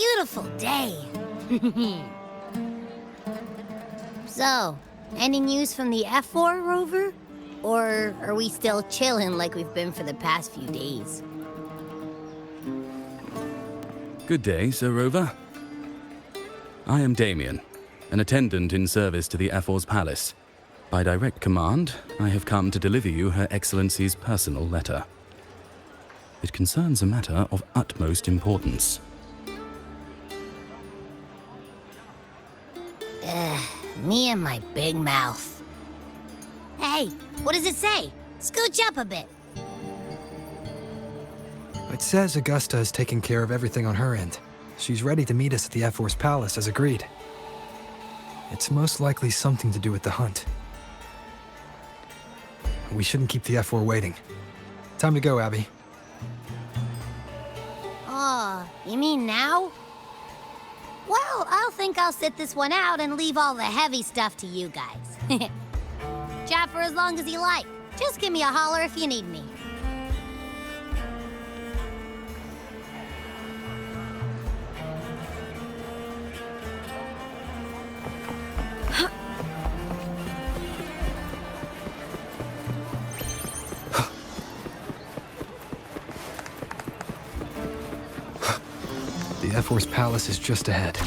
beautiful day. So, any news from the F4 rover? Or are we still chilling like we've been for the past few days? Good day, Sir Rover. I am Damien, an attendant in service to the F4's palace. By direct command, I have come to deliver you Her Excellency's personal letter. It concerns a matter of utmost importance. Me and my big mouth. Hey, what does it say? Scooch up a bit. It says Augusta has taken care of everything on her end. She's ready to meet us at the F4's palace as agreed. It's most likely something to do with the hunt. We shouldn't keep the F4 waiting. Time to go, Abby. Oh, you mean now? Well, I'll sit this one out and leave all the heavy stuff to you guys. Chat for as long as you like. Just give me a holler if you need me. The F4's palace is just ahead.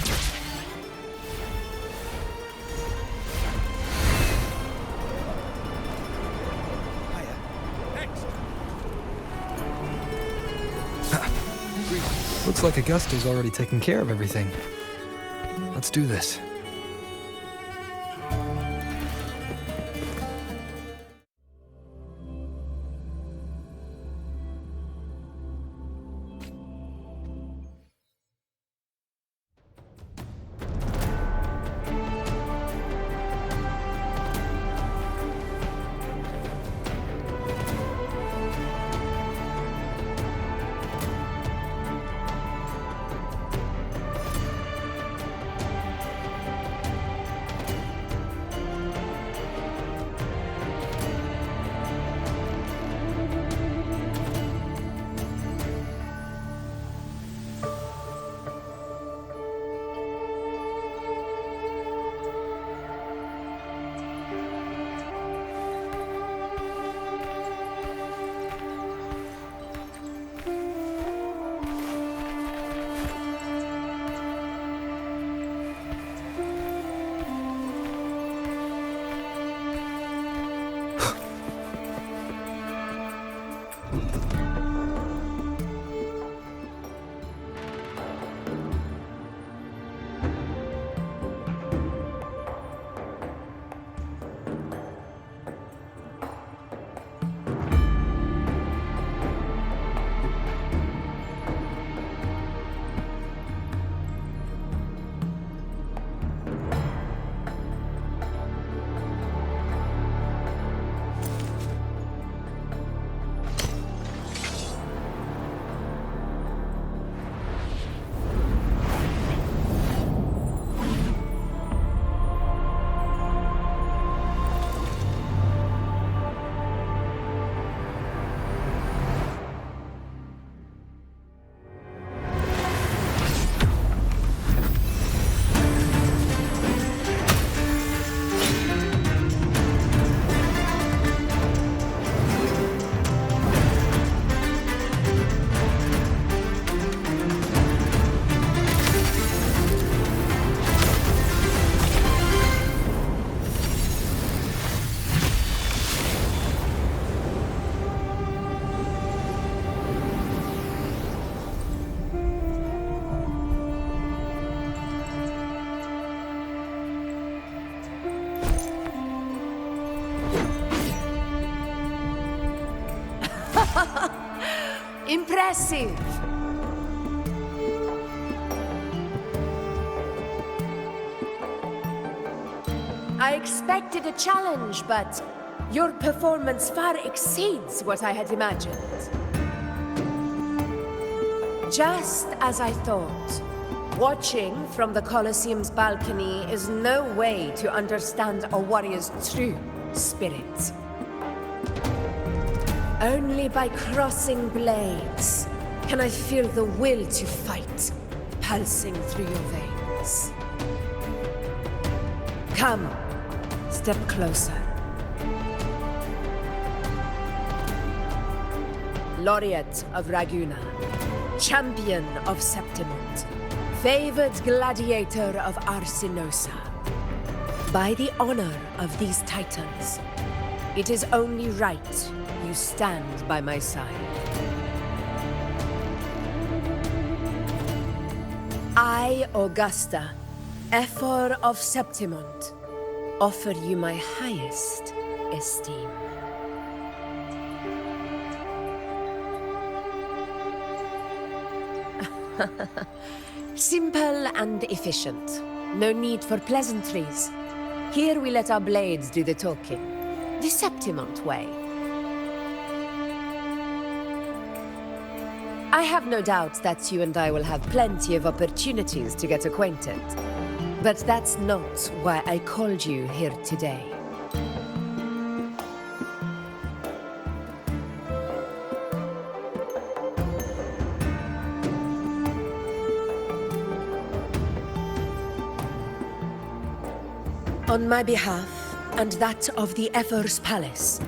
Looks like Augusta's already taken care of everything. Let's do this. Impressive! I expected a challenge, but your performance far exceeds what I had imagined. Just as I thought, watching from the Colosseum's balcony is no way to understand a warrior's true spirit. Only by crossing blades can I feel the will to fight, pulsing through your veins. Come, step closer. Laureate of Raguna, champion of Septimont, favored gladiator of Arsinosa. By the honor of these titles, it is only right you stand by my side. I, Augusta, Ephor of Septimont, offer you my highest esteem. Simple and efficient. No need for pleasantries. Here we let our blades do the talking. The Septimont way. I have no doubt that you and I will have plenty of opportunities to get acquainted. But that's not why I called you here today. On my behalf, and that of the Ephor's Palace,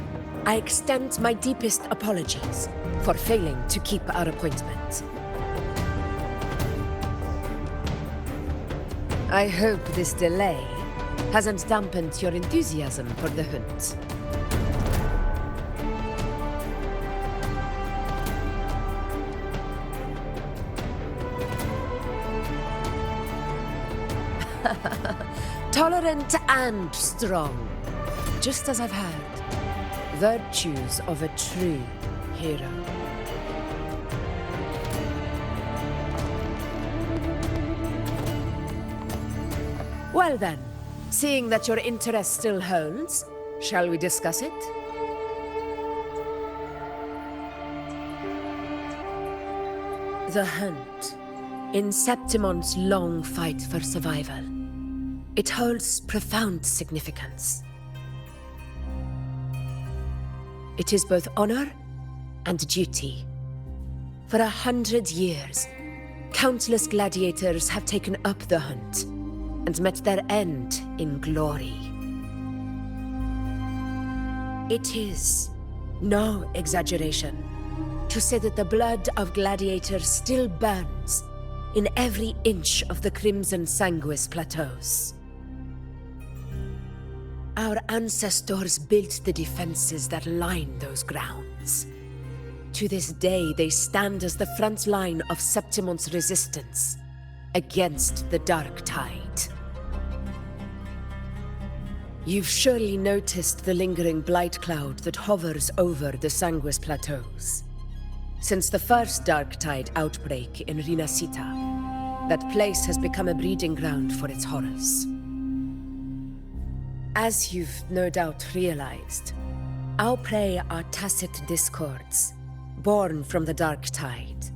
I extend my deepest apologies for failing to keep our appointment. I hope this delay hasn't dampened your enthusiasm for the hunt. Tolerant and strong, just as I've heard. Virtues of a true hero. Well then, seeing that your interest still holds, shall we discuss it? The hunt. In Septimont's long fight for survival. It holds profound significance. It is both honor and duty. For 100 years, countless gladiators have taken up the hunt and met their end in glory. It is no exaggeration to say that the blood of gladiators still burns in every inch of the Crimson Sanguis plateaus. Our ancestors built the defenses that line those grounds. To this day, they stand as the front line of Septimont's resistance against the Dark Tide. You've surely noticed the lingering blight cloud that hovers over the Sanguis plateaus. Since the first Dark Tide outbreak in Rinascita, that place has become a breeding ground for its horrors. As you've no doubt realized, our prey are tacit discords, born from the Dark Tide.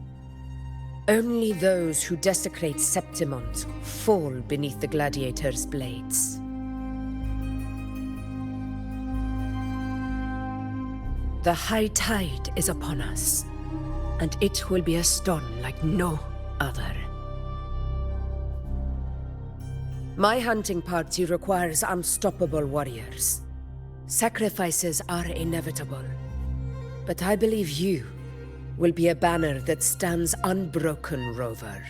Only those who desecrate Septimont fall beneath the gladiators' blades. The high tide is upon us, and it will be a storm like no other. My hunting party requires unstoppable warriors. Sacrifices are inevitable, but I believe you will be a banner that stands unbroken, Rover.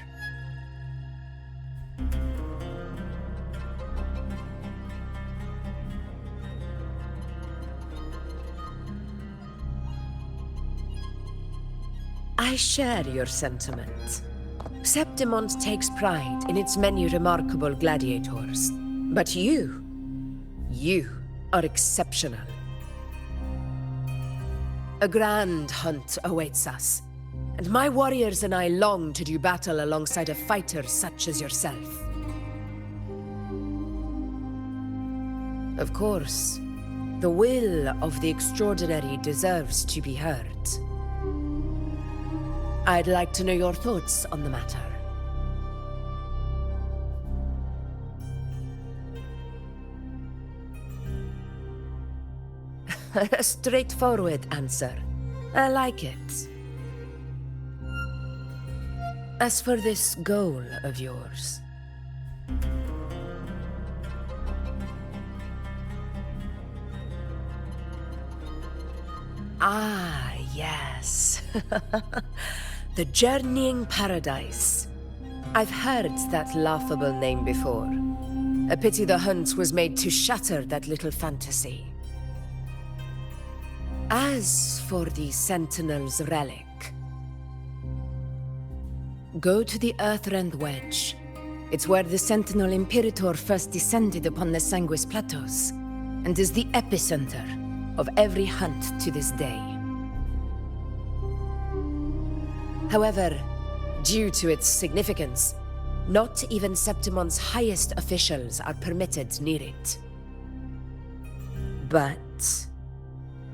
I share your sentiment. Septimont takes pride in its many remarkable gladiators. But you are exceptional. A grand hunt awaits us, and my warriors and I long to do battle alongside a fighter such as yourself. Of course, the will of the extraordinary deserves to be heard. I'd like to know your thoughts on the matter. A straightforward answer. I like it. As for this goal of yours, ah, yes. The Journeying Paradise. I've heard that laughable name before. A pity the hunt was made to shatter that little fantasy. As for the Sentinel's relic, go to the Earthrend Wedge. It's where the Sentinel Imperator first descended upon the Sanguis Plateaus, and is the epicenter of every hunt to this day. However, due to its significance, not even Septimon's highest officials are permitted near it. But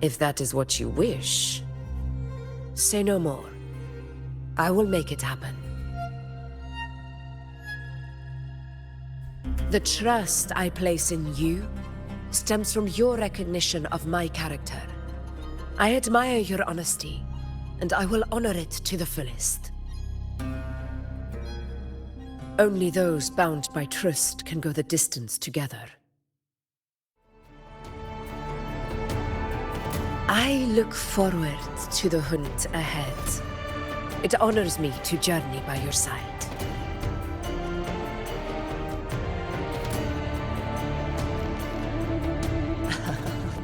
if that is what you wish, say no more. I will make it happen. The trust I place in you stems from your recognition of my character. I admire your honesty, and I will honor it to the fullest. Only those bound by trust can go the distance together. I look forward to the hunt ahead. It honors me to journey by your side.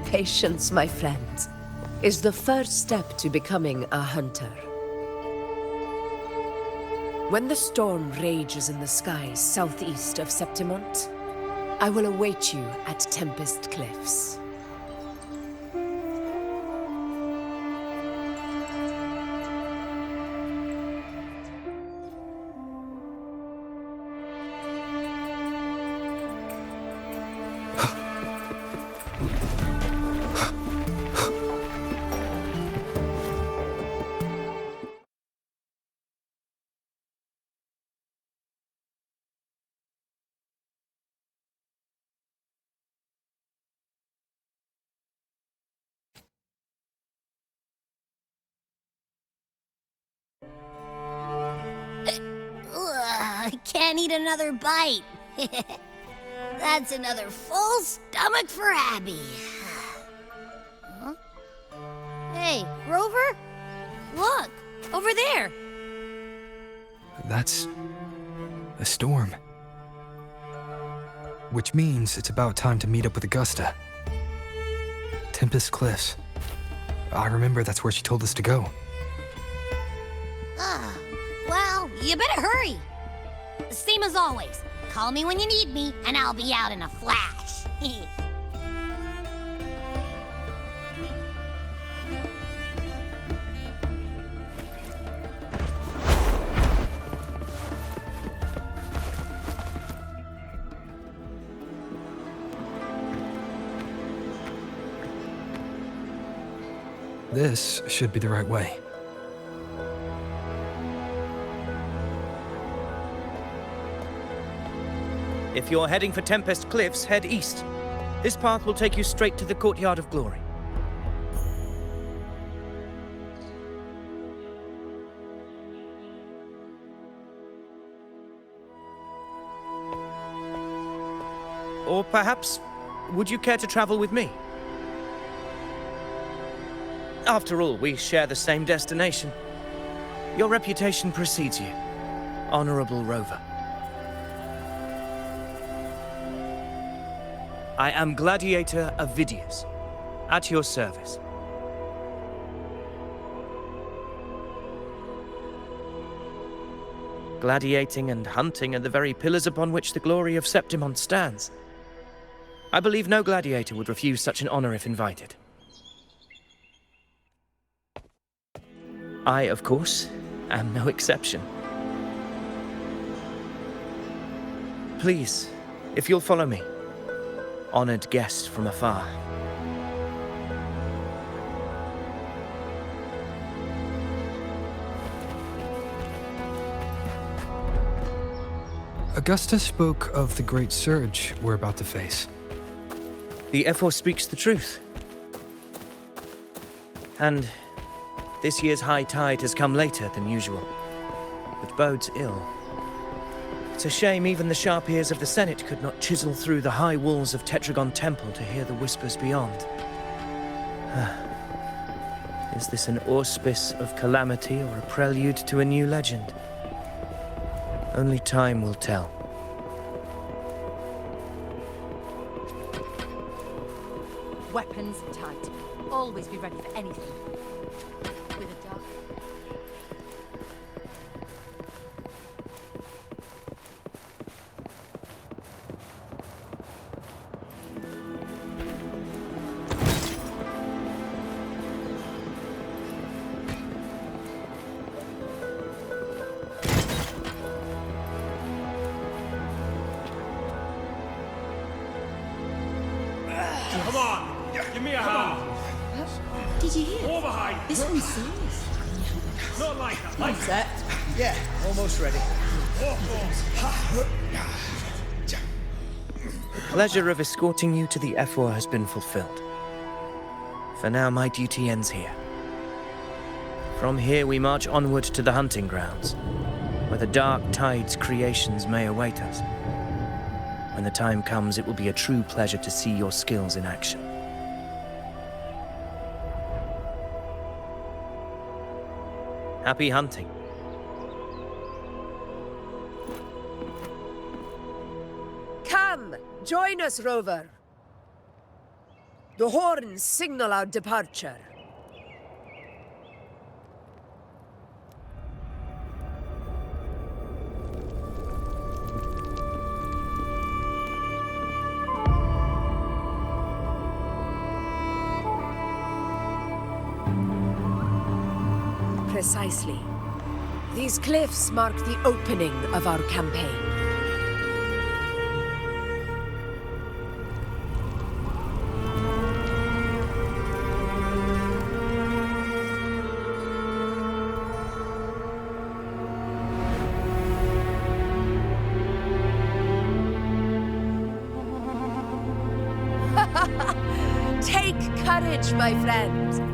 Patience, my friend, is the first step to becoming a hunter. When the storm rages in the skies southeast of Septimont, I will await you at Tempest Cliffs. I can't eat another bite. That's another full stomach for Abby. Huh? Hey, Rover? Look, over there. That's a storm. Which means it's about time to meet up with Augusta. Tempest Cliffs. I remember that's where she told us to go. Well, you better hurry. Same as always. Call me when you need me, and I'll be out in a flash. This should be the right way. If you're heading for Tempest Cliffs, head east. This path will take you straight to the Courtyard of Glory. Or perhaps, would you care to travel with me? After all, we share the same destination. Your reputation precedes you, Honorable Rover. I am Gladiator Avidius, at your service. Gladiating and hunting are the very pillars upon which the glory of Septimont stands. I believe no gladiator would refuse such an honor if invited. I, of course, am no exception. Please, if you'll follow me. Honored guest from afar. Augusta spoke of the great surge we're about to face. The Ephor speaks the truth. And this year's high tide has come later than usual. but bodes ill. It's a shame even the sharp ears of the Senate could not chisel through the high walls of Tetragon Temple to hear the whispers beyond. Is this an auspice of calamity or a prelude to a new legend? Only time will tell. Weapons tight. Always be ready for anything. With a dark... Come on! Give me a hand! Did you hear? Over behind! This one's serious. Not like that! Like Set? Yeah, almost ready. The pleasure of escorting you to the F4 has been fulfilled. For now, my duty ends here. From here, we march onward to the hunting grounds, where the Dark Tide's creations may await us. When the time comes, it will be a true pleasure to see your skills in action. Happy hunting. Come, join us, Rover. The horns signal our departure. Precisely. These cliffs mark the opening of our campaign. Take courage, my friend.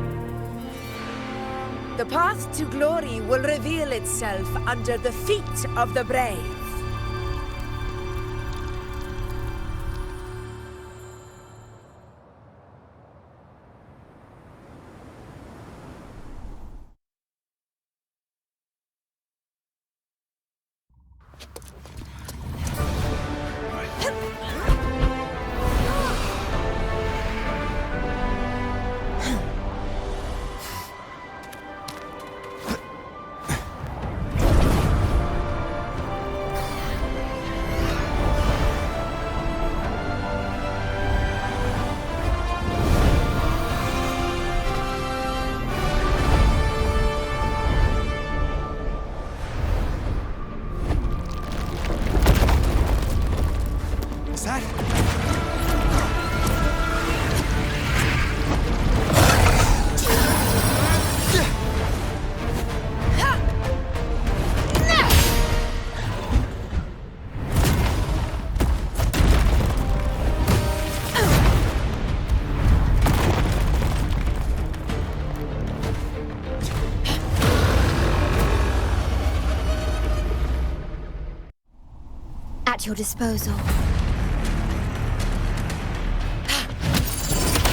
The path to glory will reveal itself under the feet of the brave. At your disposal.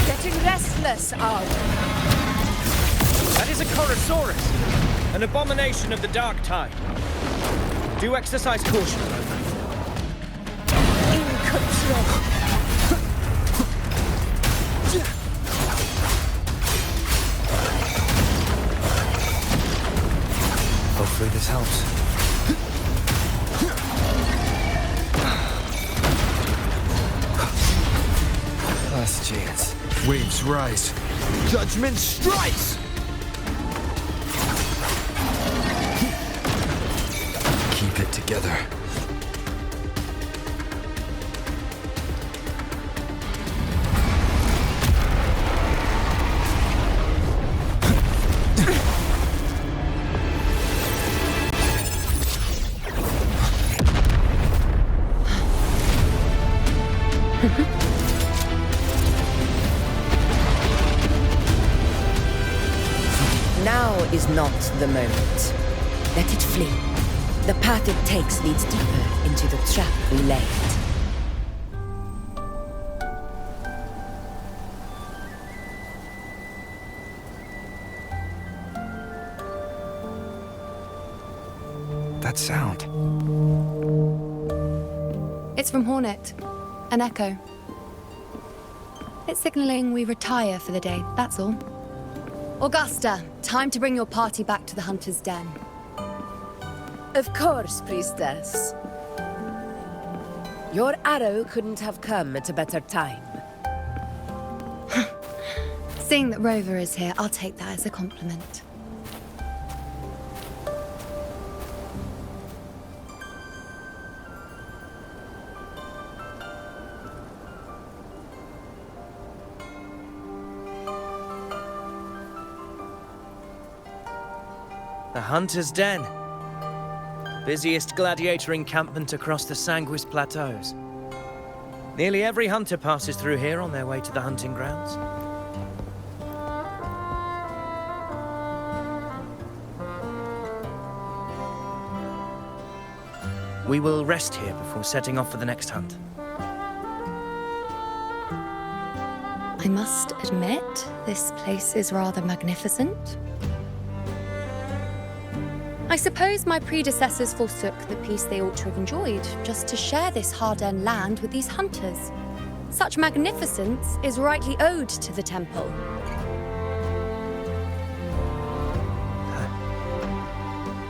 Getting restless, Arg. That is a Chorosaurus, an abomination of the Dark Tide. Do exercise caution, Rover. In control. Hopefully this helps. Last chance. Waves rise. Judgment strikes! Keep it together. Now is not the moment. Let it flee. The path it takes leads deeper into the trap we laid. That sound. It's from Hornet. An echo. It's signaling we retire for the day, that's all. Augusta, time to bring your party back to the Hunter's Den. Of course, Priestess. Your arrow couldn't have come at a better time. Seeing that Rover is here, I'll take that as a compliment. The Hunter's Den. Busiest gladiator encampment across the Sanguis Plateaus. Nearly every hunter passes through here on their way to the hunting grounds. We will rest here before setting off for the next hunt. I must admit, this place is rather magnificent. I suppose my predecessors forsook the peace they ought to have enjoyed, just to share this hard-earned land with these hunters. Such magnificence is rightly owed to the temple.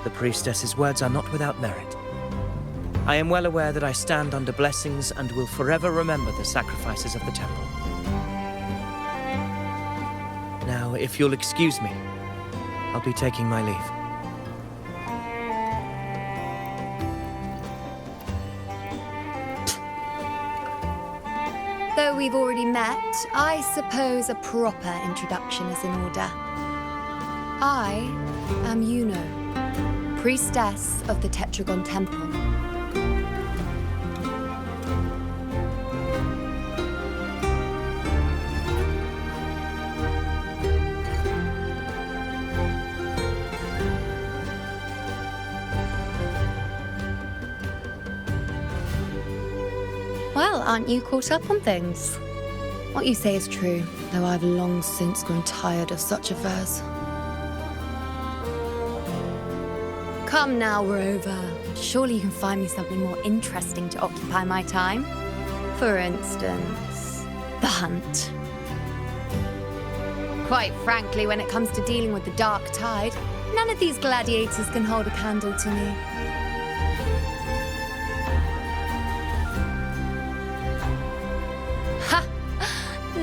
The priestess's words are not without merit. I am well aware that I stand under blessings and will forever remember the sacrifices of the temple. Now, if you'll excuse me, I'll be taking my leave. Though we've already met, I suppose a proper introduction is in order. I am Yuno, priestess of the Tetragon Temple. Well, aren't you caught up on things? What you say is true, though I've long since grown tired of such affairs. Come now, Rover. Surely you can find me something more interesting to occupy my time. For instance, the hunt. Quite frankly, when it comes to dealing with the dark tide, none of these gladiators can hold a candle to me.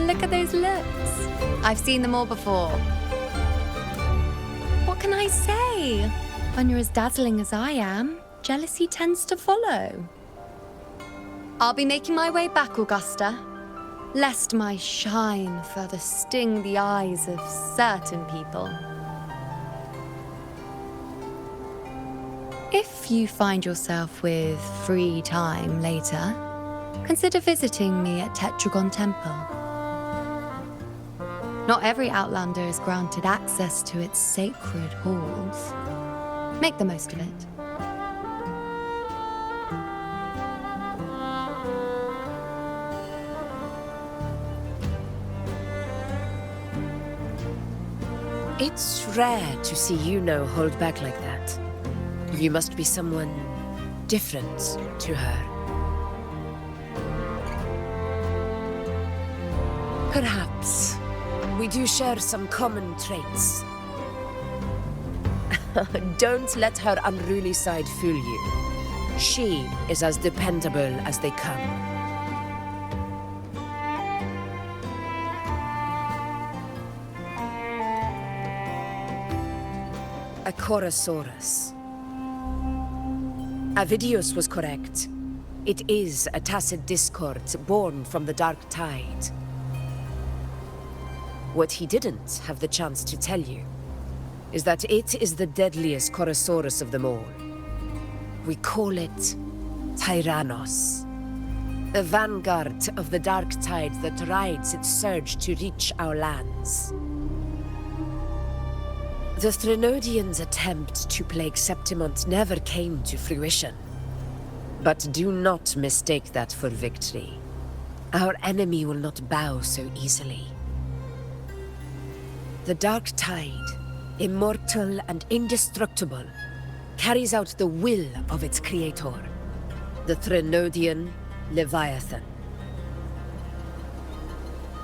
Look at those looks. I've seen them all before. What can I say? When you're as dazzling as I am, jealousy tends to follow. I'll be making my way back, Augusta, lest my shine further sting the eyes of certain people. If you find yourself with free time later, consider visiting me at Tetragon Temple. Not every Outlander is granted access to its sacred halls. Make the most of it. It's rare to see Yuno hold back like that. You must be someone different to her. Perhaps we do share some common traits. Don't let her unruly side fool you. She is as dependable as they come. A Chorosaurus. Avidius was correct. It is a tacit discord born from the dark tide. What he didn't have the chance to tell you is that it is the deadliest Chorosaurus of them all. We call it Tyrannos, the vanguard of the dark tide that rides its surge to reach our lands. The Threnodians' attempt to plague Septimont never came to fruition. But do not mistake that for victory. Our enemy will not bow so easily. The Dark Tide, immortal and indestructible, carries out the will of its creator, the Threnodian Leviathan.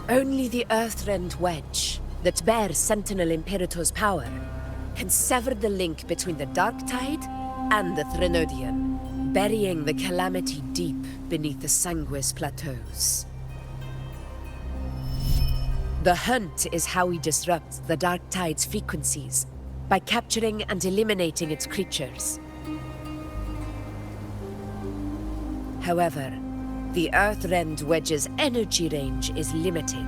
Only the Earthrend Wedge, that bears Sentinel Imperator's power, can sever the link between the Dark Tide and the Threnodian, burying the calamity deep beneath the Sanguis Plateaus. The hunt is how we disrupt the Dark Tide's frequencies, by capturing and eliminating its creatures. However, the Earthrend Wedge's energy range is limited.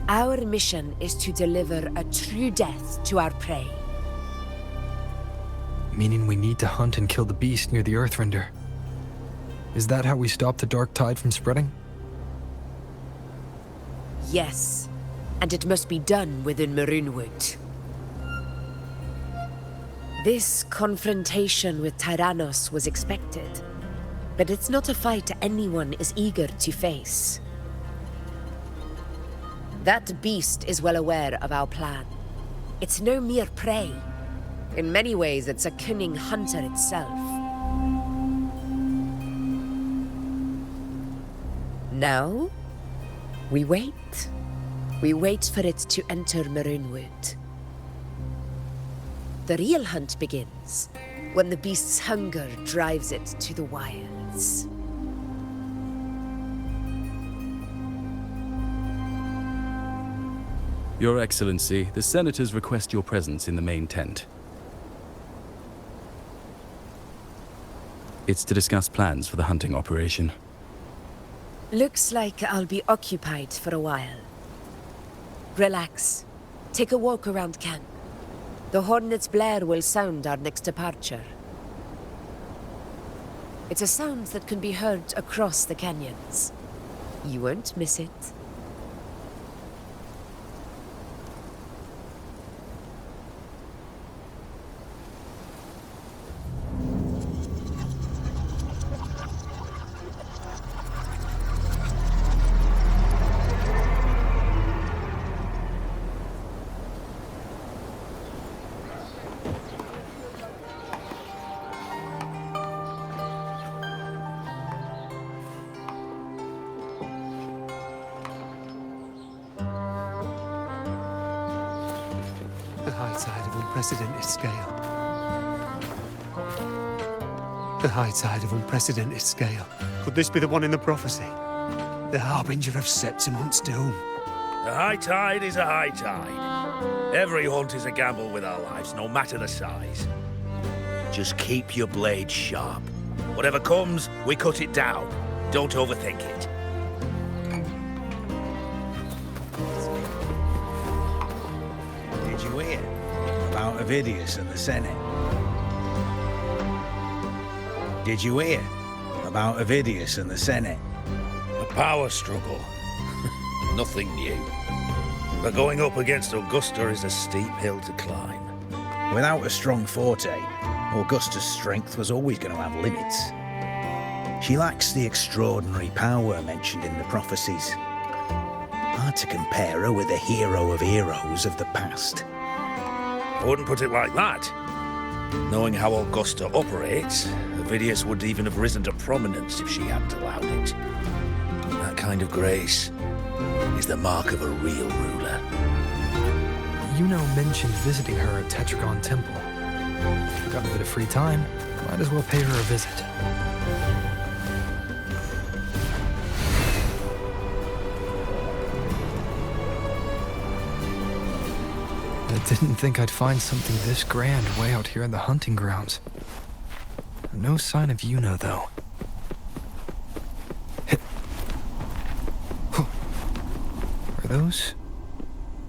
Our mission is to deliver a true death to our prey. Meaning we need to hunt and kill the beast near the Earthrender. Is that how we stop the Dark Tide from spreading? Yes, and it must be done within Maroonwood. This confrontation with Tyrannos was expected, but it's not a fight anyone is eager to face. That beast is well aware of our plan. It's no mere prey. In many ways, it's a cunning hunter itself. Now, we wait. We wait for it to enter Maroonwood. The real hunt begins when the beast's hunger drives it to the wilds. Your Excellency, the Senators request your presence in the main tent. It's to discuss plans for the hunting operation. Looks like I'll be occupied for a while. Relax. Take a walk around camp. The Hornet's blare will sound our next departure. It's a sound that can be heard across the canyons. You won't miss it. The high tide of unprecedented scale. The high tide of unprecedented scale. Could this be the one in the prophecy? The harbinger of Septimont's doom. The high tide is a high tide. Every hunt is a gamble with our lives, no matter the size. Just keep your blade sharp. Whatever comes, we cut it down. Don't overthink it. Did you hear about Avidius and the Senate? Did you hear about Avidius and the Senate? A power struggle. Nothing new. But going up against Augusta is a steep hill to climb. Without a strong forte, Augusta's strength was always going to have limits. She lacks the extraordinary power mentioned in the prophecies. Hard to compare her with the hero of heroes of the past. I wouldn't put it like that. Knowing how Augusta operates, Avidius would even have risen to prominence if she hadn't allowed it. That kind of grace is the mark of a real ruler. Yuno mentioned visiting her at Tetragon Temple. Got a bit of free time, might as well pay her a visit. I didn't think I'd find something this grand way out here in the hunting grounds. No sign of Yuno, though. Are those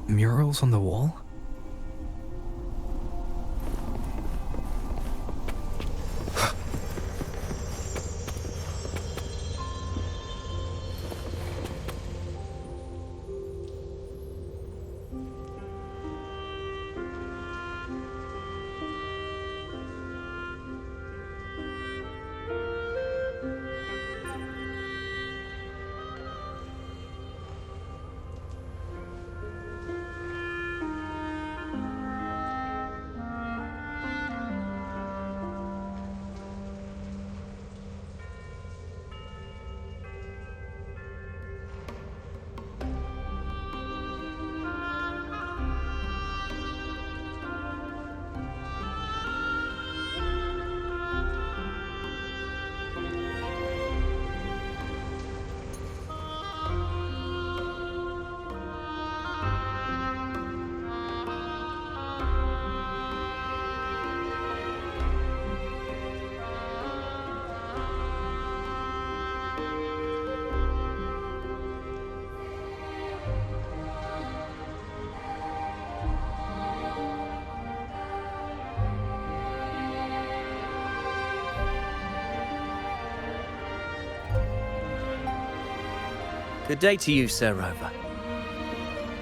murals on the wall? Good day to you, Sir Rover.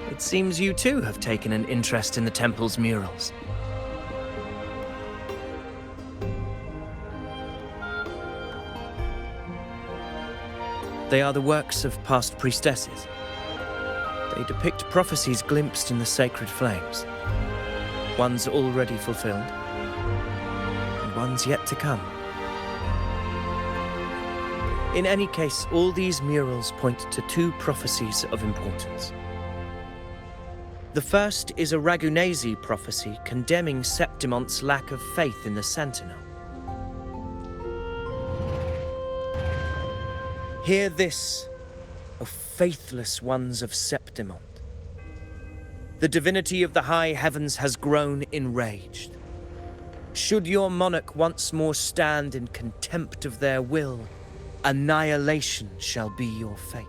It seems you too have taken an interest in the temple's murals. They are the works of past priestesses. They depict prophecies glimpsed in the sacred flames. Ones already fulfilled, and ones yet to come. In any case, all these murals point to two prophecies of importance. The first is a Ragunasi prophecy condemning Septimonte's lack of faith in the Sentinel. Hear this, O faithless ones of Septimont. The divinity of the high heavens has grown enraged. Should your monarch once more stand in contempt of their will, annihilation shall be your fate.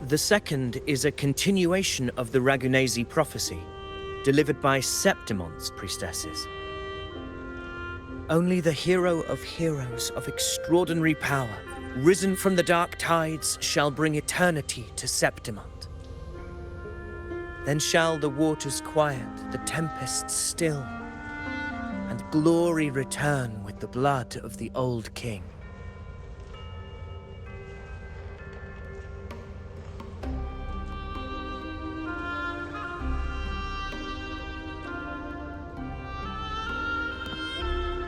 The second is a continuation of the Ragunasi prophecy, delivered by Septimonte's priestesses. Only the hero of heroes of extraordinary power, risen from the dark tides, shall bring eternity to Septimont. Then shall the waters quiet, the tempests still, and glory return with the blood of the old king.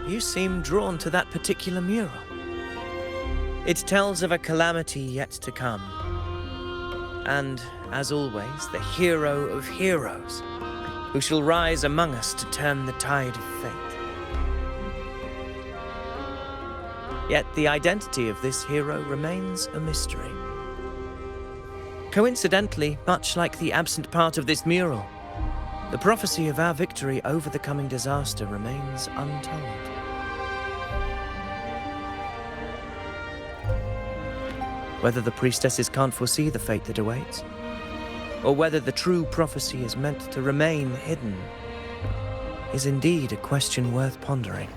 You seem drawn to that particular mural. It tells of a calamity yet to come. And, as always, the hero of heroes, who shall rise among us to turn the tide of fate. Yet the identity of this hero remains a mystery. Coincidentally, much like the absent part of this mural, the prophecy of our victory over the coming disaster remains untold. Whether the priestesses can't foresee the fate that awaits, or whether the true prophecy is meant to remain hidden, is indeed a question worth pondering.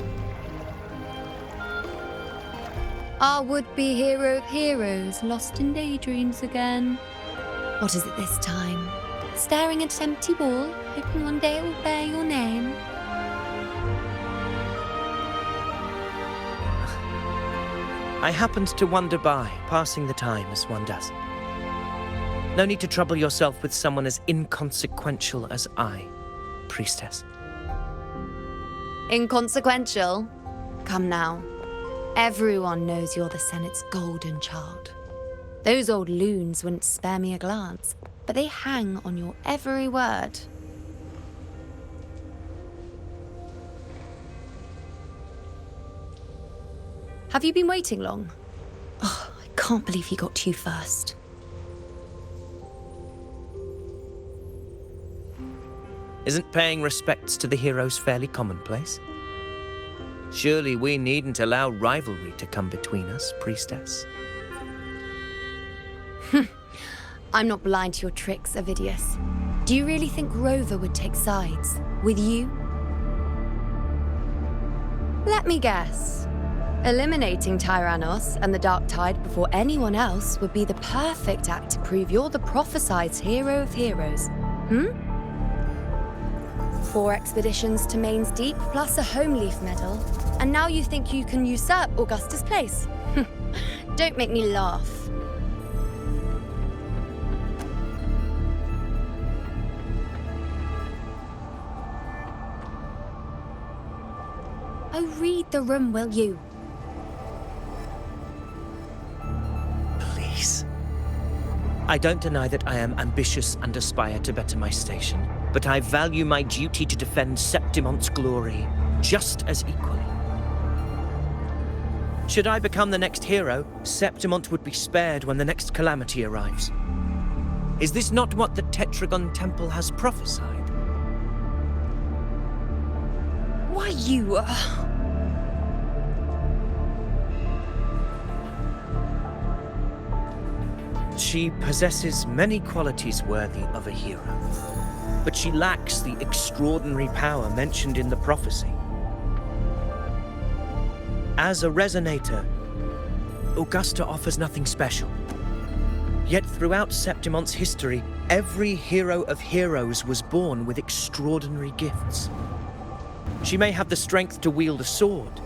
Our would-be hero of heroes lost in daydreams again. What is it this time? Staring at an empty wall, hoping one day it will bear your name? I happened to wander by, passing the time as one does. No need to trouble yourself with someone as inconsequential as I, priestess. Inconsequential? Come now. Everyone knows you're the Senate's golden child. Those old loons wouldn't spare me a glance, but they hang on your every word. Have you been waiting long? Oh, I can't believe he got to you first. Isn't paying respects to the heroes fairly commonplace? Surely we needn't allow rivalry to come between us, priestess. I'm not blind to your tricks, Avidius. Do you really think Rover would take sides with you? Let me guess. Eliminating Tyrannos and the Dark Tide before anyone else would be the perfect act to prove you're the prophesied hero of heroes. 4 expeditions to Main's Deep, plus a Home Leaf medal, and now you think you can usurp Augustus' place? Don't make me laugh. Oh, read the room, will you? Please. I don't deny that I am ambitious and aspire to better my station, but I value my duty to defend Septimonte's glory just as equally. Should I become the next hero, Septimonte would be spared when the next calamity arrives. Is this not what the Tetragon Temple has prophesied? Why, you... She possesses many qualities worthy of a hero, but she lacks the extraordinary power mentioned in the prophecy. As a resonator, Augusta offers nothing special. Yet throughout Septimont's history, every hero of heroes was born with extraordinary gifts. She may have the strength to wield a sword,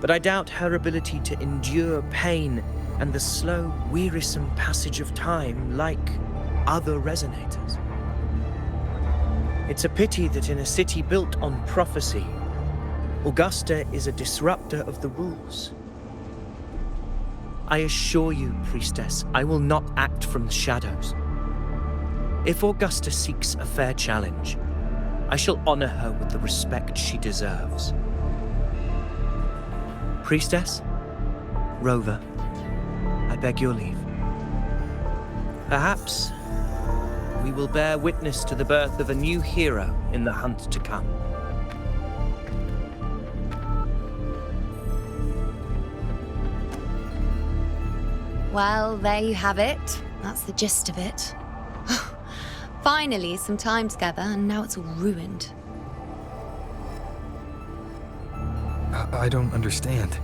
but I doubt her ability to endure pain and the slow, wearisome passage of time like other resonators. It's a pity that in a city built on prophecy, Augusta is a disruptor of the rules. I assure you, Priestess, I will not act from the shadows. If Augusta seeks a fair challenge, I shall honor her with the respect she deserves. Priestess, Rover, I beg your leave. Perhaps we will bear witness to the birth of a new hero in the hunt to come. Well, there you have it. That's the gist of it. Finally, some time together, and now it's all ruined. I don't understand.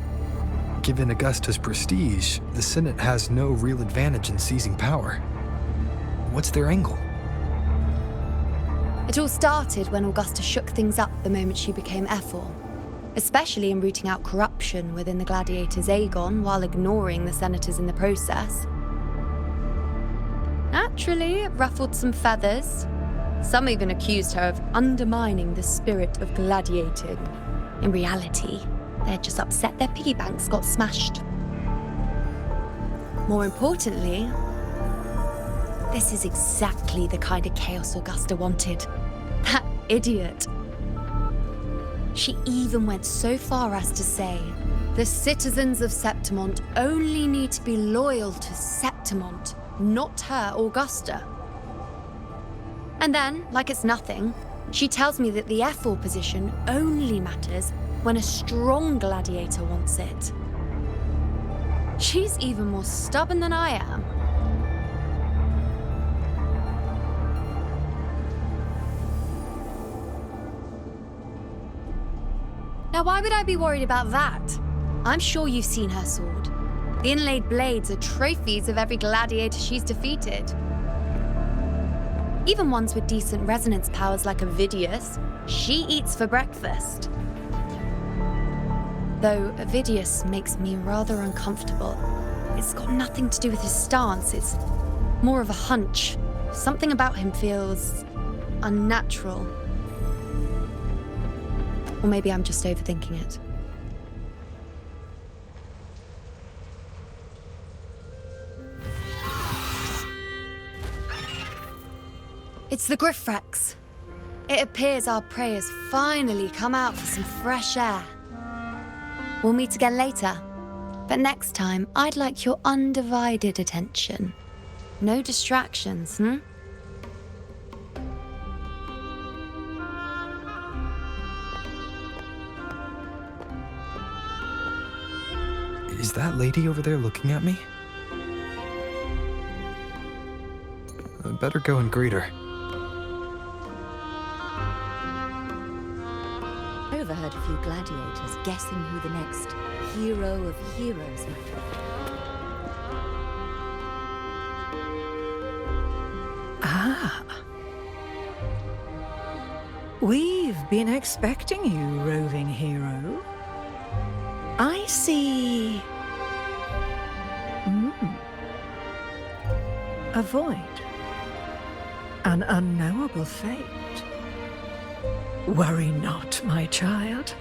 Given Augusta's prestige, the Senate has no real advantage in seizing power. What's their angle? It all started when Augusta shook things up the moment she became Ephor, especially in rooting out corruption within the gladiators' Aegon while ignoring the senators in the process. Naturally, it ruffled some feathers. Some even accused her of undermining the spirit of gladiating. In reality, they're just upset their piggy banks got smashed. More importantly, this is exactly the kind of chaos Augusta wanted. That idiot. She even went so far as to say, the citizens of Septimont only need to be loyal to Septimont, not her, Augusta. And then, like it's nothing, she tells me that the Ephor position only matters when a strong gladiator wants it. She's even more stubborn than I am. Now, why would I be worried about that? I'm sure you've seen her sword. The inlaid blades are trophies of every gladiator she's defeated. Even ones with decent resonance powers like Avidius, she eats for breakfast. Though Avidius makes me rather uncomfortable. It's got nothing to do with his stance, it's more of a hunch. Something about him feels unnatural. Or maybe I'm just overthinking it. It's the Griffrex. It appears our prey has finally come out for some fresh air. We'll meet again later, but next time I'd like your undivided attention. No distractions, Is that lady over there looking at me? I better go and greet her. I overheard a few gladiators guessing who the next hero of heroes might be. Ah. We've been expecting you, roving hero. I see... A void. An unknowable fate. Worry not, my child.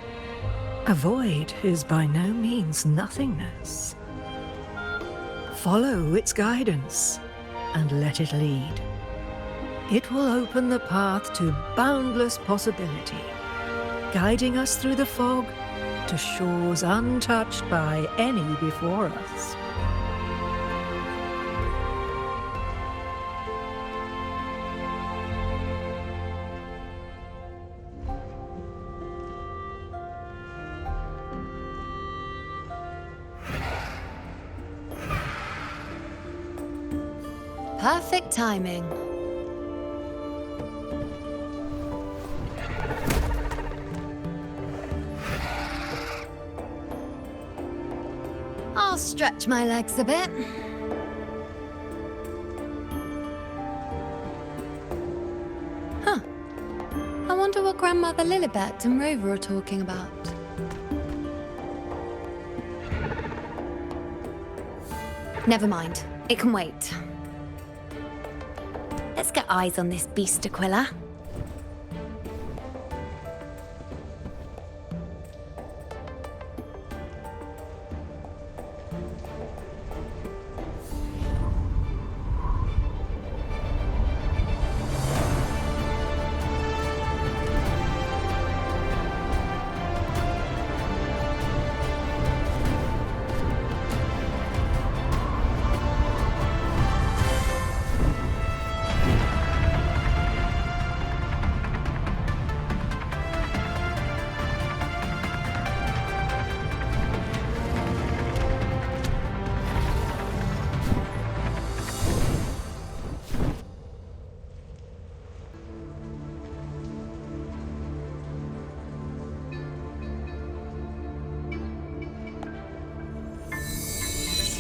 A void is by no means nothingness. Follow its guidance and let it lead. It will open the path to boundless possibility, guiding us through the fog to shores untouched by any before us. Perfect timing. I'll stretch my legs a bit. Grandmother Lilibet and Rover are talking about? Never mind. It can wait. Let's get eyes on this beast, Aquila.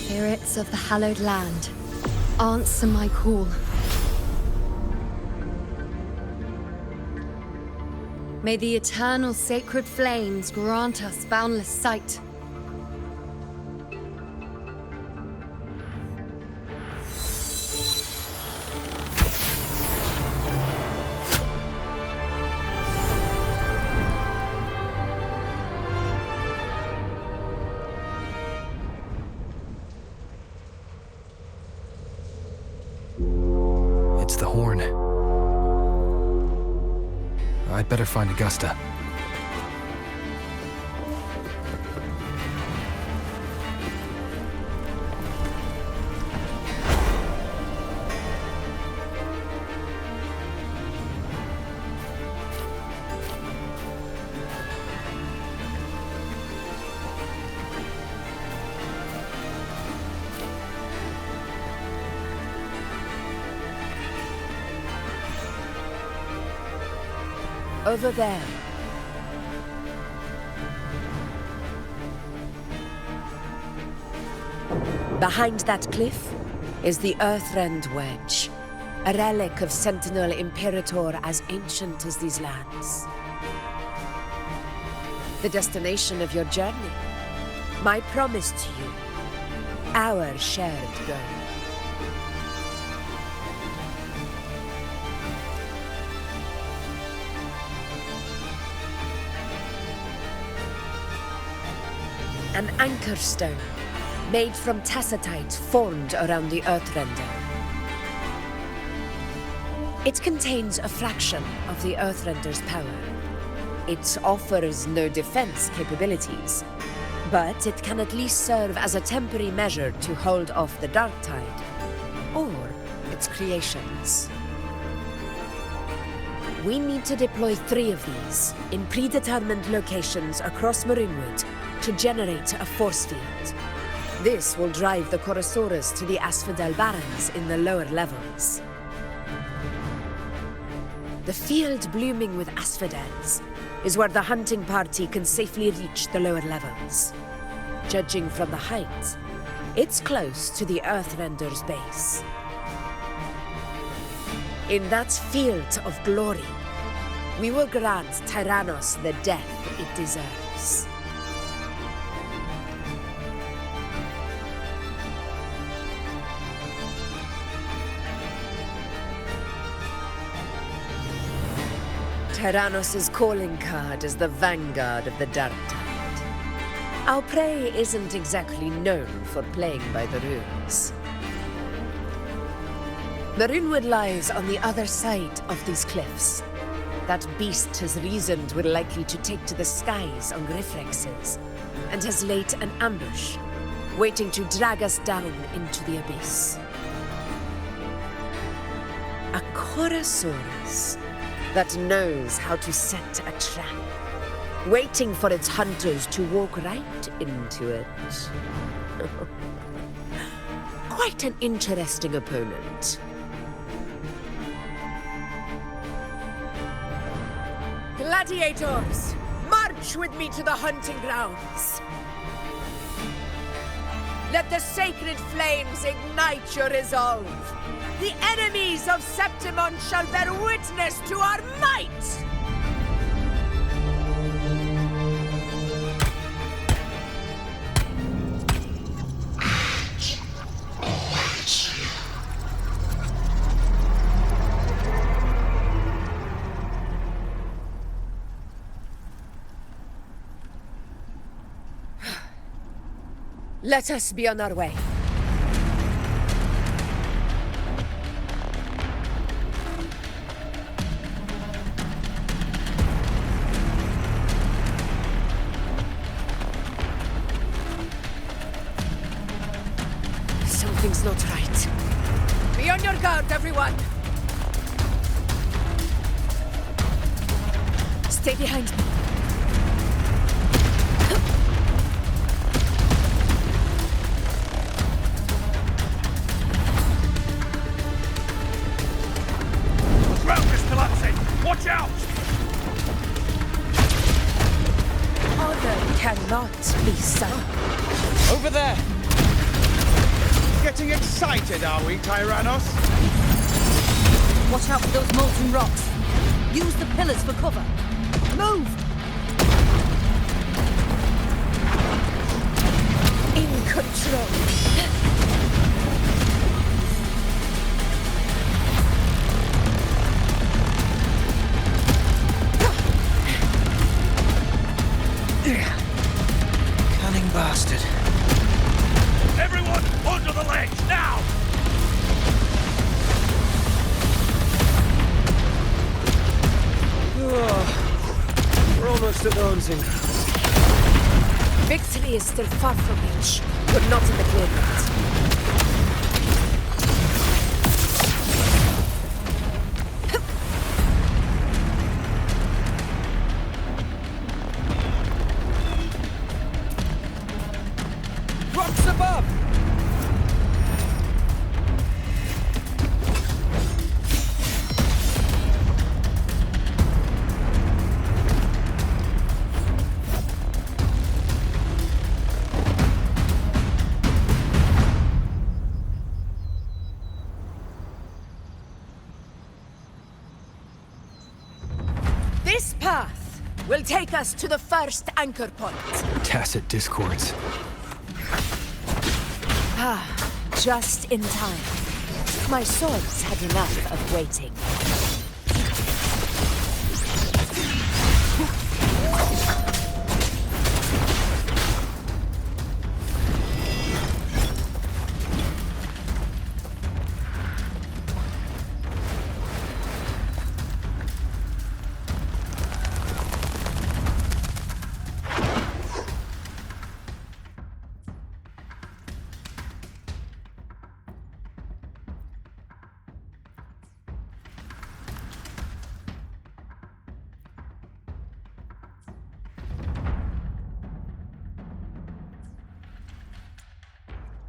Spirits of the hallowed land, answer my call. May the eternal sacred flames grant us boundless sight. It's the horn. I'd better find Augusta. Over there. Behind that cliff is the Earthrend Wedge, a relic of Sentinel Imperator as ancient as these lands. The destination of your journey, my promise to you, our shared goal. An anchor stone, made from tacitite formed around the Earthrender. It contains a fraction of the Earthrender's power. It offers no defense capabilities, but it can at least serve as a temporary measure to hold off the dark tide, or its creations. We need to deploy 3 of these in predetermined locations across Marinewood to generate a force field. This will drive the Chorosaurus to the Asphodel Barrens in the lower levels. The field blooming with asphodels is where the hunting party can safely reach the lower levels. Judging from the height, it's close to the Earthrender's base. In that field of glory, we will grant Tyrannos the death it deserves. Tyrannos' calling card is the vanguard of the Dark Tide. Our prey isn't exactly known for playing by the rules. Marinewood lies on the other side of these cliffs. That beast has reasoned we're likely to take to the skies on Griffrexes, and has laid an ambush, waiting to drag us down into the abyss. A Chorosaurus that knows how to set a trap, waiting for its hunters to walk right into it. Quite an interesting opponent. Gladiators, march with me to the hunting grounds. Let the sacred flames ignite your resolve. The enemies of Septimon shall bear witness to our might! Let us be on our way. Something's not right. Be on your guard, everyone! Stay behind me. Watch out! Honor cannot be sung. Over there! Getting excited, are we, Tyrannos? Watch out for those molten rocks. Use the pillars for cover. Move! In control. Cunning bastard. Everyone, onto the ledge, now! We're almost at the hunting grounds. Victory is still far from reach, but not in the clear yet. Rocks above! This path will take us to the first anchor point. Tacit discords. Ah, just in time. My swords had enough of waiting.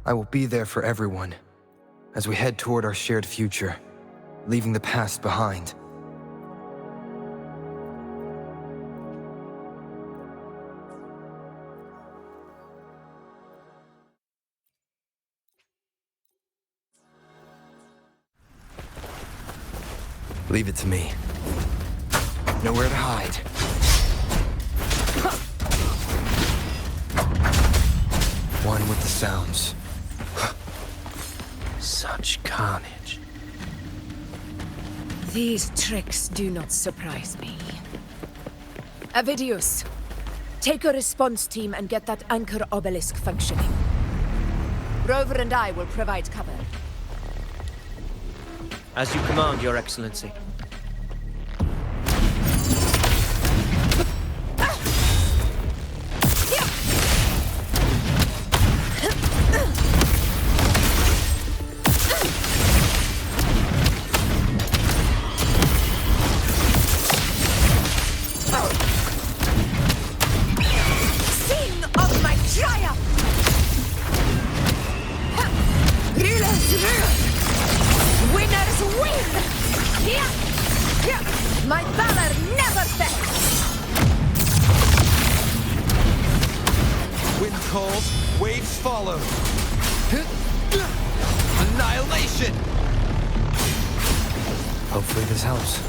I will be there for everyone as we head toward our shared future, leaving the past behind. Leave it to me. Nowhere to hide. One with the sounds. Such carnage. These tricks do not surprise me. Avidius, take a response team and get that anchor obelisk functioning. Rover and I will provide cover. As you command, Your Excellency. My valor never fails! Wind calls, waves follow. Annihilation! Hopefully this helps.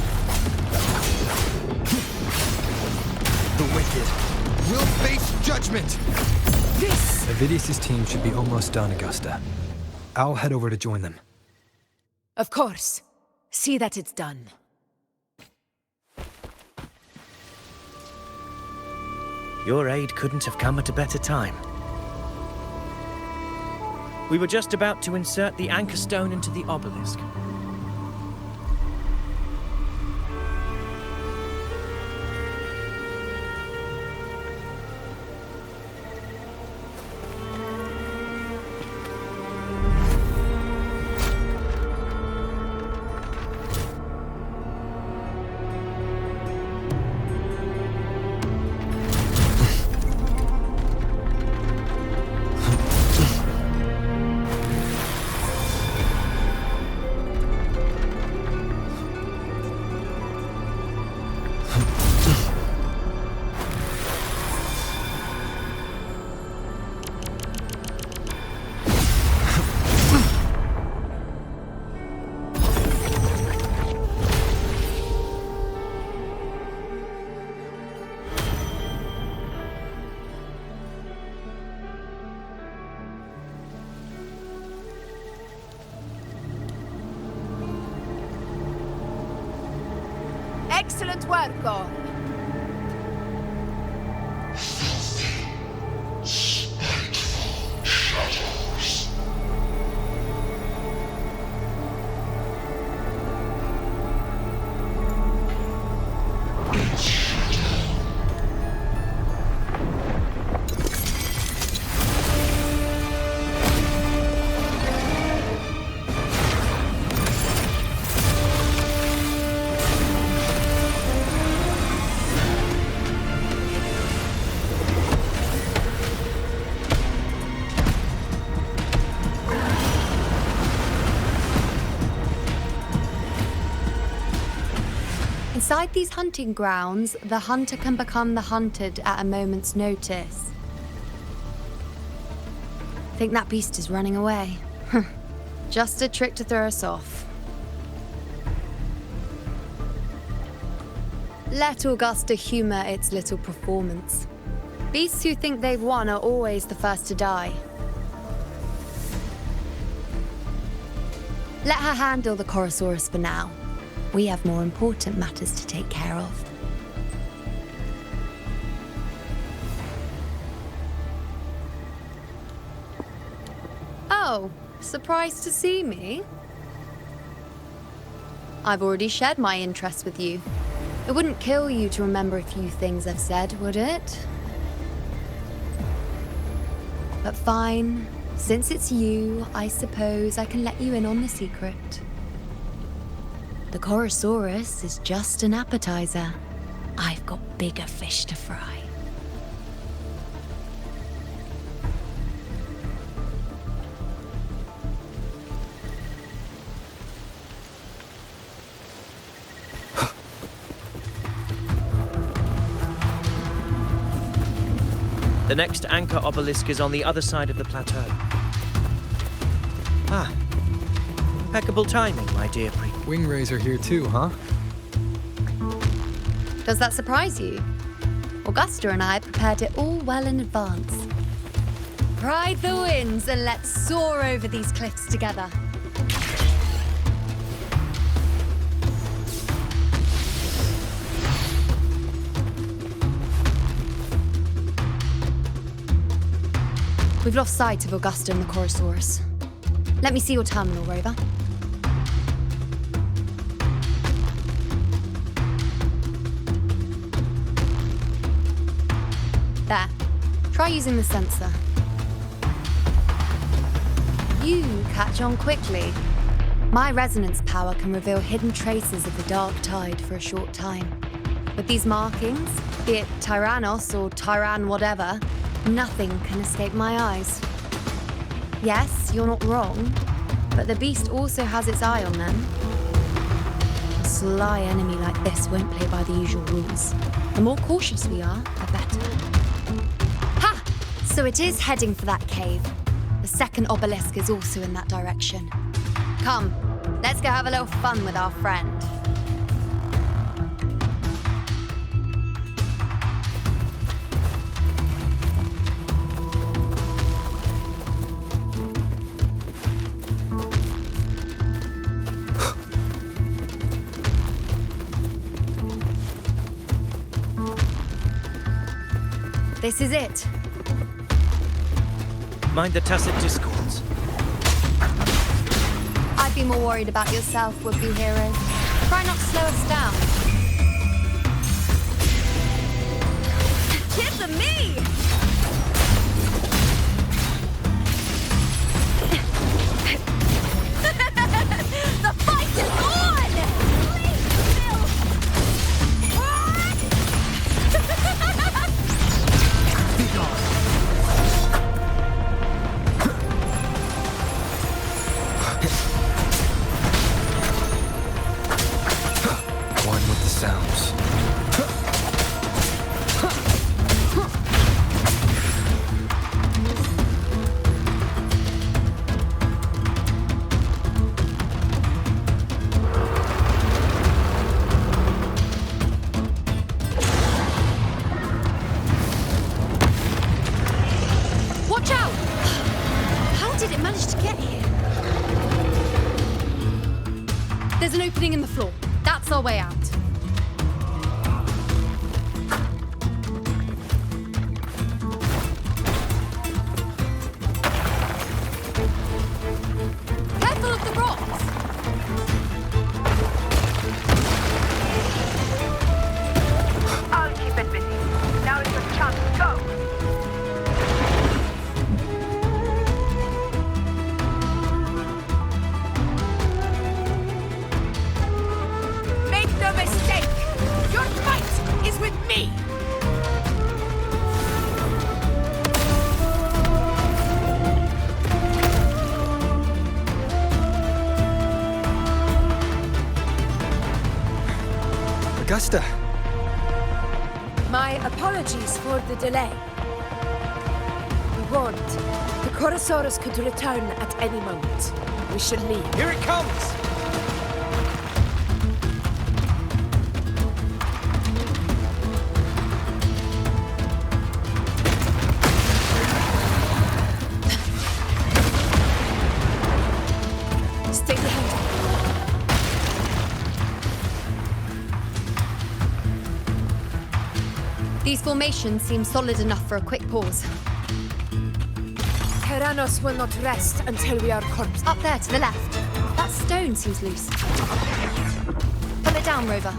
The wicked will face judgment! This! Avidius' team should be almost done, Augusta. I'll head over to join them. Of course. See that it's done. Your aid couldn't have come at a better time. We were just about to insert the anchor stone into the obelisk. Excellent work, Gorn. Inside these hunting grounds, the hunter can become the hunted at a moment's notice. Think that beast is running away? Just a trick to throw us off. Let Augusta humor its little performance. Beasts who think they've won are always the first to die. Let her handle the Chorosaurus for now. We have more important matters to take care of. Oh, surprised to see me? I've already shared my interest with you. It wouldn't kill you to remember a few things I've said, would it? But fine. Since it's you, I suppose I can let you in on the secret. The Chorosaurus is just an appetizer. I've got bigger fish to fry. The next anchor obelisk is on the other side of the plateau. Ah, impeccable timing, my dear Pre. Wing Rays are here too, huh? Does that surprise you? Augusta and I prepared it all well in advance. Ride the winds and let's soar over these cliffs together. We've lost sight of Augusta and the Chorosaurus. Let me see your terminal, Rover. There. Try using the sensor. You catch on quickly. My resonance power can reveal hidden traces of the dark tide for a short time. With these markings, be it Tyrannos or Tyran whatever, nothing can escape my eyes. Yes, you're not wrong, but the beast also has its eye on them. A sly enemy like this won't play by the usual rules. The more cautious we are, the better. Ha! So it is heading for that cave. The second obelisk is also in that direction. Come, let's go have a little fun with our friend. This is it. Mind the tacit discords. be more worried about yourself, would-be hero. Try not to slow us down. Kids and me! The fight is on! Please, Bill! Be gone. One with the sounds. Watch out! How did it manage to get here? There's an opening in the floor. That's our way out. Careful of the rocks! I'll keep it busy. Now is your chance. Go! Make no mistake! Your fight is with me! Augusta! My apologies for the delay. We warned. The Chorosaurus could return at any moment. We should leave. Here it comes! Stay behind. These formations seem solid enough for a quick pause. Tyrannos will not rest until we are corpse. Up there to the left. That stone seems loose. Pull it down, Rover.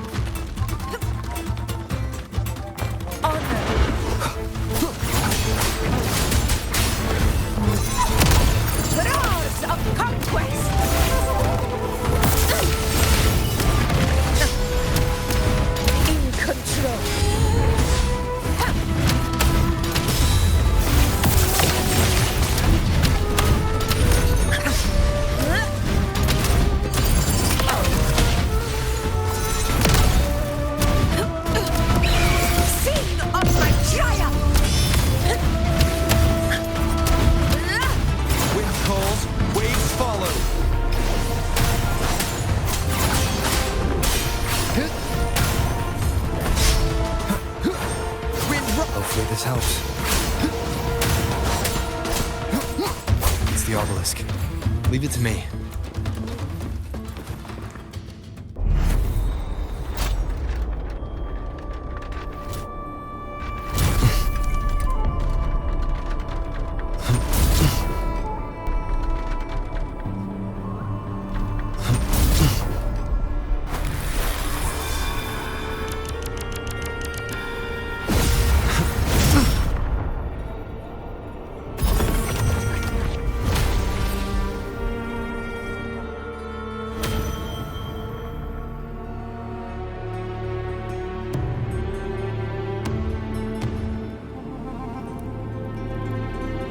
Roars of conquest! In control. Scene of my triumph! Wind calls, waves follow. Hopefully this helps. It's the obelisk. Leave it to me.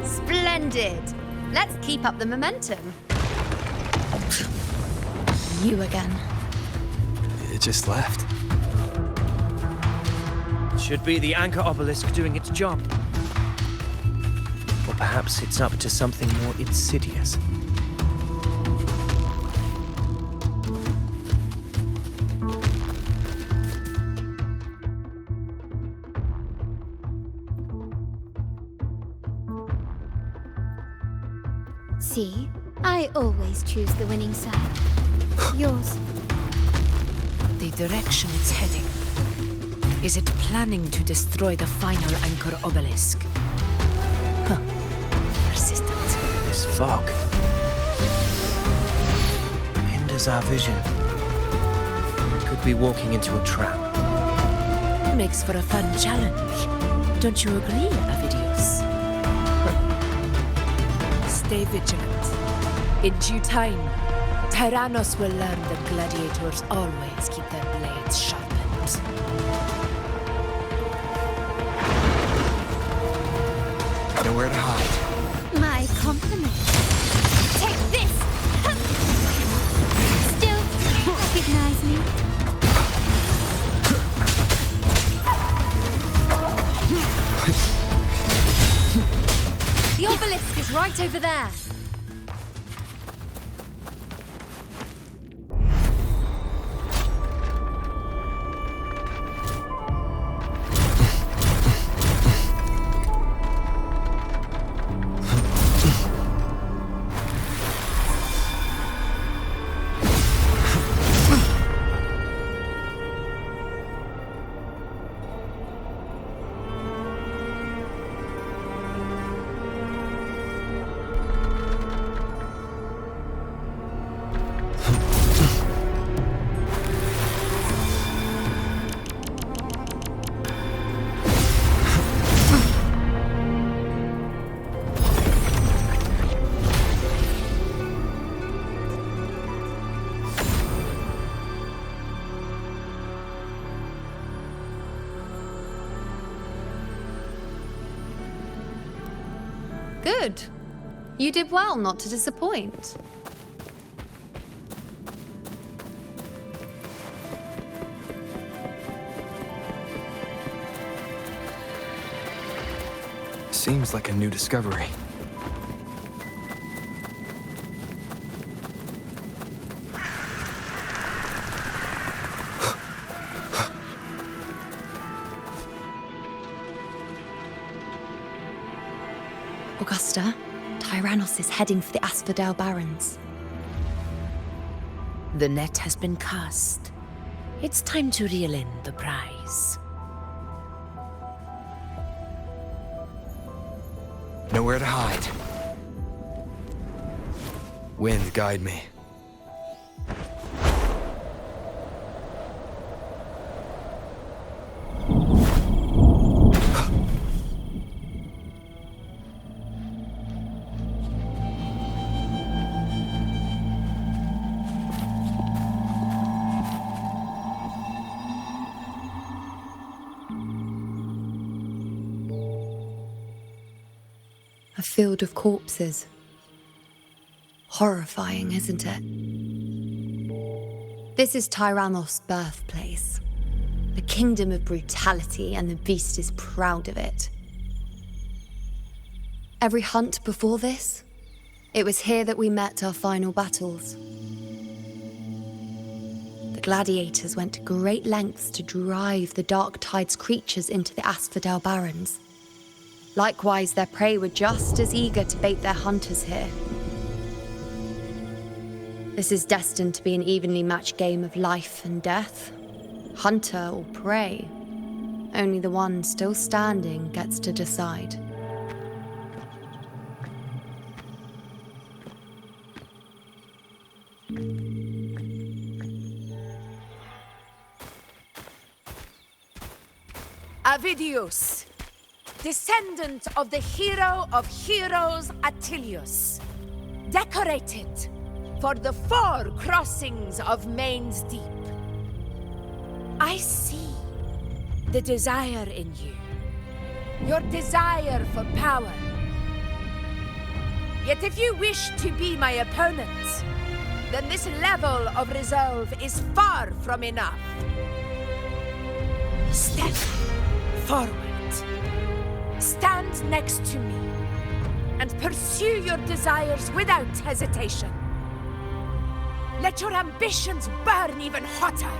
Splendid! Let's keep up the momentum. You again. It just left. Should be the anchor obelisk doing its job. Or perhaps it's up to something more insidious. See? I always choose the winning side. Yours. The direction it's heading. Is it planning to destroy the final anchor obelisk? Huh. Persistent. This fog. was our vision. Could be walking into a trap. Makes for a fun challenge. Don't you agree, Avidius? Stay vigilant. In due time, Tyrannos will learn that gladiators always keep their blades sharpened. Nowhere to hide. My compliments. Take this! Still recognize me? The obelisk is right over there. Good. You did well not to disappoint. Seems like a new discovery. Augusta, Tyrannos is heading for the Asphodel Barrens. The net has been cast. It's time to reel in the prize. Nowhere to hide. Wind, guide me. A field of corpses. Horrifying, isn't it? This is Tyrannos' birthplace. A kingdom of brutality, and the beast is proud of it. Every hunt before this, it was here that we met our final battles. The gladiators went to great lengths to drive the Dark Tide's creatures into the Asphodel Barrens. Likewise, their prey were just as eager to bait their hunters here. This is destined to be an evenly matched game of life and death. Hunter or prey. Only the one still standing gets to decide. Avidius, descendant of the hero of heroes Attilius, decorated for the 4 crossings of Main's Deep. I see the desire in you, your desire for power. Yet if you wish to be my opponent, then this level of resolve is far from enough. Step forward. Stand next to me and pursue your desires without hesitation. Let your ambitions burn even hotter.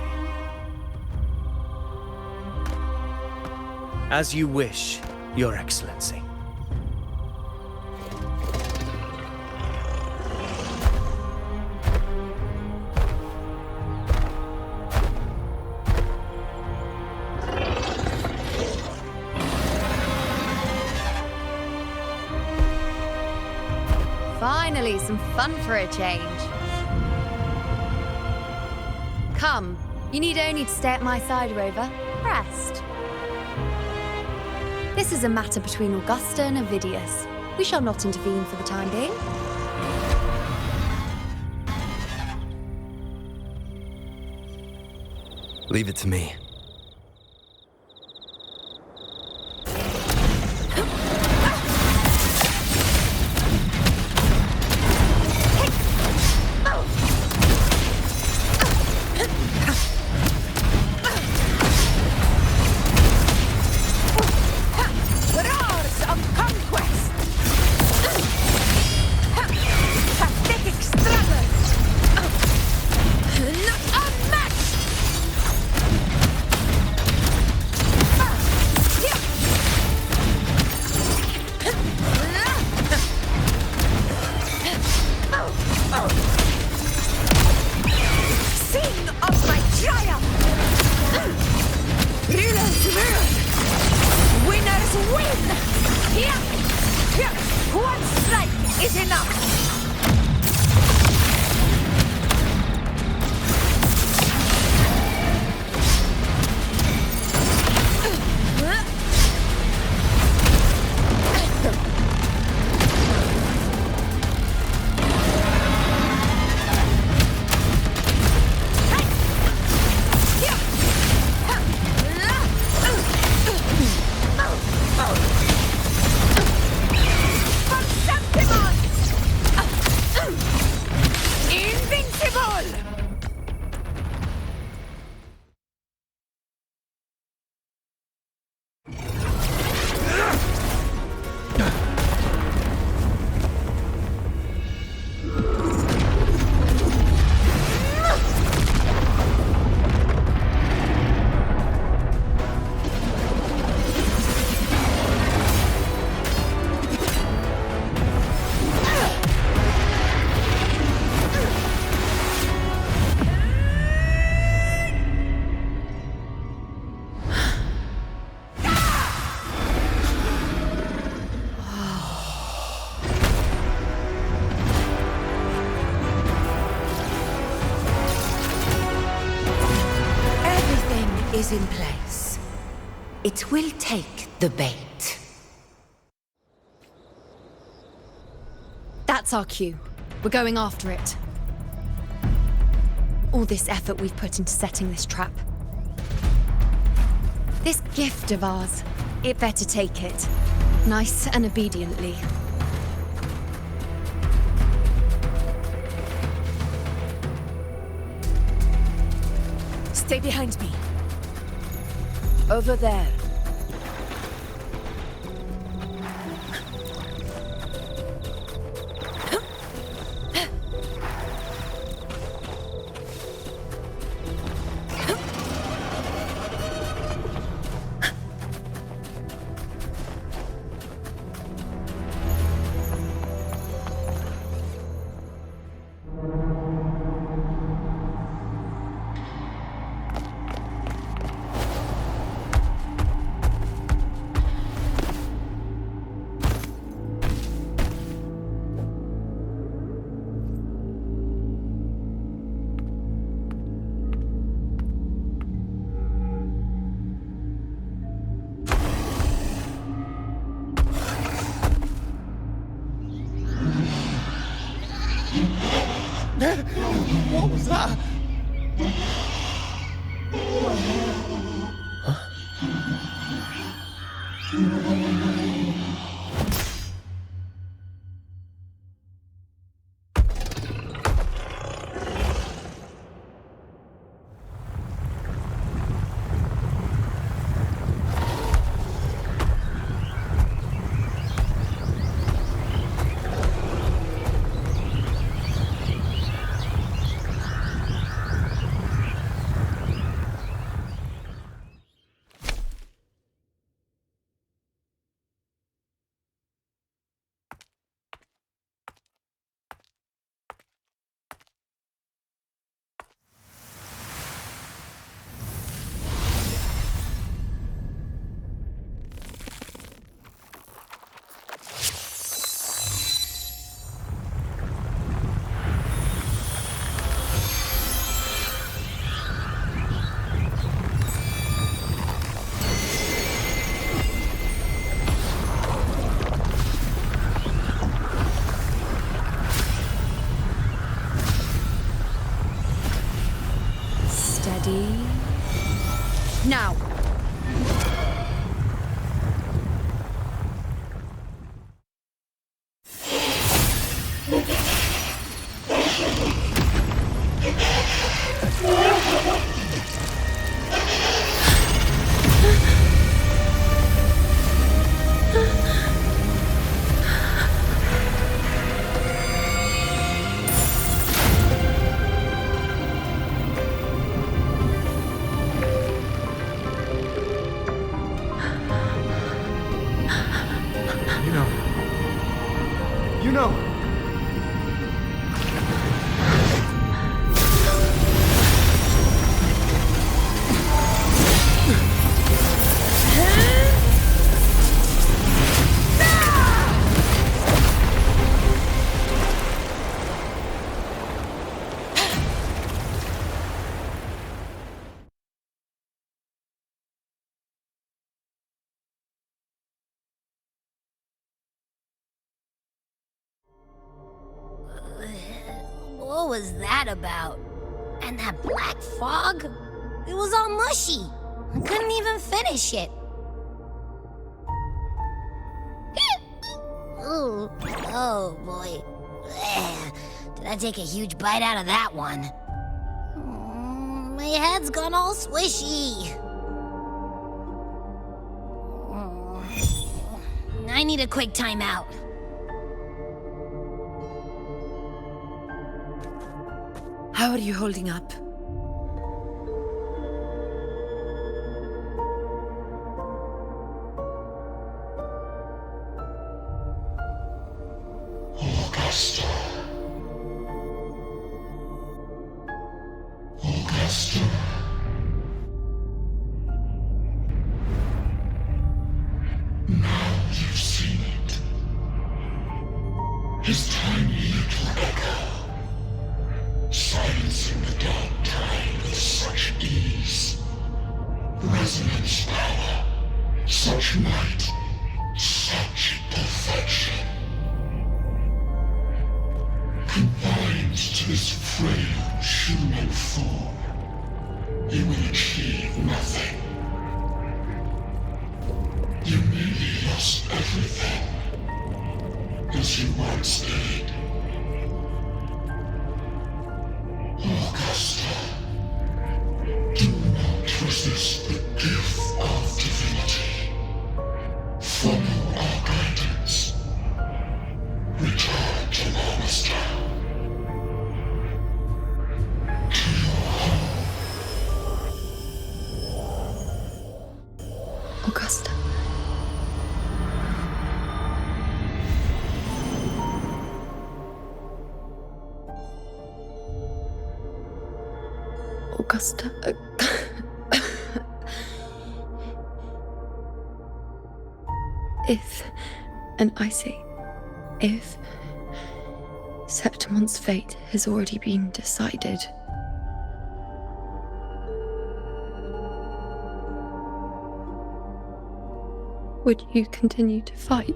As you wish, Your Excellency. Finally, some fun for a change. Come. You need only to stay at my side, Rover. Rest. This is a matter between Augusta and Avidius. We shall not intervene for the time being. Leave it to me. Is in place. It will take the bait. That's our cue. We're going after it. All this effort we've put into setting this trap. This gift of ours, it better take it. Nice and obediently. Stay behind me. Over there. What was that? Now! You know. What was that about? And that black fog? It was all mushy. I couldn't even finish it. Ooh, oh boy. Did I take a huge bite out of that one? My head's gone all swishy. I need a quick timeout. How are you holding up? Augusta. Augusta. Now you've seen it. His tiny little echo. Silencing the dark tide with such ease. Resonance power, such might, such perfection. Confined to this frail human form, you will achieve nothing. You nearly lost everything, as you once did. Augusta, do not resist the gift of divinity. Follow our guidance. Return to Augusta. To your home. Augusta. Augusta. If, and I say, if Septimon's fate has already been decided, would you continue to fight?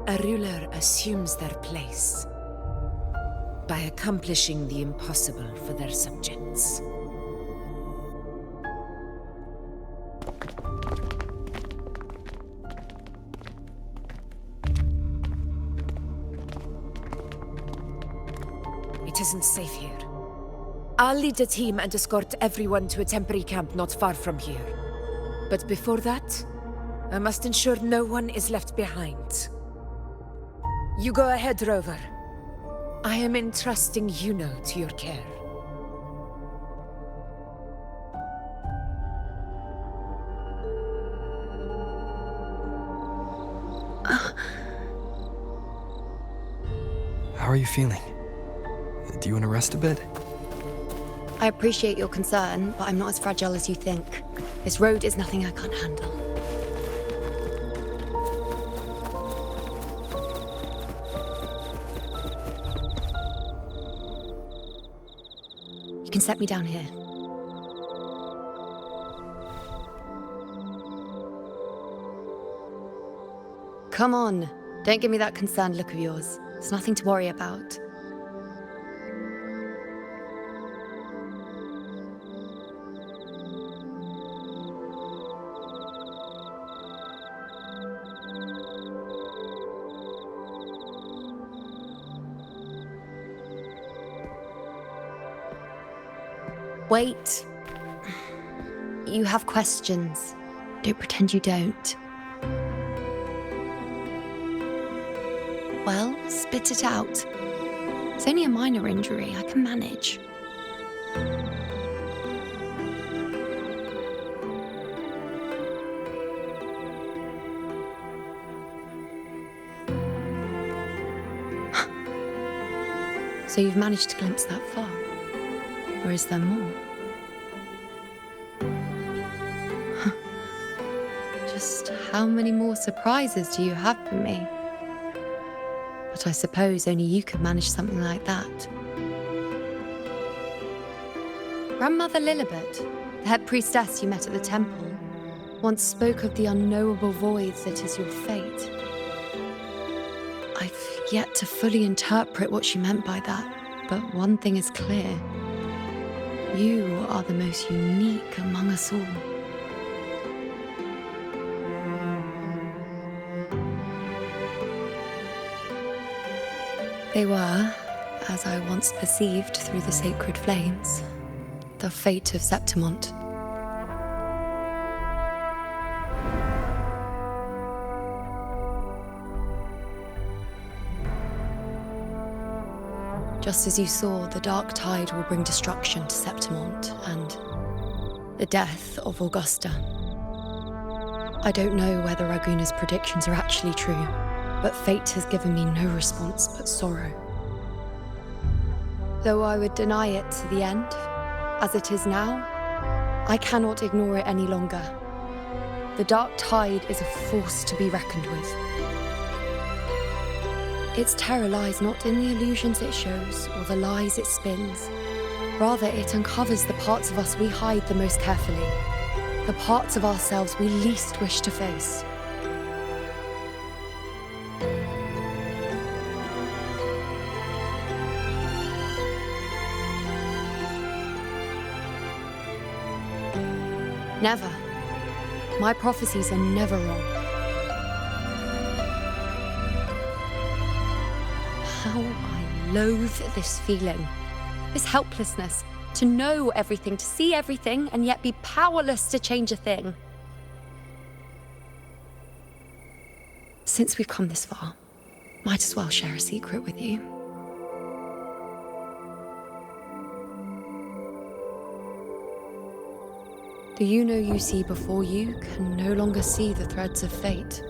A ruler assumes their place by accomplishing the impossible for their subjects. It isn't safe here. I'll lead a team and escort everyone to a temporary camp not far from here. But before that, I must ensure no one is left behind. You go ahead, Rover. I am entrusting Yuno to your care. How are you feeling? Do you want to rest a bit? I appreciate your concern, but I'm not as fragile as you think. This road is nothing I can't handle. You can set me down here. come on. Don't give me that concerned look of yours. It's nothing to worry about. Wait. You have questions. Don't pretend you don't. Well, spit it out. It's only a minor injury. I can manage. So you've managed to glimpse that far? Or is there more? Just how many more surprises do you have for me? But I suppose only you could manage something like that. Grandmother Lilibet, the head priestess you met at the temple, once spoke of the unknowable void that is your fate. I've yet to fully interpret what she meant by that, but one thing is clear. You are the most unique among us all. They were, as I once perceived through the sacred flames, the fate of Septimont. Just as you saw, the dark tide will bring destruction to Septimont and the death of Augusta. I don't know whether Raguna's predictions are actually true, but fate has given me no response but sorrow. Though I would deny it to the end, as it is now, I cannot ignore it any longer. The dark tide is a force to be reckoned with. Its terror lies not in the illusions it shows or the lies it spins. Rather, it uncovers the parts of us we hide the most carefully, the parts of ourselves we least wish to face. Never. My prophecies are never wrong. How I loathe this feeling, this helplessness, to know everything, to see everything, and yet be powerless to change a thing. Since we've come this far, might as well share a secret with you. The you see before you can no longer see the threads of fate.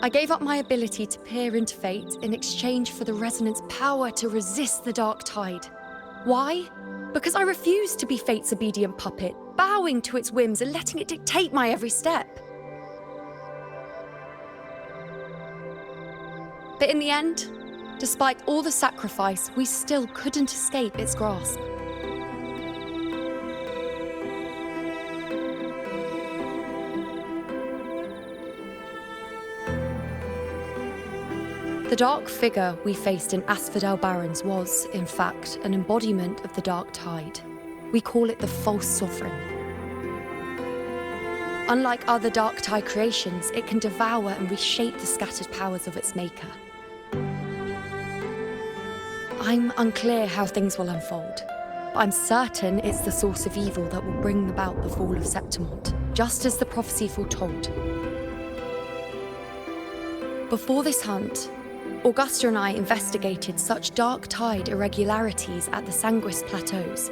I gave up my ability to peer into fate in exchange for the resonance power to resist the dark tide. Why? Because I refused to be fate's obedient puppet, bowing to its whims and letting it dictate my every step. But in the end, despite all the sacrifice, we still couldn't escape its grasp. The dark figure we faced in Asphodel Barrens was, in fact, an embodiment of the dark tide. We call it the false sovereign. Unlike other dark tide creations, it can devour and reshape the scattered powers of its maker. I'm unclear how things will unfold, but I'm certain it's the source of evil that will bring about the fall of Septimont, just as the prophecy foretold. Before this hunt, Augusta and I investigated such dark tide irregularities at the Sanguis Plateaus.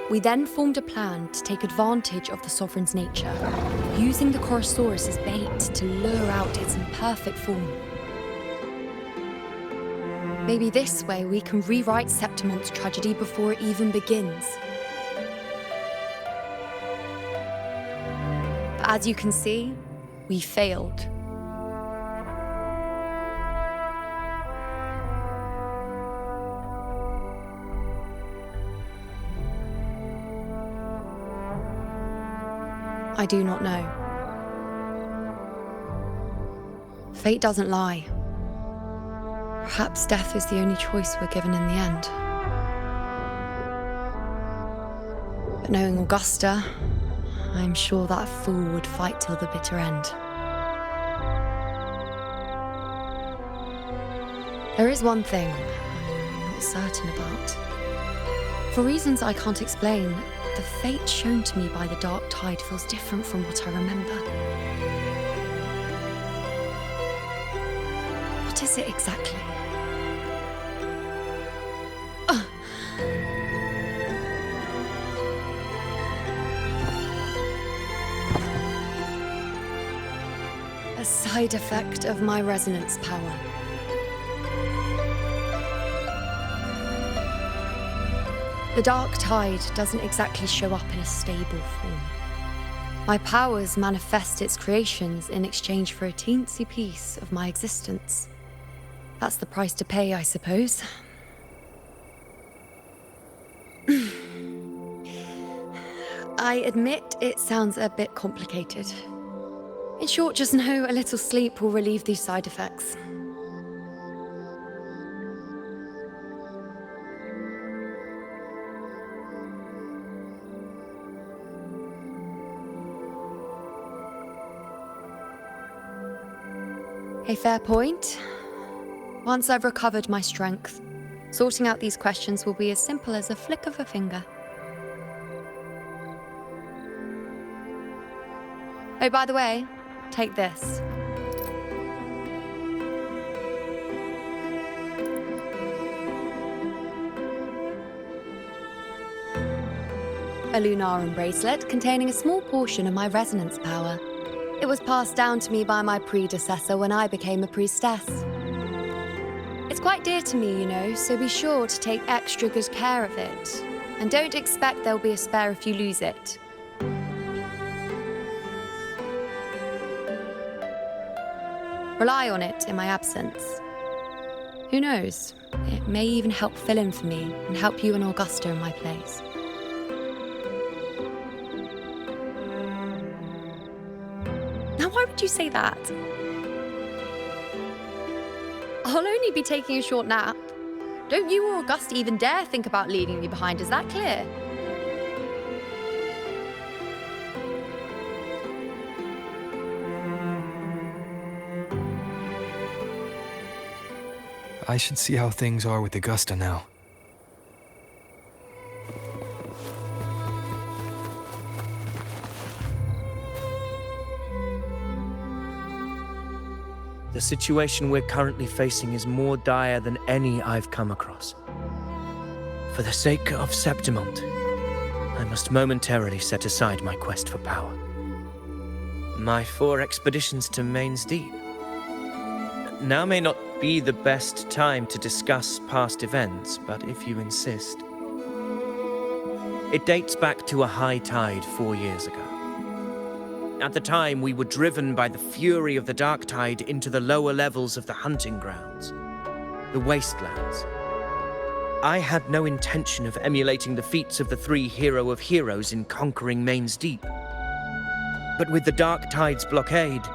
We then formed a plan to take advantage of the Sovereign's nature, using the Chorosaurus as bait to lure out its imperfect form. Maybe this way we can rewrite Septimont's tragedy before it even begins. But as you can see, we failed. I do not know. Fate doesn't lie. Perhaps death is the only choice we're given in the end. But knowing Augusta, I'm sure that fool would fight till the bitter end. There is one thing I'm not certain about. For reasons I can't explain, the fate shown to me by the Dark Tide feels different from what I remember. What is it exactly? A side effect of my resonance power. The Dark Tide doesn't exactly show up in a stable form. My powers manifest its creations in exchange for a teensy piece of my existence. That's the price to pay, I suppose. I admit it sounds a bit complicated. In short, just know a little sleep will relieve these side effects. A fair point. Once I've recovered my strength, sorting out these questions will be as simple as a flick of a finger. Oh, by the way, take this. A Lunarum bracelet containing a small portion of my resonance power. It was passed down to me by my predecessor when I became a priestess. It's quite dear to me, you know, so be sure to take extra good care of it. And don't expect there'll be a spare if you lose it. Rely on it in my absence. Who knows? It may even help fill in for me and help you and Augusta in my place. Now, why would you say that? I'll only be taking a short nap. Don't you or Augusta even dare think about leaving me behind, is that clear? I should see how things are with Augusta now. The situation we're currently facing is more dire than any I've come across. For the sake of Septimont, I must momentarily set aside my quest for power. My 4 expeditions to Main's Deep. Now may not be the best time to discuss past events, but if you insist. It dates back to a high tide 4 years ago. At the time, we were driven by the fury of the Dark Tide into the lower levels of the hunting grounds, the wastelands. I had no intention of emulating the feats of the 3 hero of heroes in conquering Main's Deep. But with the Dark Tide's blockade,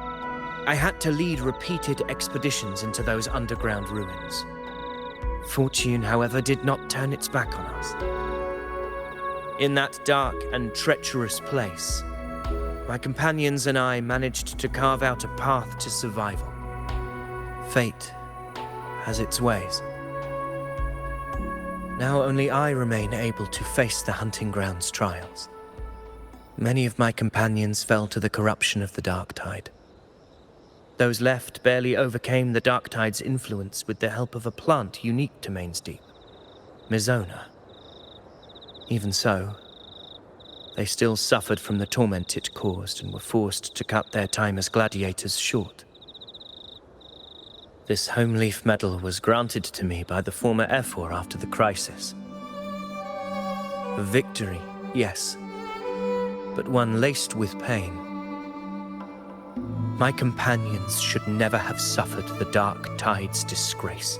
I had to lead repeated expeditions into those underground ruins. Fortune, however, did not turn its back on us. In that dark and treacherous place, my companions and I managed to carve out a path to survival. Fate has its ways. Now only I remain able to face the hunting grounds trials. Many of my companions fell to the corruption of the Dark Tide. Those left barely overcame the Dark Tide's influence with the help of a plant unique to Main's Deep, Mizona. Even so, they still suffered from the torment it caused and were forced to cut their time as gladiators short. This home leaf medal was granted to me by the former Ephor after the crisis. A victory, yes, but one laced with pain. My companions should never have suffered the Dark Tide's disgrace.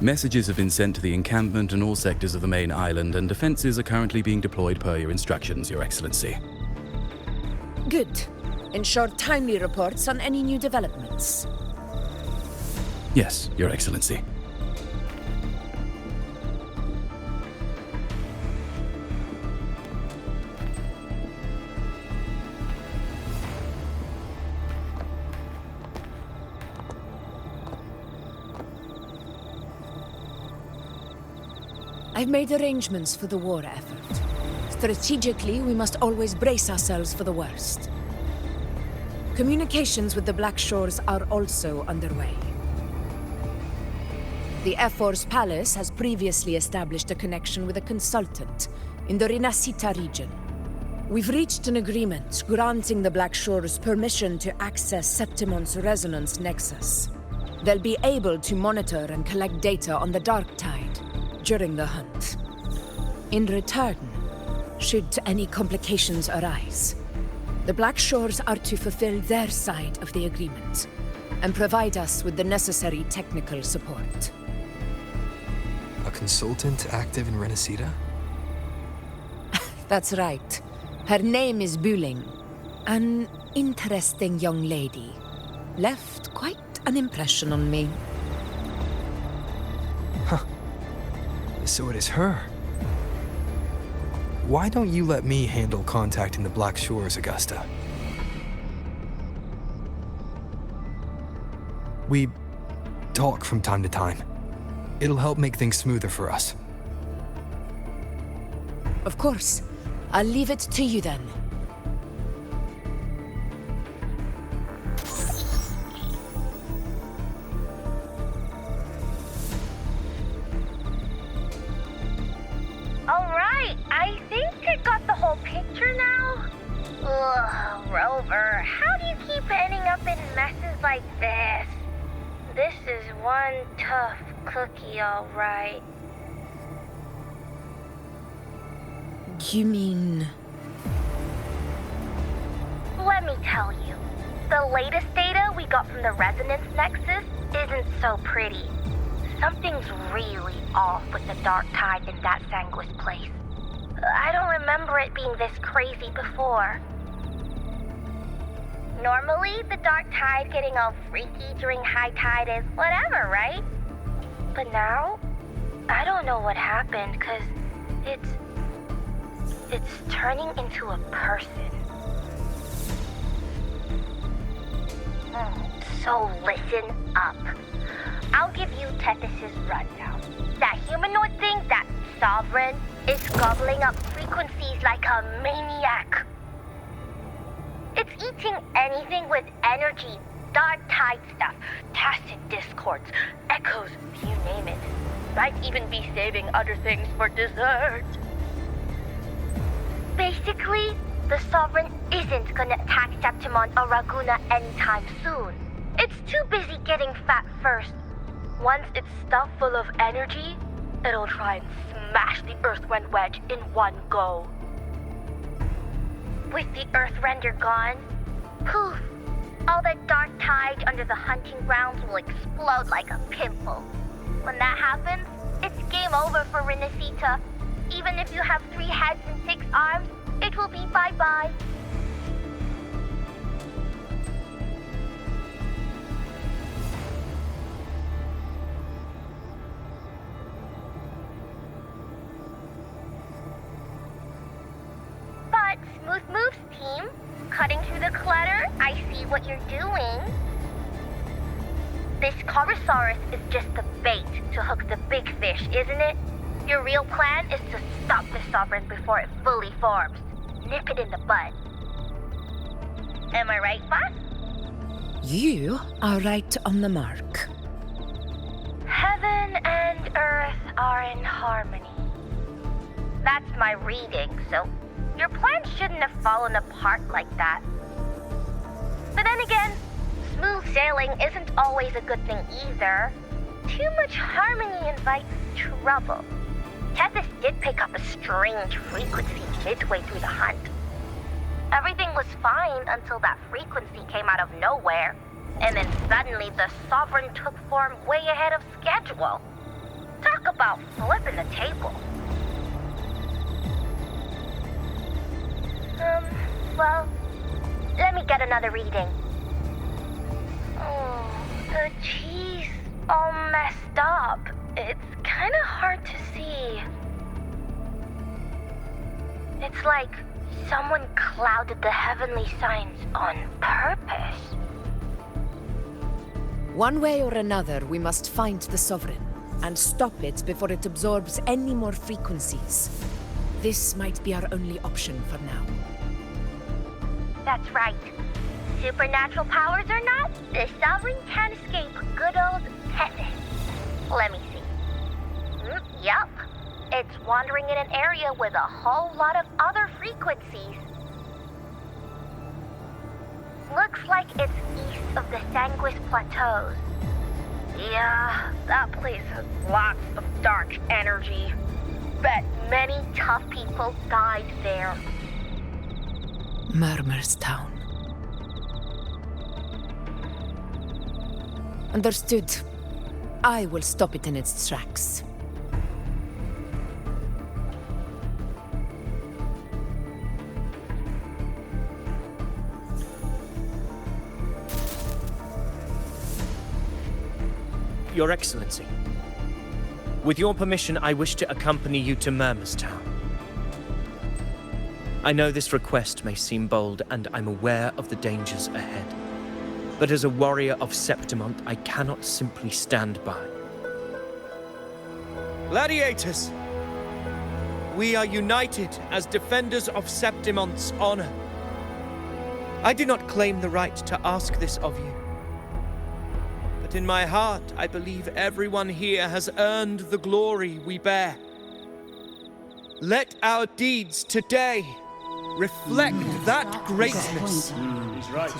Messages have been sent to the encampment and all sectors of the main island, and defenses are currently being deployed per your instructions, Your Excellency. Good. Ensure timely reports on any new developments. Yes, Your Excellency. I've made arrangements for the war effort. Strategically, we must always brace ourselves for the worst. Communications with the Black Shores are also underway. The F4's palace has previously established a connection with a consultant in the Rinascita region. We've reached an agreement granting the Black Shores permission to access Septimon's resonance nexus. They'll be able to monitor and collect data on the Dark Tide during the hunt. In return, should any complications arise, the Black Shores are to fulfill their side of the agreement and provide us with the necessary technical support. A consultant active in Rinascita? That's right. Her name is Buling. An interesting young lady. Left quite an impression on me. Huh. So it is her. Why don't you let me handle contacting the Black Shores, Augusta? We talk from time to time. It'll help make things smoother for us. Of course. I'll leave it to you then. Alright, I think I got the whole picture now. Ugh, Rover, how do you keep ending up in messes like this? This is one tough cookie, alright. You mean... Let me tell you, the latest data we got from the resonance nexus isn't so pretty. Something's really off with the Dark Tide in that Sanguis place. I don't remember it being this crazy before. Normally, the Dark Tide getting all freaky during high tide is whatever, right? But now, I don't know what happened, 'cause it's turning into a person. So listen up. I'll give you Tethys' rundown. That humanoid thing, that Sovereign, is gobbling up frequencies like a maniac. It's eating anything with energy, Dark Tide stuff, tacit discords, echoes, you name it. Might even be saving other things for dessert. Basically, the Sovereign isn't gonna attack Septimon or Raguna anytime soon. It's too busy getting fat first. Once it's stuffed full of energy, it'll try and smash the Earthwind Wedge in one go. With the Earthrender gone, poof, all that Dark Tide under the hunting grounds will explode like a pimple. When that happens, it's game over for Rinascita. Even if you have 3 heads and 6 arms, it will be bye-bye. But Smooth Moves team, cutting through the clutter, I see what you're doing. This Corosaurus is just the bait to hook the big fish, isn't it? Your real plan is to stop the Sovereign before it fully forms. Nip it in the bud. Am I right, boss? You are right on the mark. Heaven and Earth are in harmony. That's my reading, so your plan shouldn't have fallen apart like that. But then again, smooth sailing isn't always a good thing either. Too much harmony invites trouble. Tethys did pick up a strange frequency midway through the hunt. Everything was fine until that frequency came out of nowhere, and then suddenly the Sovereign took form way ahead of schedule. about flipping the table. Well, let me get another reading. Oh, the cheese all messed up. It's kind of hard to see. It's like someone clouded the heavenly signs on purpose. One way or another, we must find the Sovereign and stop it before it absorbs any more frequencies. This might be our only option for now. That's right. Supernatural powers or not, the Sovereign can't escape good old Tethys. Let me see. Yup. It's wandering in an area with a whole lot of other frequencies. Looks like it's east of the Sanguis Plateaus. Yeah, that place has lots of dark energy. Bet many tough people died there. Murmur's Town. Understood. I will stop it in its tracks. Your Excellency, with your permission, I wish to accompany you to Murmur's Town. I know this request may seem bold, and I'm aware of the dangers ahead. But as a warrior of Septimont, I cannot simply stand by. Gladiators! We are united as defenders of Septimont's honor. I do not claim the right to ask this of you. But in my heart, I believe everyone here has earned the glory we bear. Let our deeds today reflect that greatness. He's right.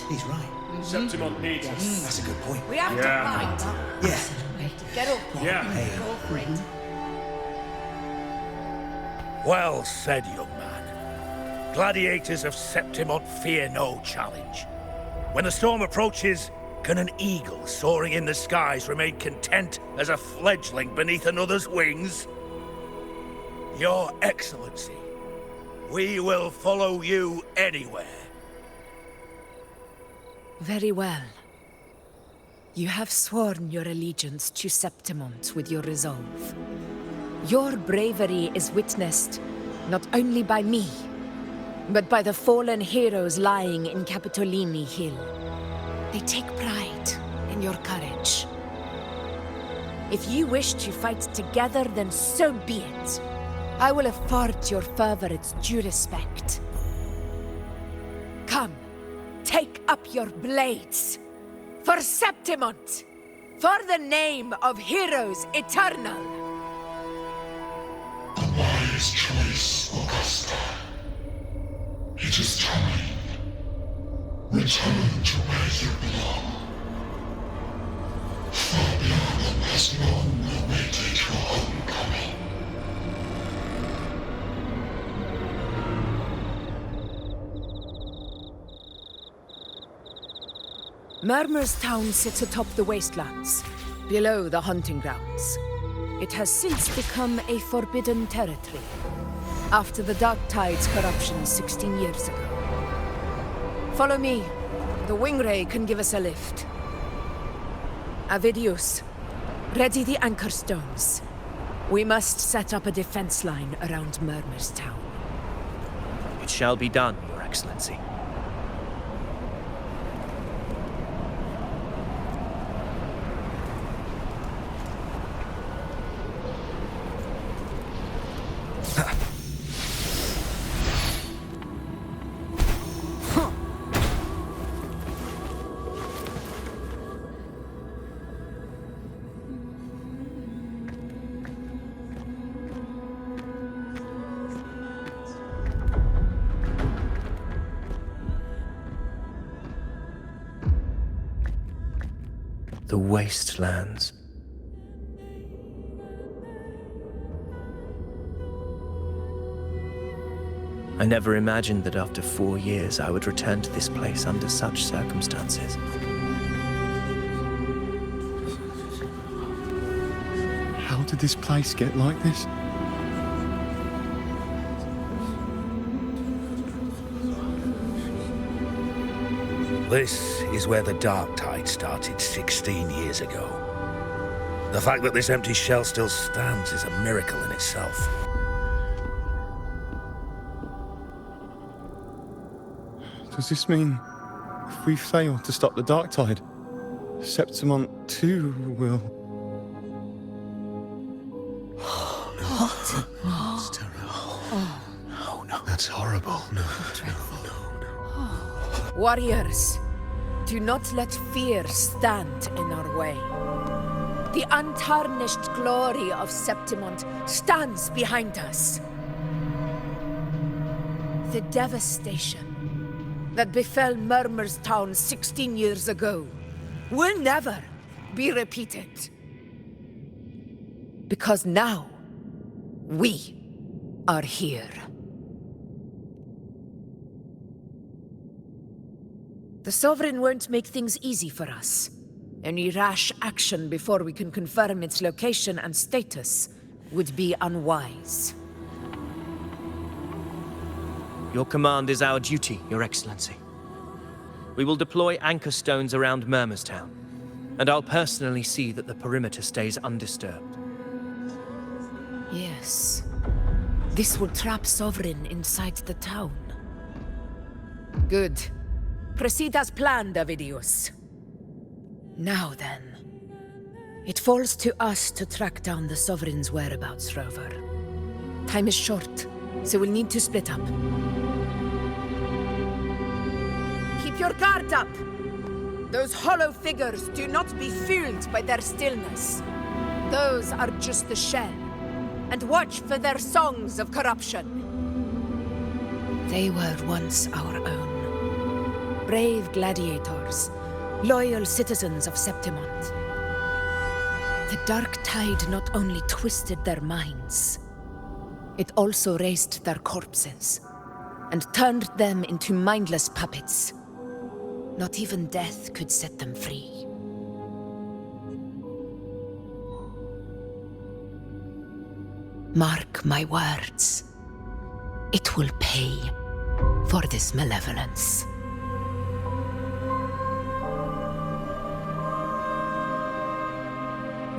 He's right. Septimont needs us. That's a good point. We have to fight. Yeah. Get up. Yeah. Go for it. Well said, young man. Gladiators of Septimont fear no challenge. When the storm approaches, can an eagle soaring in the skies remain content as a fledgling beneath another's wings? Your Excellency, we will follow you anywhere. Very well. You have sworn your allegiance to Septimont with your resolve. Your bravery is witnessed not only by me, but by the fallen heroes lying in Capitolini Hill. They take pride in your courage. If you wish to fight together, then so be it. I will afford your fervor its due respect. Come, take up your blades. For Septimont! For the name of heroes eternal! A wise choice, Augusta. It is time. Return to where you belong. Fabianum has long awaited your homecoming. Murmur's Town sits atop the wastelands, below the hunting grounds. It has since become a forbidden territory, after the Dark Tide's corruption 16 years ago. Follow me. The Wingray can give us a lift. Avidius, ready the anchor stones. We must set up a defense line around Murmur's Town. It shall be done, Your Excellency. The wastelands. I never imagined that after 4 years I would return to this place under such circumstances. How did this place get like this? This is where the Dark Tide started 16 years ago. The fact that this empty shell still stands is a miracle in itself. Does this mean if we fail to stop the Dark Tide, Septimont too will... What? It's terrible. No. That's horrible. No. Warriors, do not let fear stand in our way. The untarnished glory of Septimont stands behind us. The devastation that befell Murmur's town 16 years ago will never be repeated. Because now, we are here. The Sovereign won't make things easy for us. Any rash action before we can confirm its location and status would be unwise. Your command is our duty, Your Excellency. We will deploy anchor stones around Murmur's town, and I'll personally see that the perimeter stays undisturbed. Yes. This will trap Sovereign inside the town. Good. Proceed as planned, Avidius. Now then. It falls to us to track down the Sovereign's whereabouts, Rover. Time is short, so we'll need to split up. Keep your guard up! Those hollow figures do not be fooled by their stillness. Those are just the shell. And watch for their songs of corruption. They were once our own. Brave gladiators, loyal citizens of Septimont. The Dark Tide not only twisted their minds, it also raised their corpses and turned them into mindless puppets. Not even death could set them free. Mark my words. It will pay for this malevolence.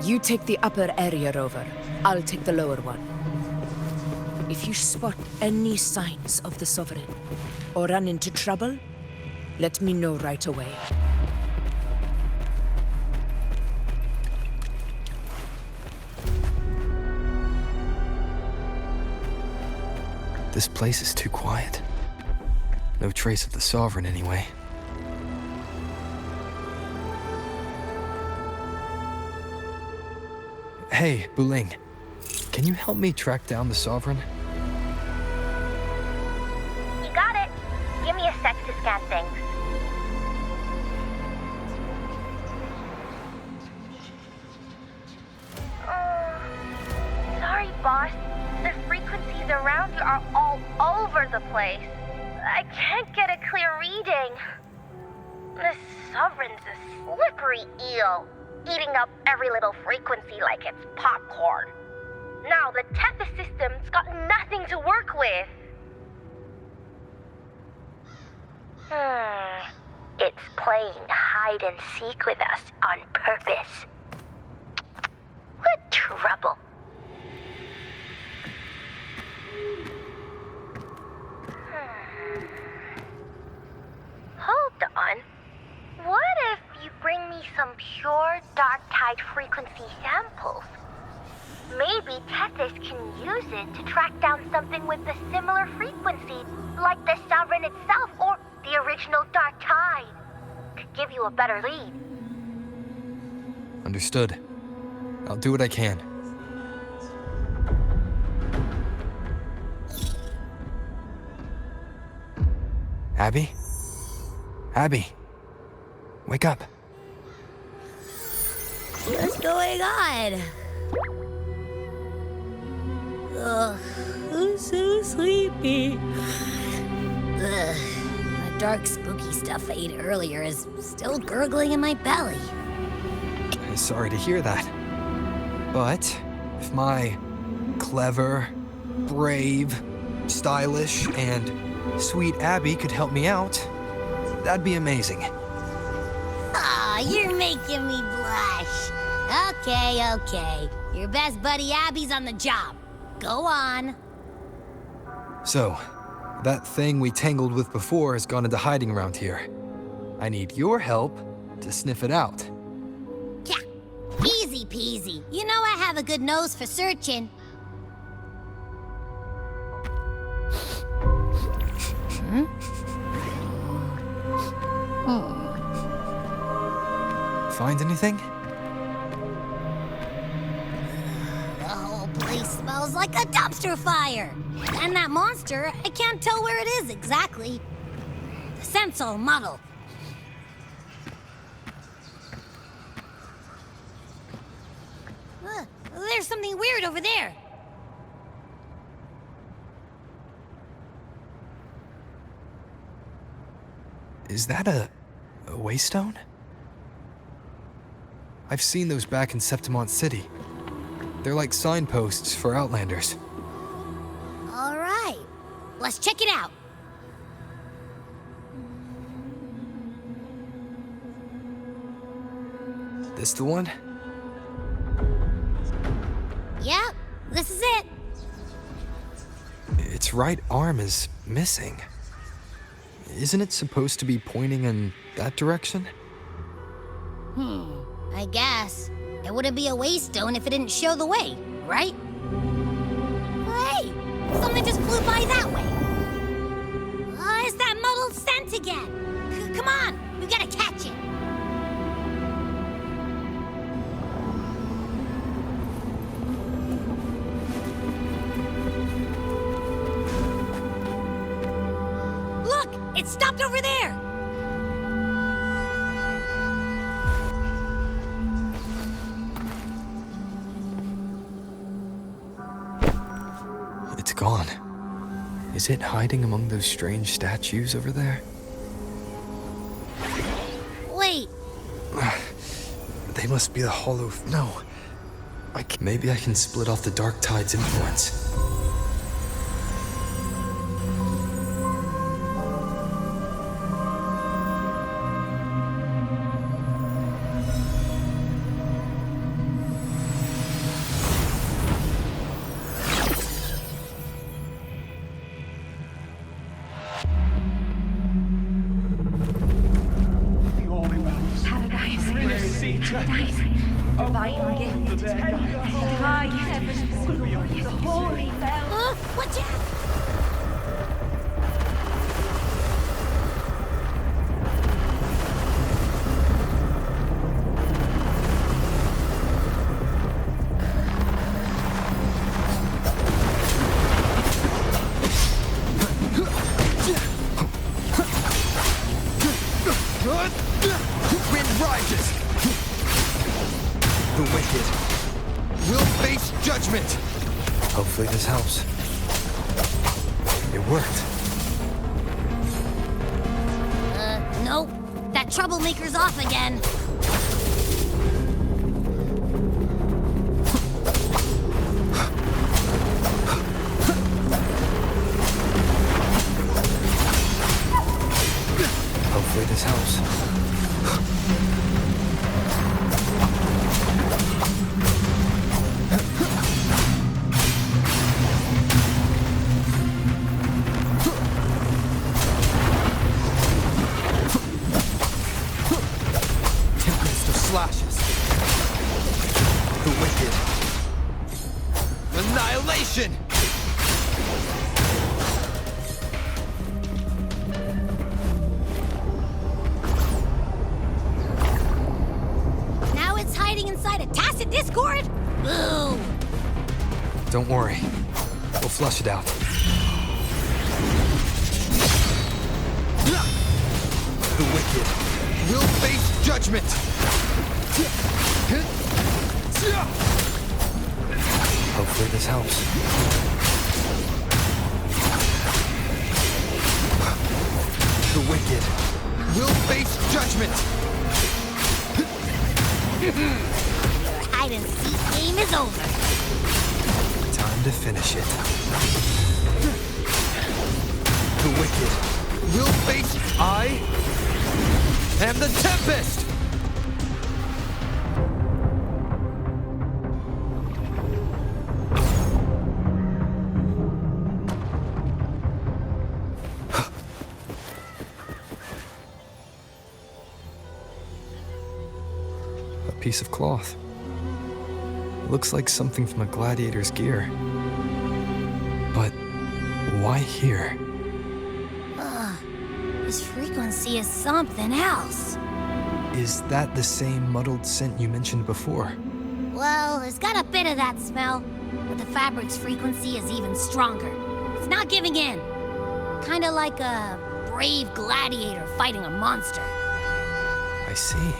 You take the upper area, Rover. I'll take the lower one. If you spot any signs of the Sovereign, or run into trouble, let me know right away. This place is too quiet. No trace of the Sovereign, anyway. Hey, Buling. Can you help me track down the Sovereign? You got it. Give me a sec to scan things. Sorry, boss. The frequencies around you are all over the place. I can't get a clear reading. This Sovereign's a slippery eel, eating up every little frequency like it's popcorn. Now the Tethys system's got nothing to work with. It's playing hide and seek with us on purpose. What trouble. Hold on. What if you bring me some pure Dark Tide frequency samples? Maybe Tethys can use it to track down something with a similar frequency, like the Sovereign itself or the original Dark Tide. Could give you a better lead. Understood. I'll do what I can. Abby? Abby, wake up. What's going on? Ugh, I'm so sleepy. Ugh, the dark, spooky stuff I ate earlier is still gurgling in my belly. Sorry to hear that. But If my clever, brave, stylish, and sweet Abby could help me out, that'd be amazing. Aw, you're making me blush. Okay. Your best buddy Abby's on the job. Go on. So, that thing we tangled with before has gone into hiding around here. I need your help to sniff it out. Yeah, easy peasy. You know I have a good nose for searching. Find anything? The whole place smells like a dumpster fire. And that monster, I can't tell where it is exactly. The scent's all muddled. There's something weird over there. Is that a waystone? I've seen those back in Septimont City. They're like signposts for Outlanders. All right, let's check it out. This the one? Yep, this is it. Its right arm is missing. Isn't it supposed to be pointing in that direction? I guess. It wouldn't be a waystone if it didn't show the way, right? Hey, something just flew by that way. It's that muddled scent again. Come on, we gotta catch it. Look, it stopped over there. It's gone. Is it hiding among those strange statues over there? Wait. They must be the hollow... No. Maybe I can split off the Dark Tide's influence. Watch out! Wind rises! The wicked will face judgment! Hopefully this helps. It worked. Nope. That troublemaker's off again. Hopefully this helps. Tempest of slashes. The wicked. Annihilation! Now it's hiding inside a tacit discord? Boo! Don't worry. We'll flush it out. The wicked will face judgment! Hopefully this helps. The wicked will face judgment! Your hide-and-seek game is over. Time to finish it. The wicked will face I am the Tempest! A piece of cloth. It looks like something from a gladiator's gear. But why here? This frequency is something else. Is that the same muddled scent you mentioned before? Well, it's got a bit of that smell, but the fabric's frequency is even stronger. It's not giving in. Kinda like a brave gladiator fighting a monster. I see.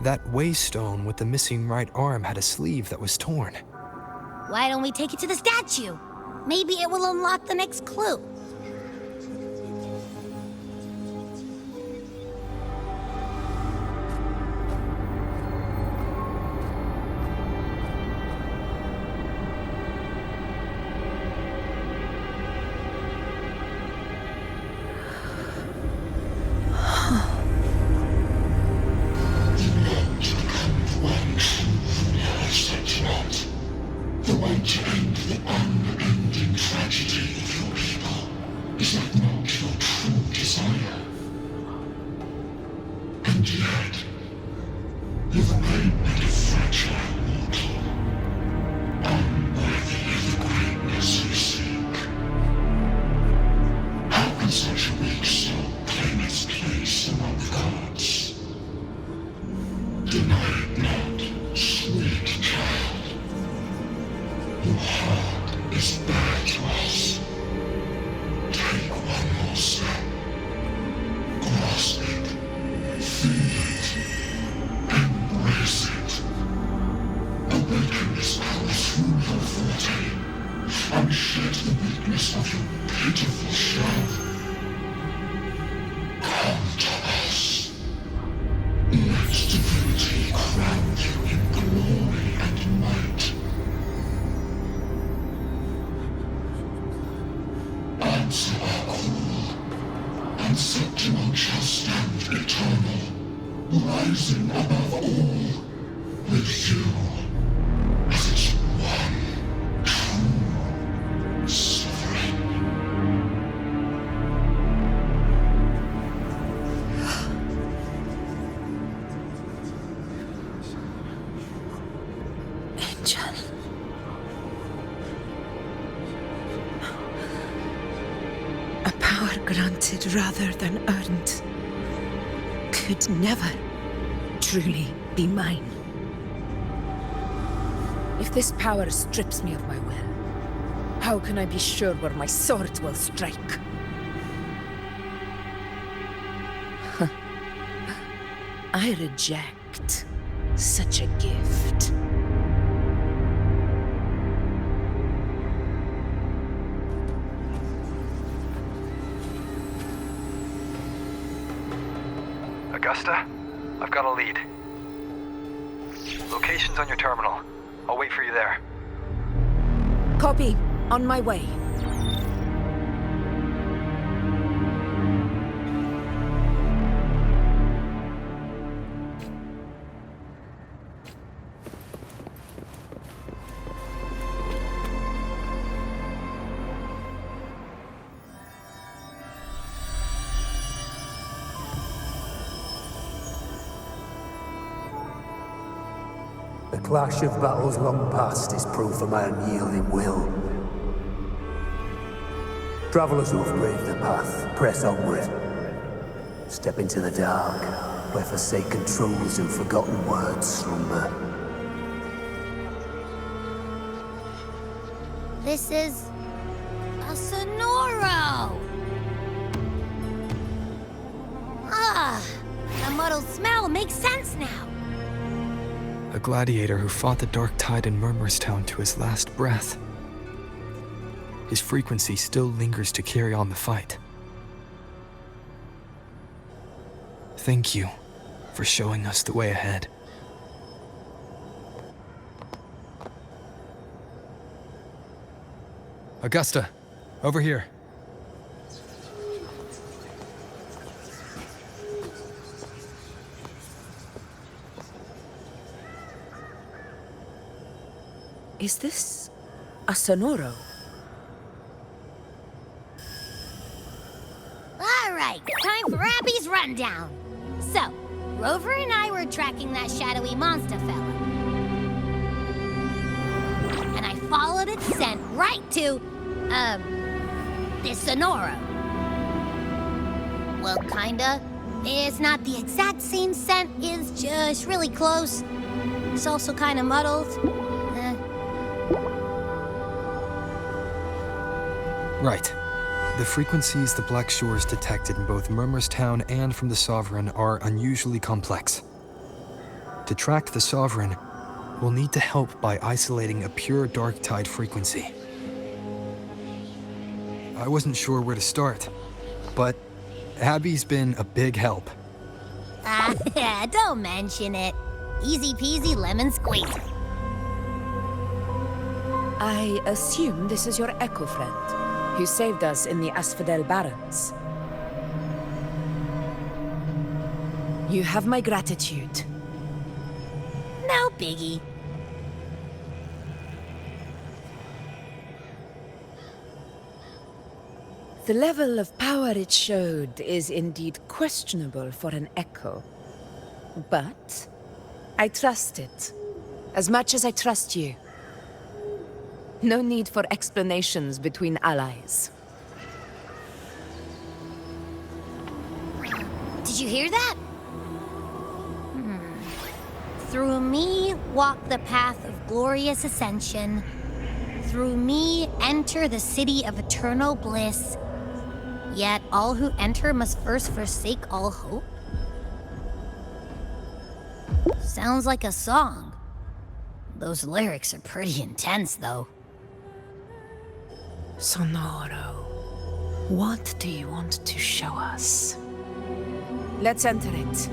That waystone with the missing right arm had a sleeve that was torn. Why don't we take it to the statue? Maybe it will unlock the next clue. The way to end the unending tragedy of your people. Is that not your true desire? And yet, you remain but a fragile mortal, unworthy of the greatness you seek. How can such a weak soul claim its place among the gods? Deny it not, sweet child. Your heart is bare to us. Take one more step. Grasp it. Feel it. Embrace it. Awaken this power through your forte, and shed the weakness of your pitiful shell. Come to us. Let divinity crown you in glory and might. Answer our call, and Septimon shall stand eternal, rising above all, with you as its one true sovereign. Angel. A power granted rather than earned could never truly be mine. If this power strips me of my will, how can I be sure where my sword will strike? I reject such a gift. Augusta, I've got a lead. Location's on your terminal. I'll wait for you there. Copy. On my way. The clash of battles long past is proof of my unyielding will. Travelers who have braved the path, press onward. Step into the dark, where forsaken truths and forgotten words slumber. This is a Sonoro! The muddled smell makes sense now. A gladiator who fought the dark tide in Murmurstown to his last breath. His frequency still lingers to carry on the fight. Thank you for showing us the way ahead. Augusta, over here. Is this a Sonoro? All right, time for Abby's rundown. So, Rover and I were tracking that shadowy monster fella. And I followed its scent right to, this Sonoro. Well, kinda. It's not the exact same scent, it's just really close. It's also kinda muddled. Right. The frequencies the Black Shores detected in both Murmurstown and from the Sovereign are unusually complex. To track the Sovereign, we'll need to help by isolating a pure dark tide frequency. I wasn't sure where to start, but Abby's been a big help. Don't mention it. Easy peasy lemon squeezy. I assume this is your Echo friend, who saved us in the Asphodel Barrens. You have my gratitude. No biggie. The level of power it showed is indeed questionable for an Echo. But I trust it, as much as I trust you. No need for explanations between allies. Did you hear that? Through me walk the path of glorious ascension. Through me enter the city of eternal bliss. Yet all who enter must first forsake all hope? Sounds like a song. Those lyrics are pretty intense, though. Sonoro, what do you want to show us? Let's enter it.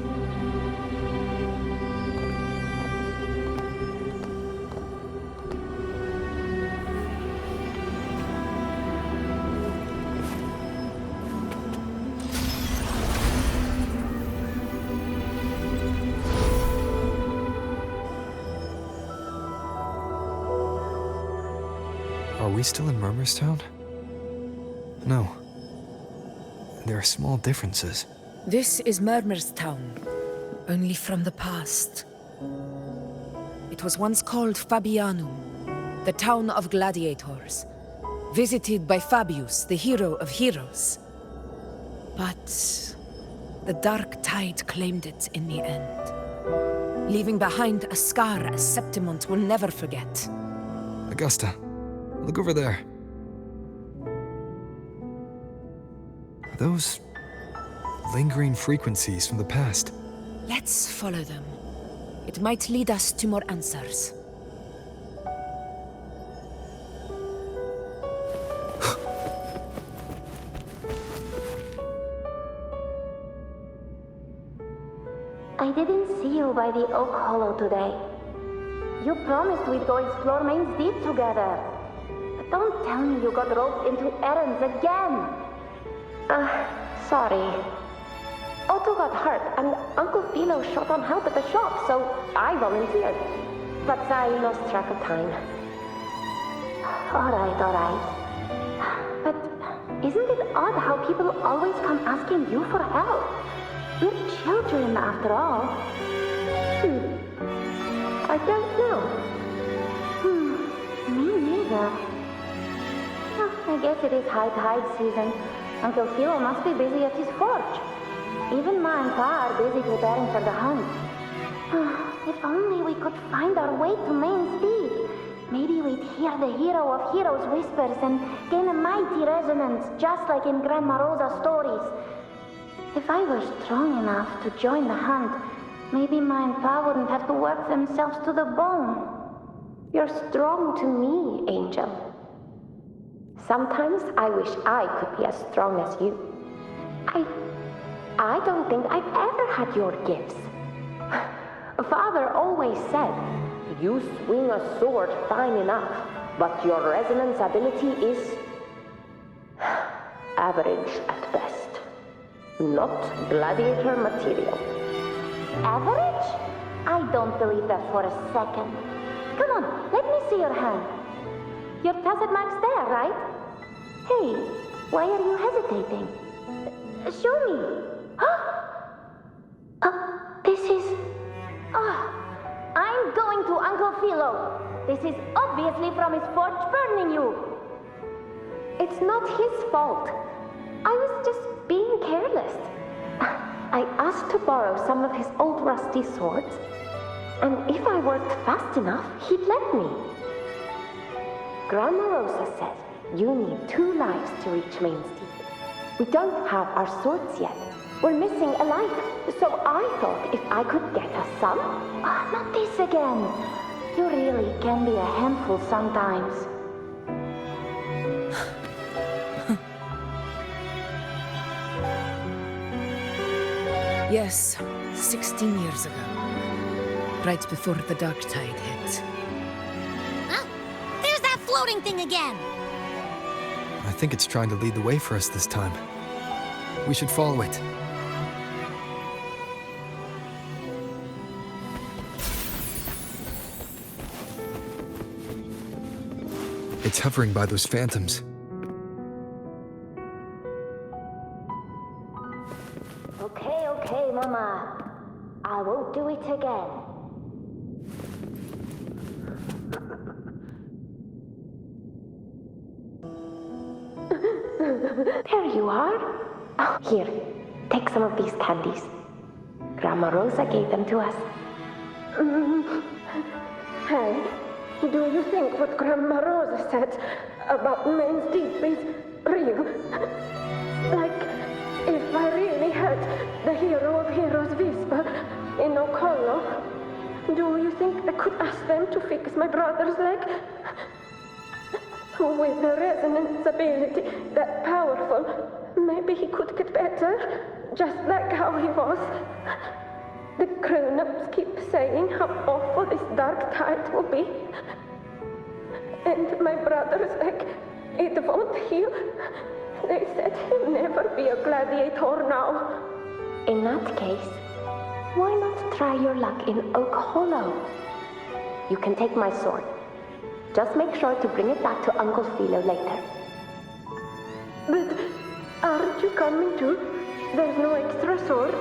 Are we still in Murmurstown? No. There are small differences. This is Murmurstown, only from the past. It was once called Fabianum, the town of gladiators, visited by Fabius, the hero of heroes. But the dark tide claimed it in the end, leaving behind a scar Septimont will never forget. Augusta, look over there. Those lingering frequencies from the past. Let's follow them. It might lead us to more answers. I didn't see you by the Oak Hollow today. You promised we'd go explore Main's Deep together. But don't tell me you got roped into errands again. Sorry. Otto got hurt, and Uncle Philo shot on help at the shop, so I volunteered. But I lost track of time. All right. But isn't it odd how people always come asking you for help? We're children, after all. I don't know. Me neither. I guess it is high tide season. Uncle Philo must be busy at his forge. Even Ma and Pa are busy preparing for the hunt. If only we could find our way to Main's Deep. Maybe we'd hear the hero of heroes whispers and gain a mighty resonance, just like in Grandma Rosa's stories. If I were strong enough to join the hunt, maybe Ma and Pa wouldn't have to work themselves to the bone. You're strong to me, Angel. Sometimes I wish I could be as strong as you. I don't think I've ever had your gifts. Father always said, you swing a sword fine enough, but your resonance ability is average at best. Not gladiator material. Average? I don't believe that for a second. Come on, let me see your hand. Your tacit mark's there, right? Hey, why are you hesitating? Show me. This is... I'm going to Uncle Philo. This is obviously from his forge burning you. It's not his fault. I was just being careless. I asked to borrow some of his old rusty swords, and if I worked fast enough, he'd let me. Grandma Rosa said you need 2 lives to reach Main Street. We don't have our swords yet. We're missing a life, so I thought if I could get us some... Not this again. You really can be a handful sometimes. Yes, 16 years ago. Right before the dark tide hit. Huh? There's that floating thing again! I think it's trying to lead the way for us this time. We should follow it. It's hovering by those phantoms. Okay, Mama. I won't do it again. There you are. Oh, here, take some of these candies. Grandma Rosa gave them to us. Hey, do you think what Grandma Rosa said about Main's Deep is real? Like, if I really had the hero of heroes whisper in Okolo, do you think I could ask them to fix my brother's leg? With the resonance ability that powerful, maybe he could get better, just like how he was. The grown-ups keep saying how awful this dark tide will be. And my brother's leg, it won't heal. They said he'll never be a gladiator now. In that case, why not try your luck in Oak Hollow? You can take my sword. Just make sure to bring it back to Uncle Philo later. But aren't you coming too? There's no extra sword.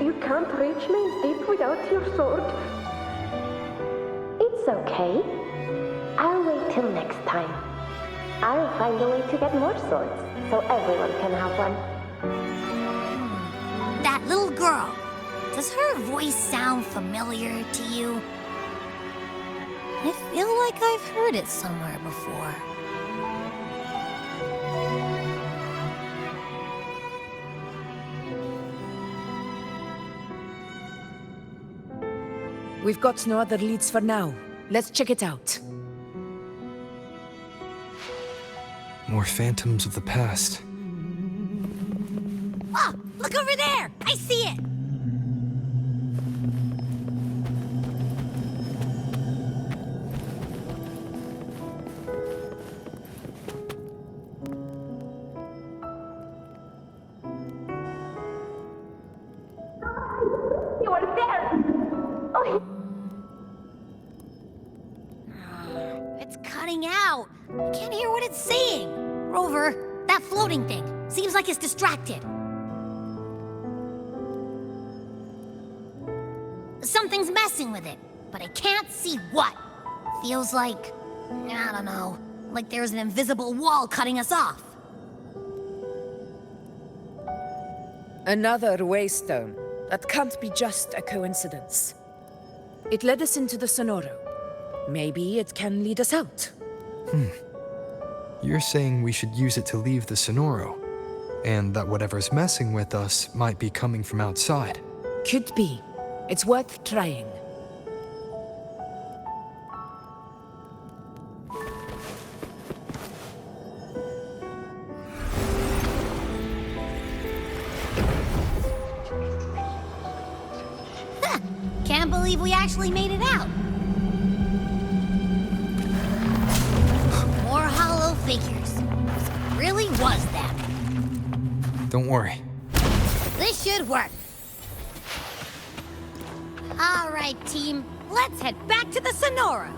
You can't reach Main's Deep without your sword. It's okay. I'll wait till next time. I'll find a way to get more swords, so everyone can have one. That little girl. Does her voice sound familiar to you? I feel like I've heard it somewhere before. We've got no other leads for now. Let's check it out. More phantoms of the past. Oh, look over there! I see it! You are there! Oh, It's cutting out. I can't hear what it's saying. Rover, that floating thing. Seems like it's distracted. Something's messing with it, but I can't see what. Feels like, I don't know, like there's an invisible wall cutting us off. Another waystone. That can't be just a coincidence. It led us into the Sonoro. Maybe it can lead us out. You're saying we should use it to leave the Sonoro, and that whatever's messing with us might be coming from outside. Could be. It's worth trying. Can't believe we actually made it out. Don't worry. This should work. All right, team. Let's head back to the Sonora.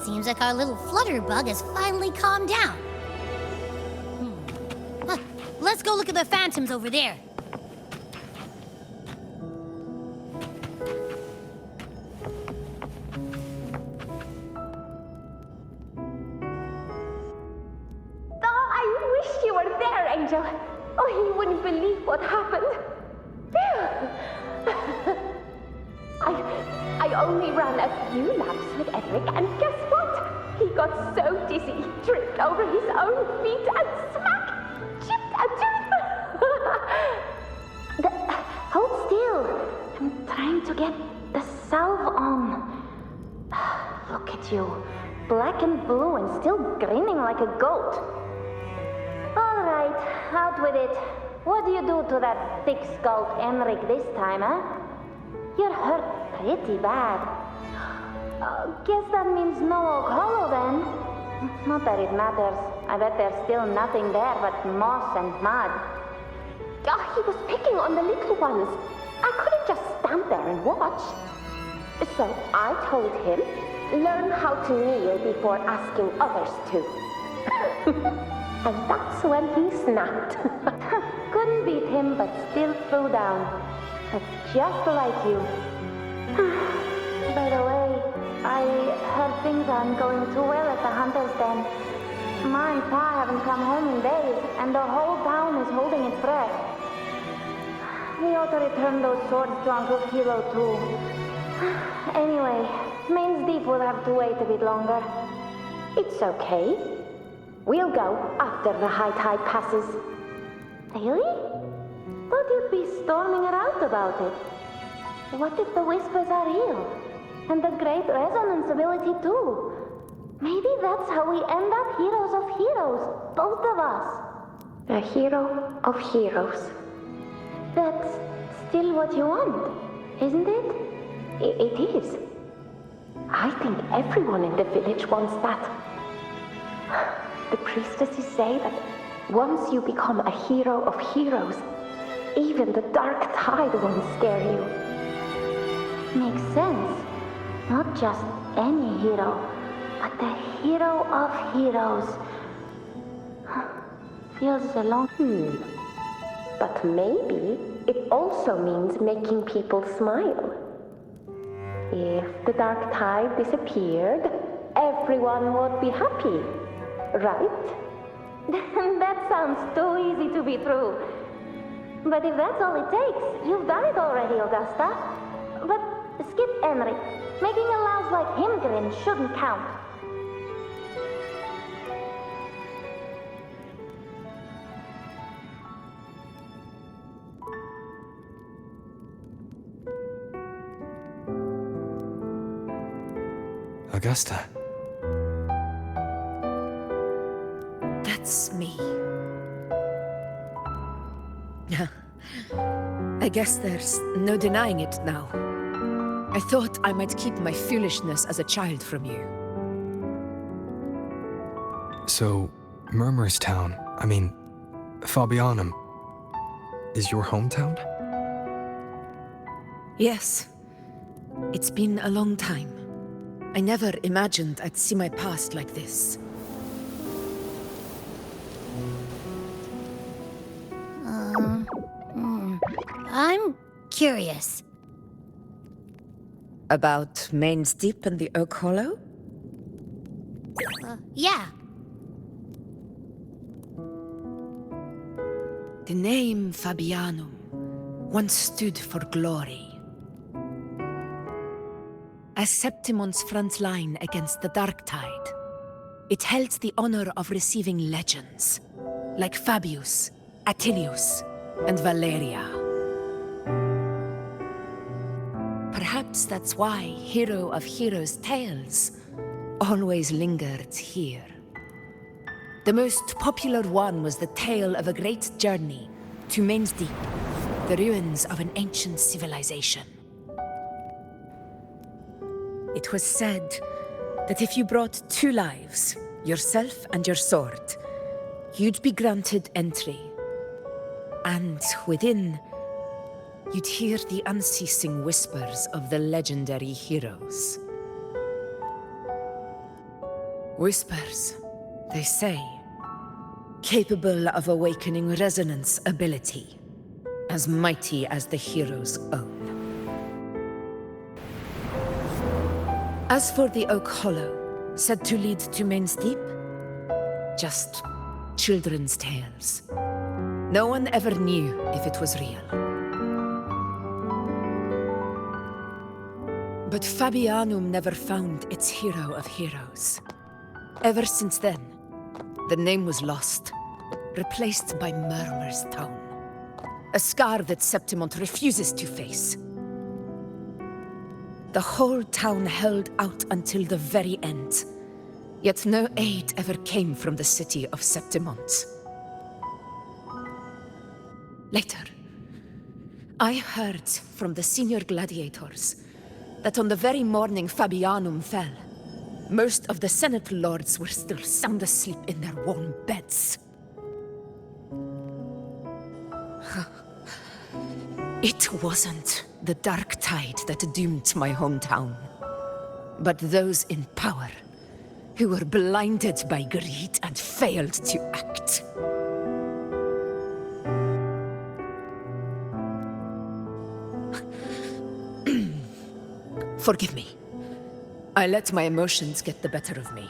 Seems like our little flutterbug has finally calmed down. Let's go look at the phantoms over there. Oh, I wish you were there, Angel. Oh, you wouldn't believe what happened. I only ran a few laps with Edric, and guess what? He got so dizzy, he tripped over his own feet and smack! Chipped a tooth! Hold still. I'm trying to get the salve on. Look at you. Black and blue and still grinning like a goat. All right, out with it. What do you do to that thick-skulled Enric this time, huh? You're hurt pretty bad. Guess that means no Oak Hollow then. Not that it matters. I bet there's still nothing there but moss and mud. Oh, he was picking on the little ones. I couldn't just stand there and watch. So I told him, learn how to kneel before asking others to. And that's when he snapped. Couldn't beat him, but still threw down. That's just like you. By the way, I heard things aren't going too well at the Hunter's Den. Ma and Pa haven't come home in days, and the whole town is holding its breath. We ought to return those swords to Uncle Hero, too. Anyway, Main's Deep will have to wait a bit longer. It's okay. We'll go after the high tide passes. Really? Thought you'd be storming around about it. What if the whispers are real? And the great resonance ability too? Maybe that's how we end up heroes of heroes, both of us. A hero of heroes. That's still what you want, isn't it? It is. I think everyone in the village wants that. The priestesses say that once you become a hero of heroes, even the dark tide won't scare you. Makes sense. Not just any hero, but the hero of heroes. Feels a long... But maybe it also means making people smile. If the dark tide disappeared, everyone would be happy, right? That sounds too easy to be true. But if that's all it takes, you've done it already, Augusta. But skip Enric. Making a louse like him grin shouldn't count. Augusta. That's me. I guess there's no denying it now. I thought I might keep my foolishness as a child from you. So, Murmur's Town, Fabianum, is your hometown? Yes. It's been a long time. I never imagined I'd see my past like this. I'm curious. About Main's Deep and the Oak Hollow? Yeah. The name Fabianum once stood for glory. As Septimon's front line against the dark tide, it held the honor of receiving legends, like Fabius, Attilius, and Valeria. Perhaps that's why Hero of Heroes' tales always lingered here. The most popular one was the tale of a great journey to Main's Deep, the ruins of an ancient civilization. it was said that if you brought 2 lives, yourself and your sword, you'd be granted entry. And within, you'd hear the unceasing whispers of the legendary heroes. Whispers, they say, capable of awakening resonance ability, as mighty as the hero's own. As for the Oak Hollow, said to lead to Main's Deep, just children's tales. No one ever knew if it was real. But Fabianum never found its hero of heroes. Ever since then, the name was lost, replaced by Murmur's Tone. A scar that Septimont refuses to face. The whole town held out until the very end, yet no aid ever came from the city of Septimont. Later, I heard from the senior gladiators that on the very morning Fabianum fell, most of the Senate lords were still sound asleep in their warm beds. It wasn't the dark tide that doomed my hometown, but those in power who were blinded by greed and failed to act. Forgive me. I let my emotions get the better of me.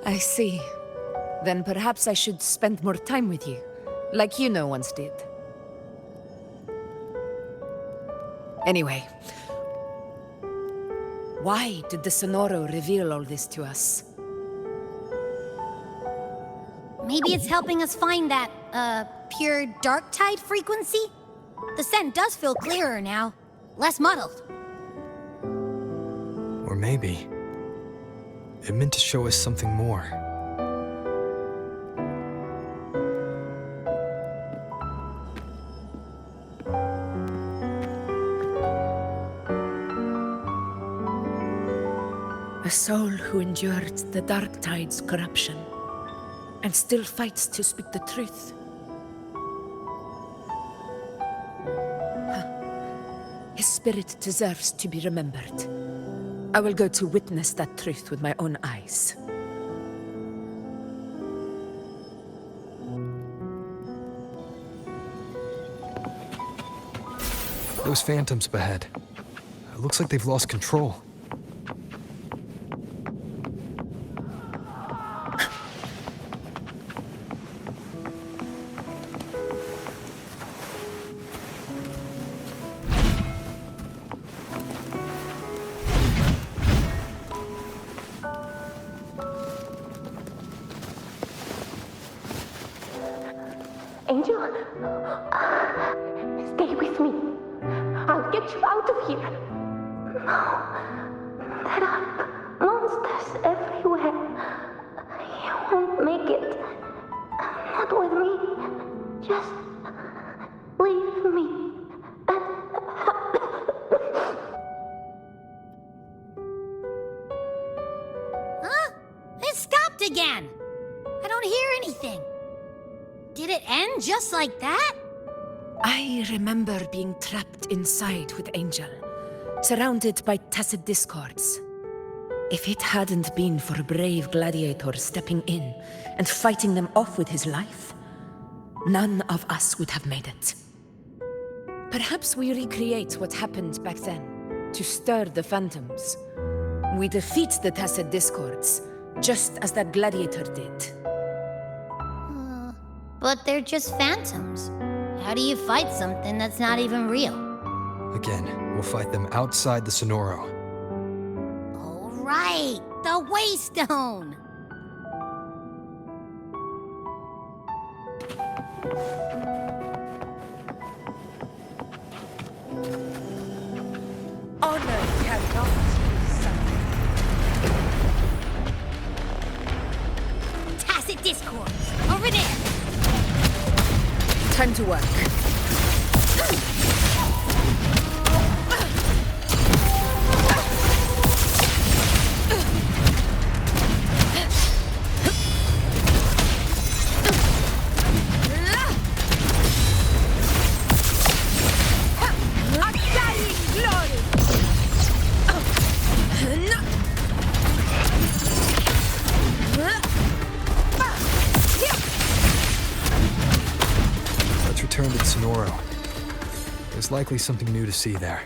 I see. Then perhaps I should spend more time with you, like you once did. Anyway, why did the Sonoro reveal all this to us? Maybe it's helping us find that, pure dark tide frequency? The scent does feel clearer now, less muddled. Or maybe it meant to show us something more. A soul who endured the dark tide's corruption and still fights to speak the truth. His spirit deserves to be remembered. I will go to witness that truth with my own eyes. Those phantoms up ahead. It looks like they've lost control. Angel, stay with me. I'll get you out of here. No, there are monsters everywhere. You won't make it. Not with me. Just leave me. Huh? It stopped again. I don't hear anything. Did it end just like that? I remember being trapped inside with Angel, surrounded by tacit discords. If it hadn't been for a brave gladiator stepping in and fighting them off with his life, none of us would have made it. Perhaps we recreate what happened back then, to stir the phantoms. We defeat the tacit discords, just as that gladiator did. But they're just phantoms. How do you fight something that's not even real? Again, we'll fight them outside the Sonoro. Oh, right! The Waystone! Honor cannot be suffered. Tacit discords! Over there! Time to work. Let's return to Sonoro. There's likely something new to see there.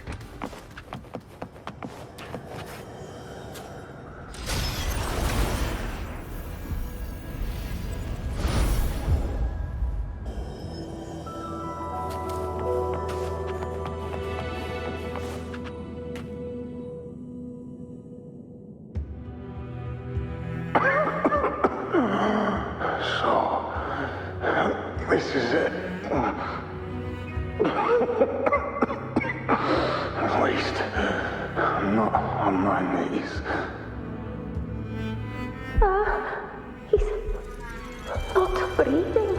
This is it. At least, I'm not on my knees. He's not breathing.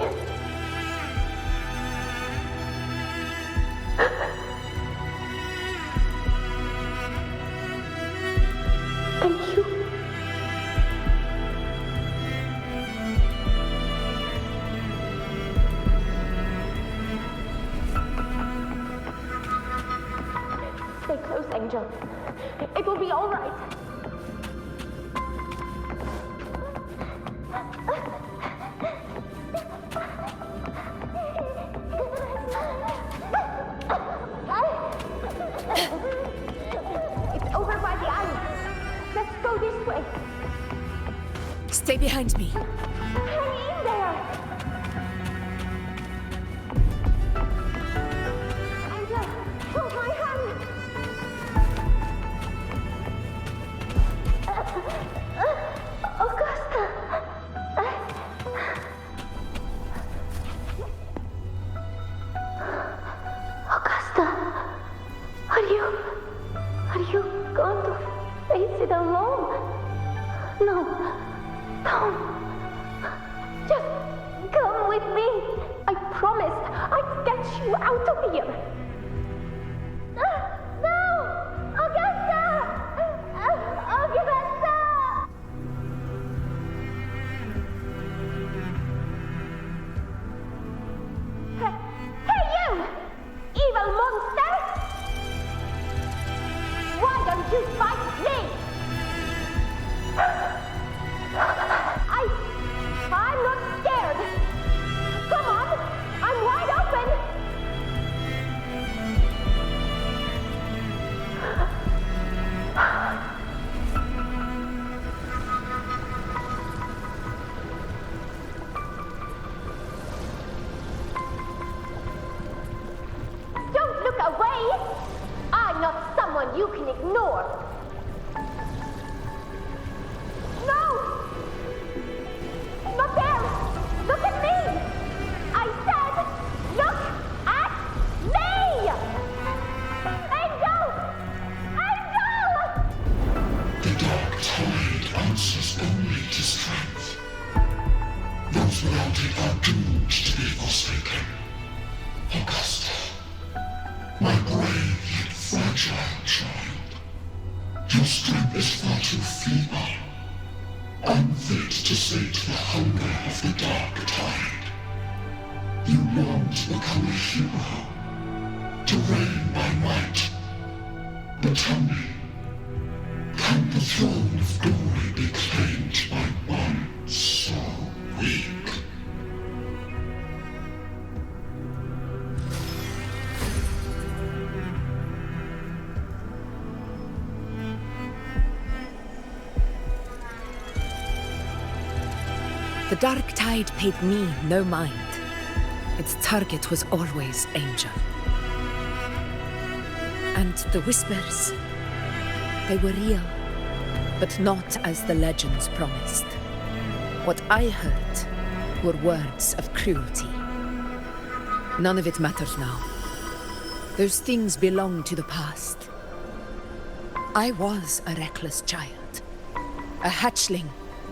Thank you. Stay close, Angel. It will be all right. It's over by the island. Let's go this way. Stay behind me. Hang in there. Angel, hold my hand. Augusta. Augusta, are you going to face it alone? No, don't. Just come with me. I promised I'd get you out of here. No! Augusta! Augusta! Hey, you! Evil monster! Why don't you fight me? I'm not scared. Come on, I'm wide open. Don't look away. I'm not someone you can ignore. No! Not there! Look at me! I said, look at me! Angel! Angel! The dark tide answers only to strength. Those without it are doomed to be forsaken. Augusta, my brave yet fragile child, your strength is far too feeble. Unfit to sate the hunger of the dark tide. You long to become a hero, to reign by might. But tell me, can the throne of glory be claimed by one so weak? The dark tide paid me no mind. Its target was always Angel. And the whispers, they were real, but not as the legends promised. What I heard were words of cruelty. None of it matters now. Those things belong to the past. I was a reckless child, a hatchling,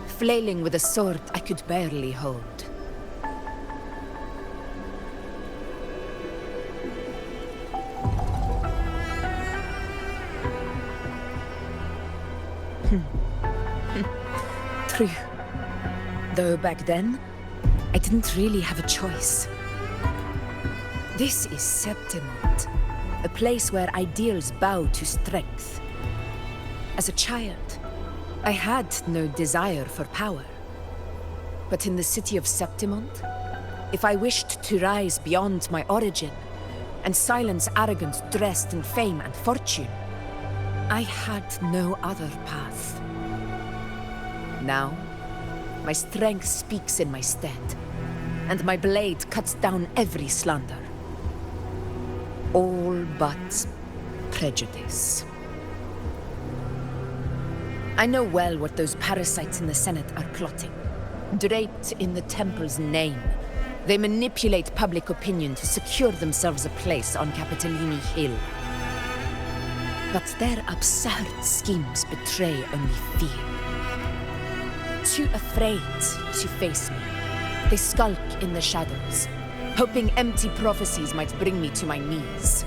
flailing with a sword I could barely hold. True. Though back then, I didn't really have a choice. This is Septimont, a place where ideals bow to strength. As a child, I had no desire for power. But in the city of Septimont, if I wished to rise beyond my origin and silence arrogance dressed in fame and fortune, I had no other path. Now, my strength speaks in my stead, and my blade cuts down every slander. All but prejudice. I know well what those parasites in the Senate are plotting. Draped in the temple's name, they manipulate public opinion to secure themselves a place on Capitolini Hill. But their absurd schemes betray only fear. Too afraid to face me, they skulk in the shadows, hoping empty prophecies might bring me to my knees.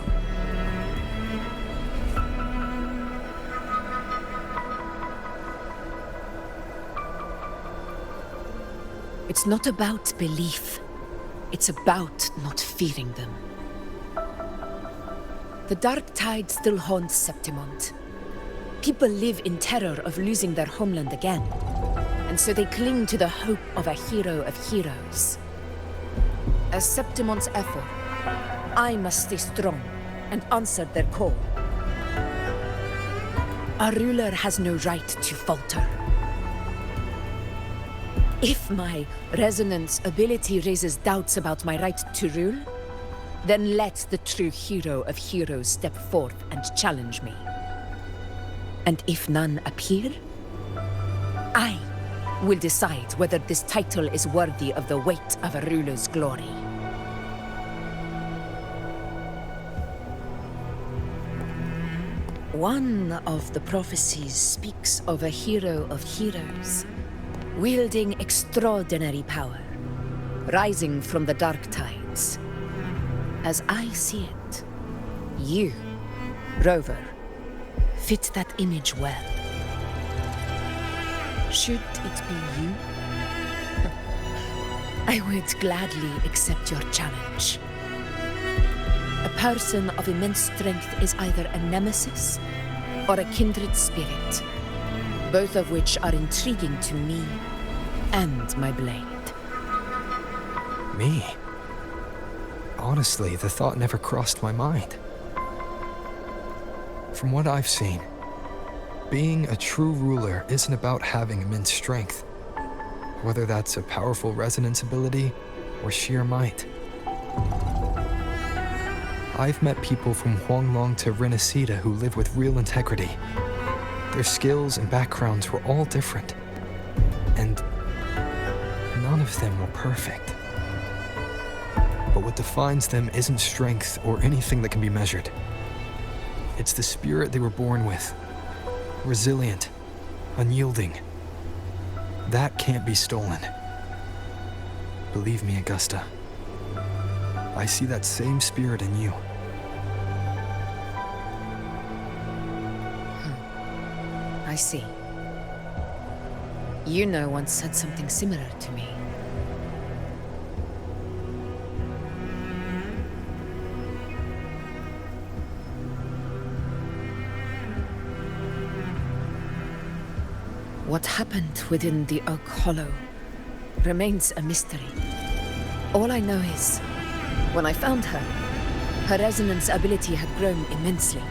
It's not about belief. It's about not fearing them. The dark tide still haunts Septimont. People live in terror of losing their homeland again, and so they cling to the hope of a hero of heroes. As Septimont's effort, I must stay strong and answer their call. A ruler has no right to falter. If my resonance ability raises doubts about my right to rule, then let the true hero of heroes step forth and challenge me. And if none appear, I will decide whether this title is worthy of the weight of a ruler's glory. One of the prophecies speaks of a hero of heroes, wielding extraordinary power, rising from the dark tides. As I see it, you, Rover, fit that image well. Should it be you, I would gladly accept your challenge. A person of immense strength is either a nemesis or a kindred spirit, both of which are intriguing to me and my blade. Me? Honestly, the thought never crossed my mind. From what I've seen, being a true ruler isn't about having immense strength, whether that's a powerful resonance ability or sheer might. I've met people from Huanglong to Rinascita who live with real integrity. Their skills and backgrounds were all different, and none of them were perfect. But what defines them isn't strength or anything that can be measured. It's the spirit they were born with. Resilient, unyielding. That can't be stolen. Believe me, Augusta. I see that same spirit in you. I see. Yuno once said something similar to me. What happened within the Oak Hollow remains a mystery. All I know is, when I found her, her resonance ability had grown immensely.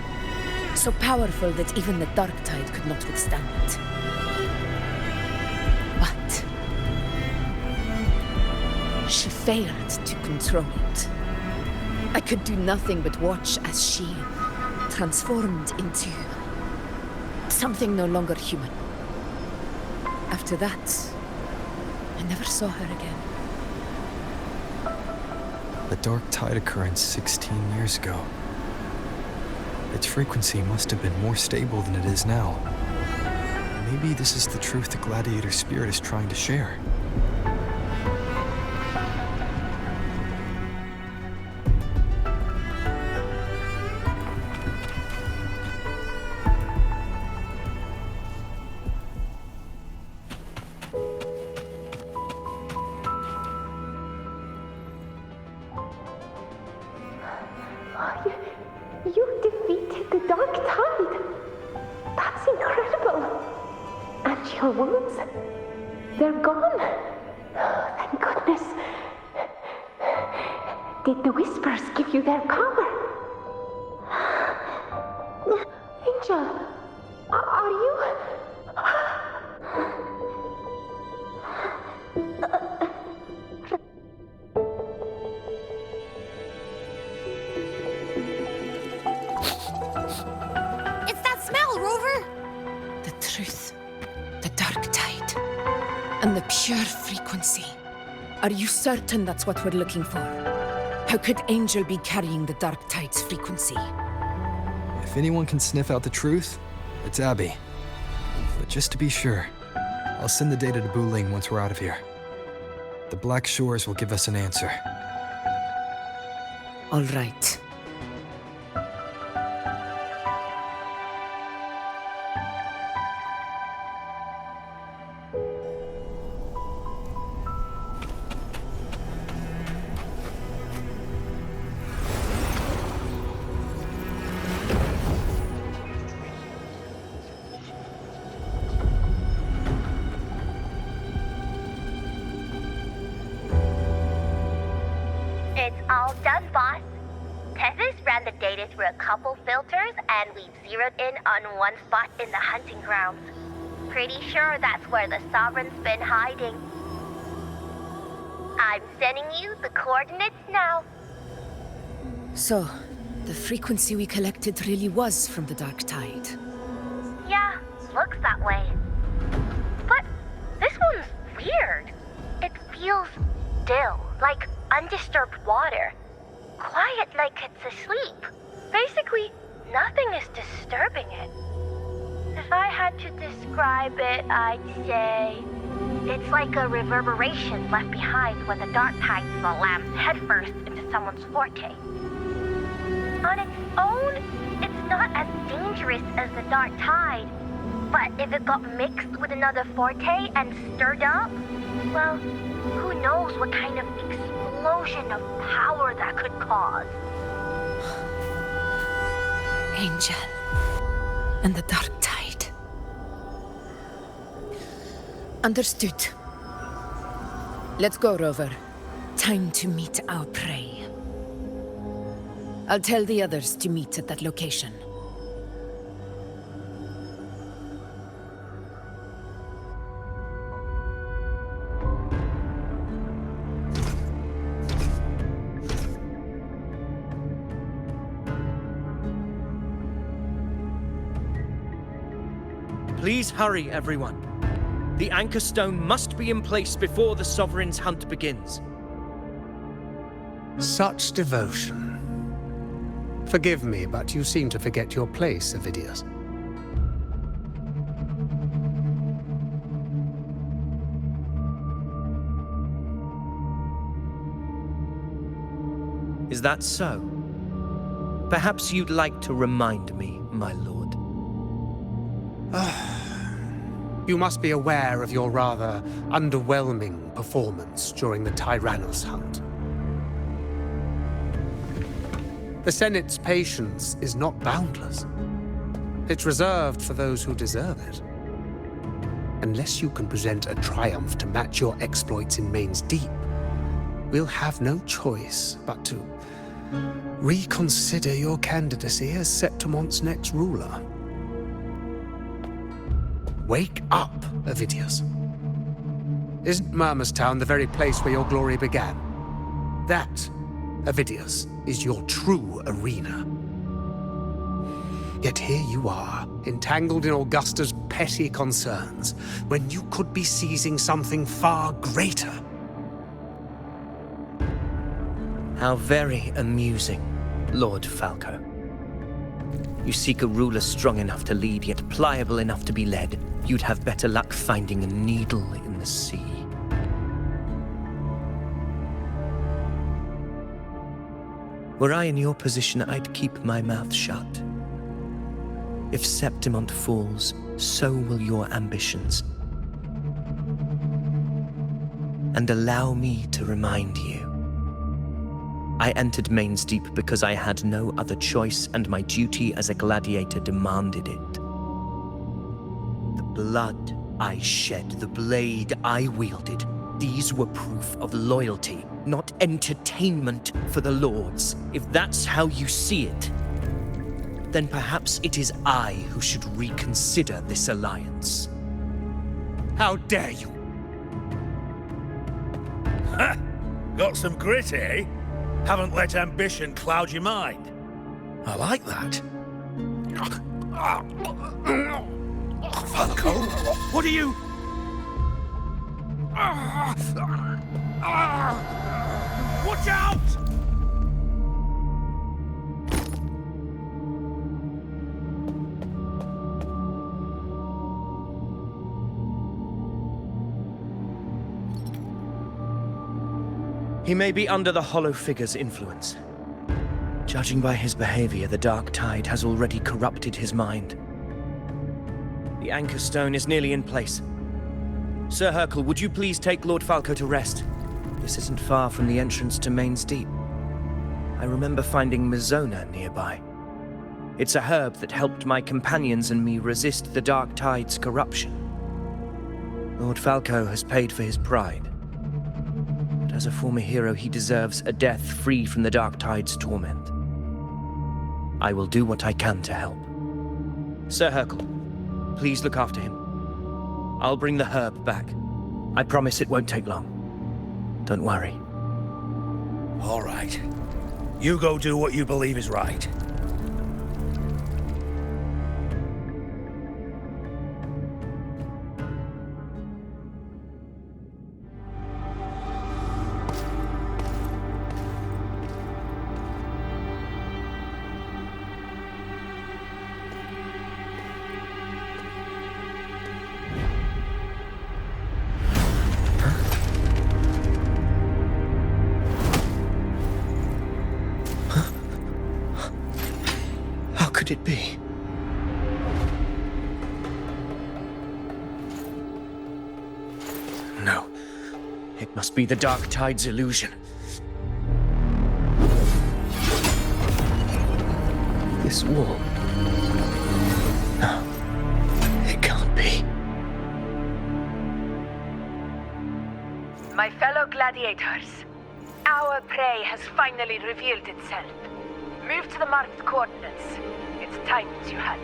So powerful that even the dark tide could not withstand it. But she failed to control it. I could do nothing but watch as she transformed into something no longer human. After that, I never saw her again. The dark tide occurrence 16 years ago. Its frequency must have been more stable than it is now. Maybe this is the truth the gladiator spirit is trying to share. your wounds? They're gone. Oh, thank goodness. Did the whispers give you their power? Angel, are you... It's that smell, Rover! The truth, the dark tide, and the pure frequency. Are you certain that's what we're looking for? How could Angel be carrying the dark tide's frequency? If anyone can sniff out the truth, it's Abby. But just to be sure, I'll send the data to Buling once we're out of here. The Black Shores will give us an answer. All right. It's all done, boss. Tethys ran the data through a couple filters, and we've zeroed in on one spot in the hunting grounds. Pretty sure that's where the Sovereign's been hiding. I'm sending you the coordinates now. So, the frequency we collected really was from the dark tide. Yeah, looks that way. But this one's weird. It feels still, like undisturbed water. Quiet like it's asleep. Basically, nothing is disturbing it. If I had to describe it, I'd say it's like a reverberation left behind when the dark tide slams headfirst into someone's forte. On its own, it's not as dangerous as the dark tide, but if it got mixed with another forte and stirred up, well, who knows what kind of explosion of power that could cause. Angel and the dark tide. Understood. Let's go, Rover. Time to meet our prey. I'll tell the others to meet at that location. Please hurry, everyone. The anchor stone must be in place before the Sovereign's hunt begins. Such devotion. Forgive me, but you seem to forget your place, Avidius. Is that so? Perhaps you'd like to remind me, my lord. You must be aware of your rather underwhelming performance during the Tyrannos hunt. The Senate's patience is not boundless. It's reserved for those who deserve it. Unless you can present a triumph to match your exploits in Main's Deep, we'll have no choice but to reconsider your candidacy as Septimon's next ruler. Wake up, Avidius. Isn't Murmurstown the very place where your glory began? That, Avidius, is your true arena. Yet here you are, entangled in Augusta's petty concerns, when you could be seizing something far greater. How very amusing, Lord Falco. You seek a ruler strong enough to lead, yet pliable enough to be led. You'd have better luck finding a needle in the sea. Were I in your position, I'd keep my mouth shut. If Septimont falls, so will your ambitions. And allow me to remind you. I entered Main's Deep because I had no other choice, and my duty as a gladiator demanded it. The blood I shed the blade I wielded. These were proof of loyalty, not entertainment for the Lords. If that's how you see it, then perhaps it is I who should reconsider this alliance. How dare you? Ha! Got some grit, eh? Haven't let ambition cloud your mind. I like that. Falco, what are you... Watch out! He may be under the Hollow Figure's influence. Judging by his behavior, the Dark Tide has already corrupted his mind. The Anchor Stone is nearly in place. Sir Hercule, would you please take Lord Falco to rest? This isn't far from the entrance to Main's Deep. I remember finding Mizona nearby. It's a herb that helped my companions and me resist the Dark Tide's corruption. Lord Falco has paid for his pride. But as a former hero, he deserves a death free from the Dark Tide's torment. I will do what I can to help. Sir Hercule, please look after him. I'll bring the herb back. I promise it won't take long. Don't worry. All right. You go do what you believe is right. Could it be? No. It must be the Dark Tide's illusion. This wall. No. It can't be. My fellow gladiators, our prey has finally revealed itself. Move to the marked coordinates. It's time to hunt.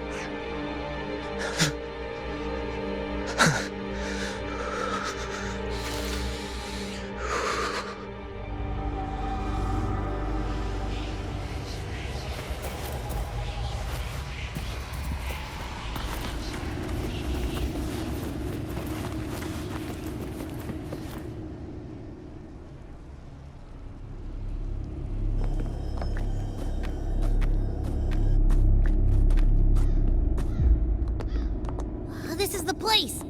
This is the place!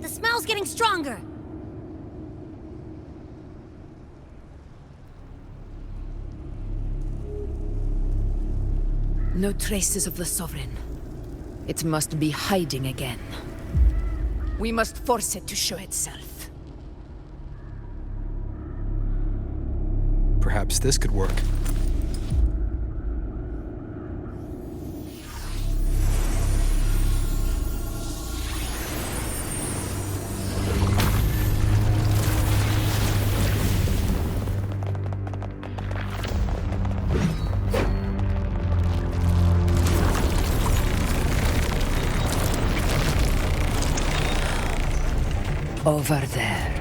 The smell's getting stronger! No traces of the Sovereign. It must be hiding again. We must force it to show itself. Perhaps this could work. Over there.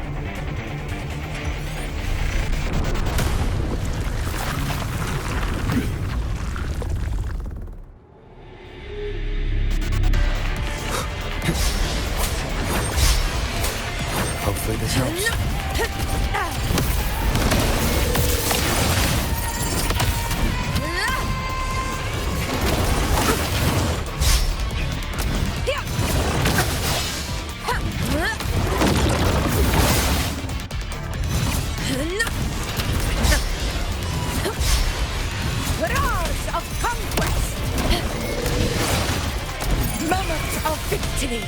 Hopefully this helps. Roars of conquest! Moments of victory!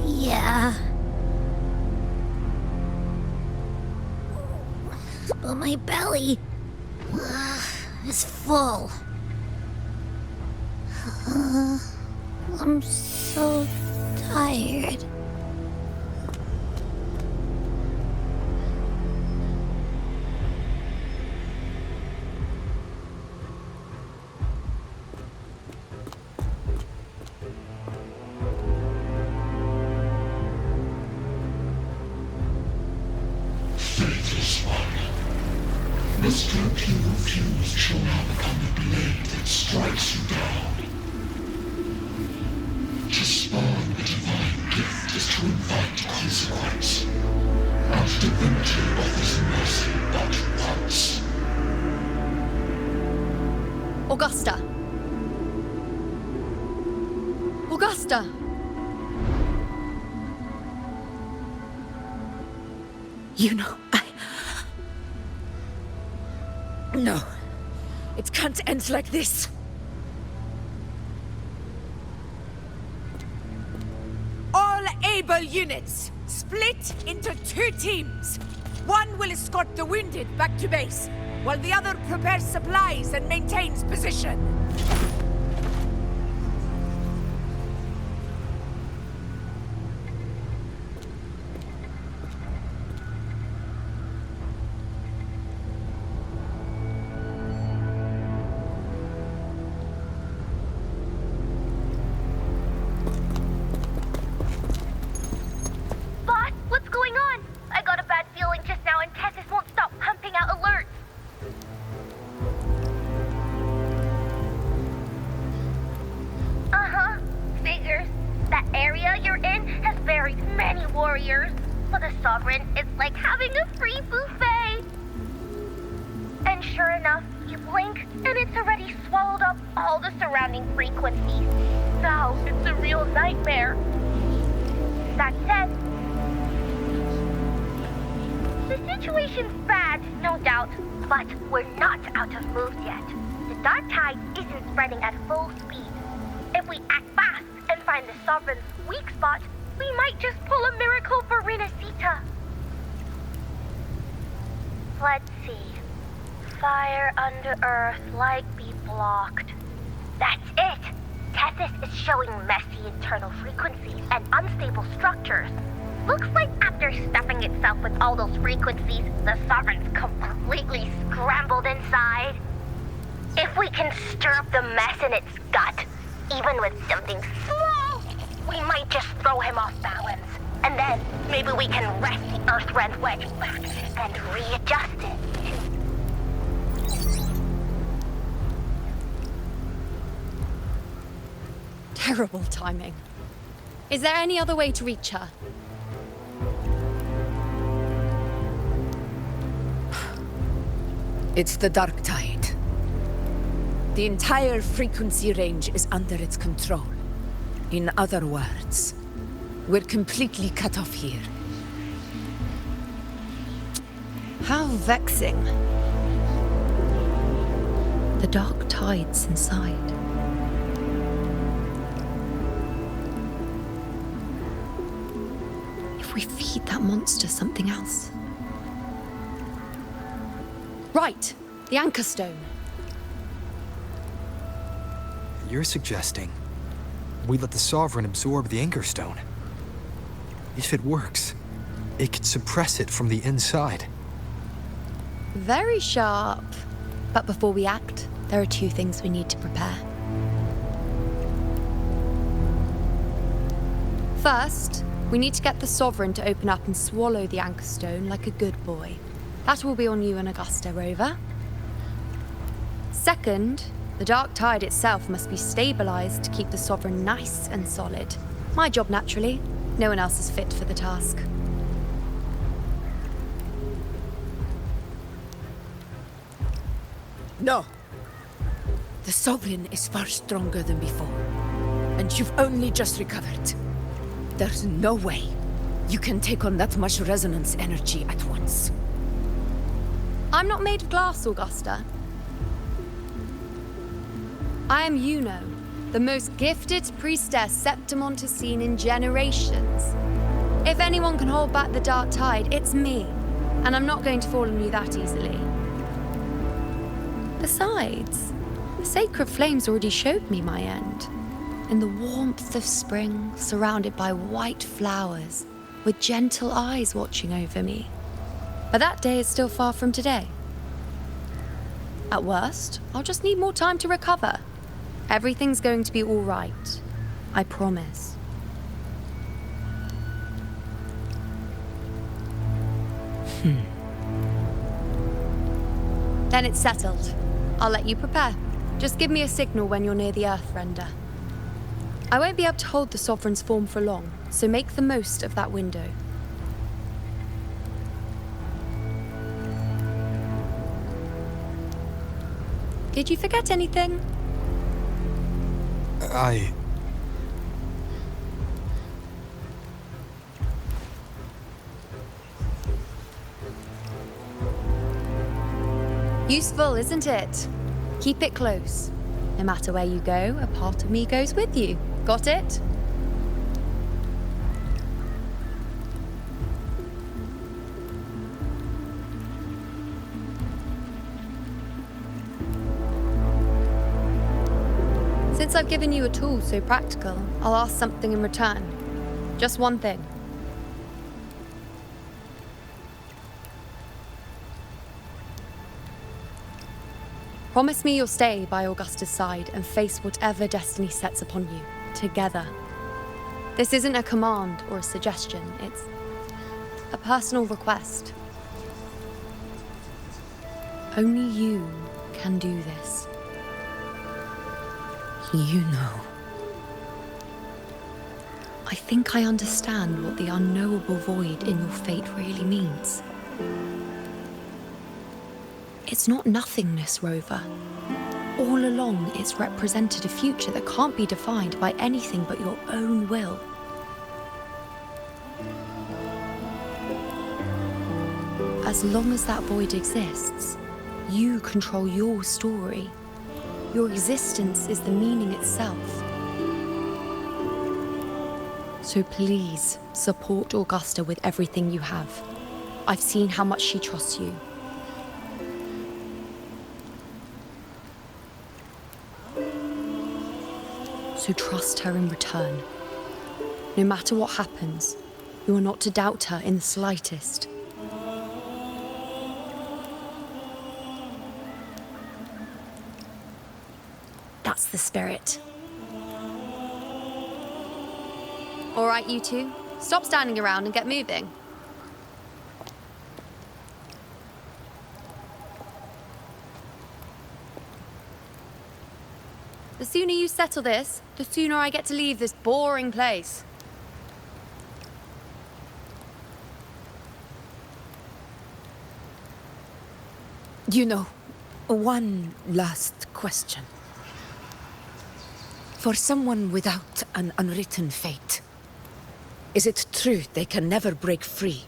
Yeah. But my belly is full. I'm so tired. Faithless one. The strength you refuse shall now become the blade that strikes you down. To spawn a divine gift is to invite consequence. And divinity offers mercy but once. Augusta! Augusta! You know, No. It can't end like this. All able units, split into 2 teams. One will escort the wounded back to base, while the other prepares supplies and maintains position. Boss, what's going on? I got a bad feeling just now and Tessus won't stop pumping out alerts. Uh-huh. Figures. That area you're in has buried many warriors. For the Sovereign, it's like having a free buffet. And sure enough, you blink, and it's already swallowed up all the surrounding frequencies. Now it's a real nightmare. That said, the situation's bad, no doubt, but we're not out of moves yet. The dark tide isn't spreading at full speed. If we act fast and find the Sovereign's weak spot, we might just pull a miracle for Rinascita. Let's see. Fire under earth, light be blocked. That's it! Tessus is showing messy internal frequencies and unstable structures. Looks like after stuffing itself with all those frequencies, the Sovereign's completely scrambled inside. If we can stir up the mess in its gut, even with something small, we might just throw him off balance. And then maybe we can wrest the Earthrend wedge back and readjust it. Terrible timing. Is there any other way to reach her? It's the dark tide. The entire frequency range is under its control. In other words, we're completely cut off here. How vexing. The dark tide's inside. If we feed that monster something else. Right, the anchor stone. You're suggesting we let the Sovereign absorb the Anchor Stone. If it works, it could suppress it from the inside. Very sharp. But before we act, there are 2 things we need to prepare. First, we need to get the Sovereign to open up and swallow the Anchor Stone like a good boy. That will be on you and Augusta, Rover. Second, the dark tide itself must be stabilized to keep the Sovereign nice and solid. My job, naturally. No one else is fit for the task. No. The Sovereign is far stronger than before. And you've only just recovered. There's no way you can take on that much resonance energy at once. I'm not made of glass, Augusta. I am Yuno, the most gifted priestess Septimont has seen in generations. If anyone can hold back the dark tide, it's me. And I'm not going to fall on you that easily. Besides, the sacred flames already showed me my end. In the warmth of spring, surrounded by white flowers, with gentle eyes watching over me. But that day is still far from today. At worst, I'll just need more time to recover. Everything's going to be all right. I promise. Then it's settled. I'll let you prepare. Just give me a signal when you're near the Earthrender. I won't be able to hold the Sovereign's form for long, so make the most of that window. Did you forget anything? Useful, isn't it? Keep it close. No matter where you go, a part of me goes with you. Got it? Since I've given you a tool so practical, I'll ask something in return. Just one thing. Promise me you'll stay by Augusta's side and face whatever destiny sets upon you, together. This isn't a command or a suggestion, it's a personal request. Only you can do this. You know. I think I understand what the unknowable void in your fate really means. It's not nothingness, Rover. All along, it's represented a future that can't be defined by anything but your own will. As long as that void exists, you control your story. Your existence is the meaning itself. So please, support Augusta with everything you have. I've seen how much she trusts you. So trust her in return. No matter what happens, you are not to doubt her in the slightest. That's the spirit. All right, you two. Stop standing around and get moving. The sooner you settle this, the sooner I get to leave this boring place. You know, one last question. For someone without an unwritten fate, is it true they can never break free,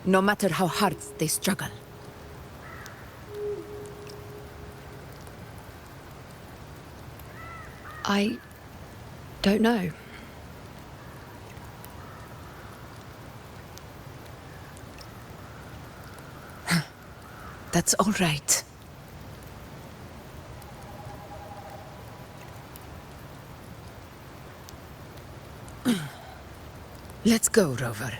no matter how hard they struggle? I don't know. That's all right. Let's go, Rover.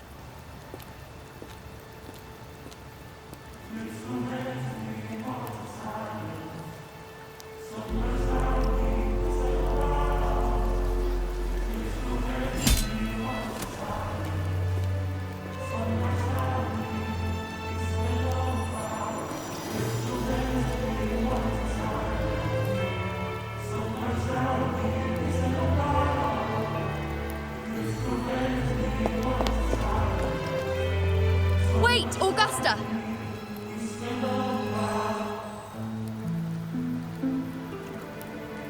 Wait, Augusta!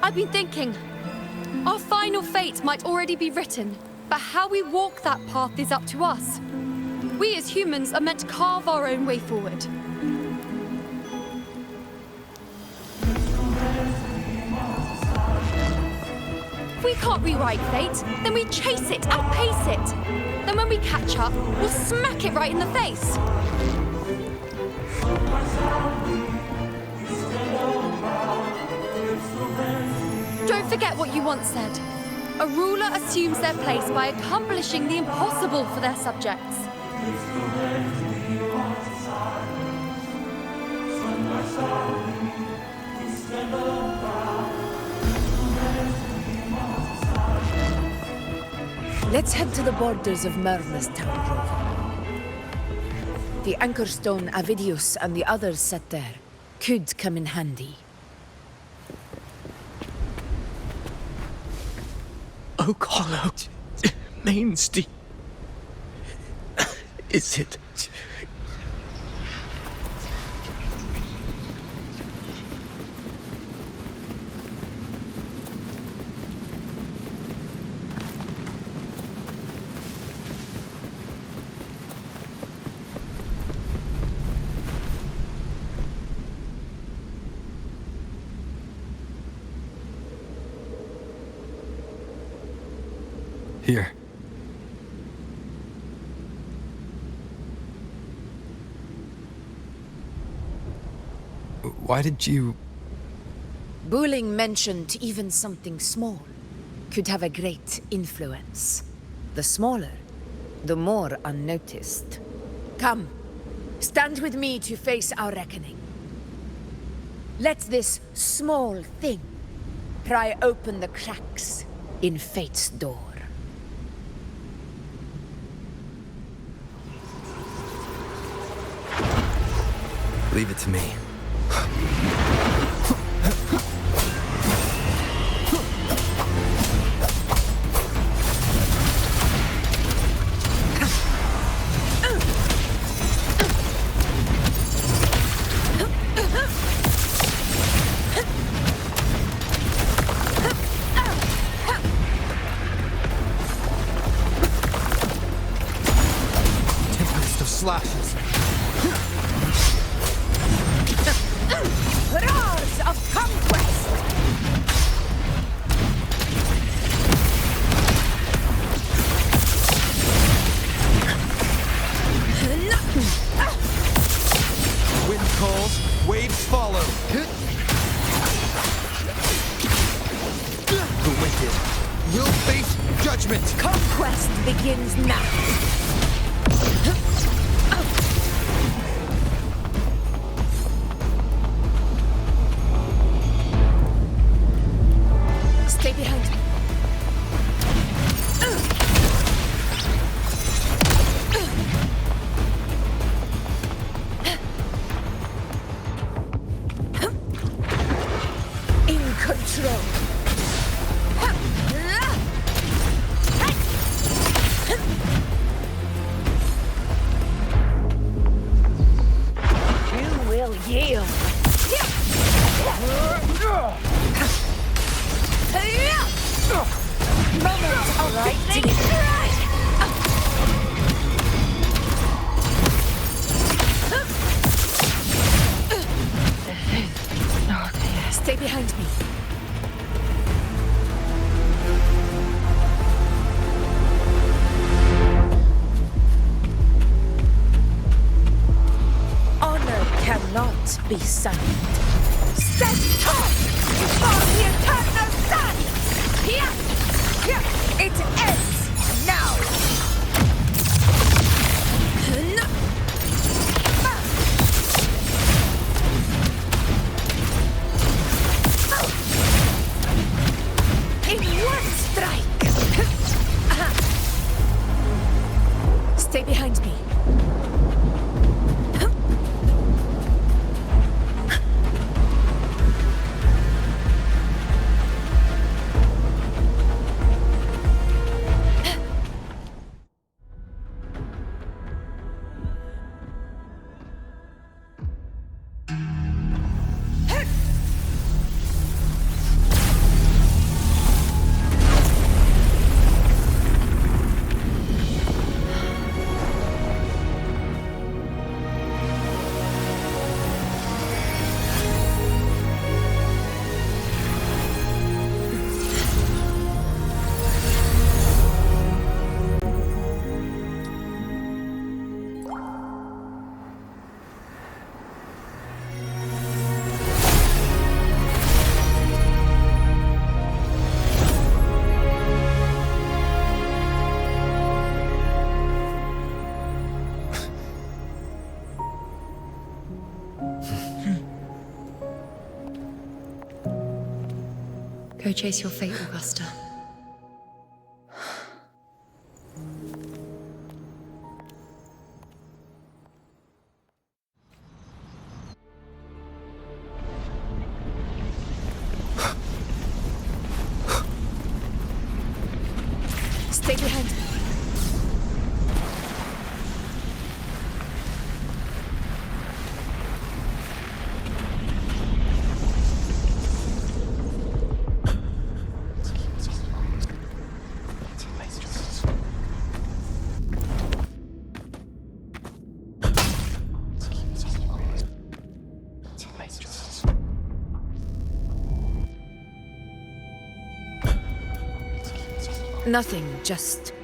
I've been thinking. Our final fate might already be written, but how we walk that path is up to us. We as humans are meant to carve our own way forward. If we can't rewrite fate, then we chase it, outpace it. Then when we catch up, we'll smack it right in the face. Don't forget what you once said. A ruler assumes their place by accomplishing the impossible for their subjects. Let's head to the borders of Myrna's town, Rover. The anchor stone Avidius and the others set there could come in handy. Oak Hollow. Mainstay. Is it? Here. Why did you... Booling mentioned even something small could have a great influence. The smaller, the more unnoticed. Come, stand with me to face our reckoning. Let this small thing pry open the cracks in fate's door. Leave it to me. Tempest of slashes. Roars of conquest! Wind calls, waves follow. The wicked will face judgment. Conquest begins now. Stay behind me. In control. You will yield. Moment of right. Stay behind me. Honor cannot be signed. Stand tall before the eternal sun! It ends now! In one strike! Stay behind me. Go chase your fate, Augusta. Stay behind me. Nothing, just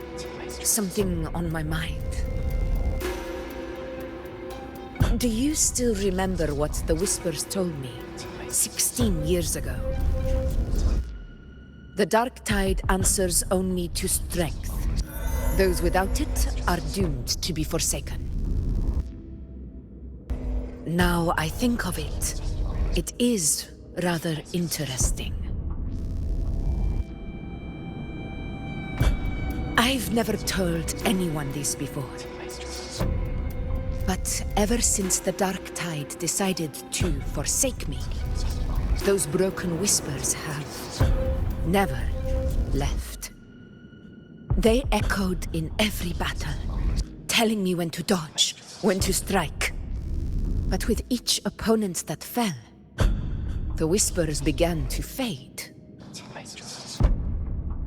something on my mind. Do you still remember what the Whispers told me 16 years ago? The dark tide answers only to strength. Those without it are doomed to be forsaken. Now I think of it, it is rather interesting. I've never told anyone this before. But ever since the Dark Tide decided to forsake me, those broken whispers have never left. They echoed in every battle, telling me when to dodge, when to strike. But with each opponent that fell, the whispers began to fade.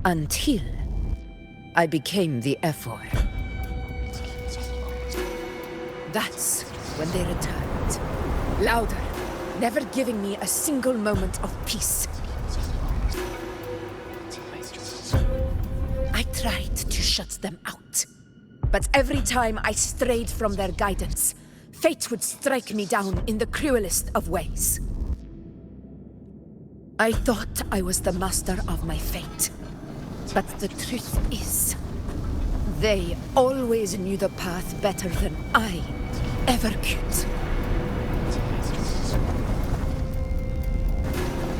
Until I became the Ephor. That's when they returned. Louder, never giving me a single moment of peace. I tried to shut them out. But every time I strayed from their guidance, fate would strike me down in the cruelest of ways. I thought I was the master of my fate. But the truth is, they always knew the path better than I ever could.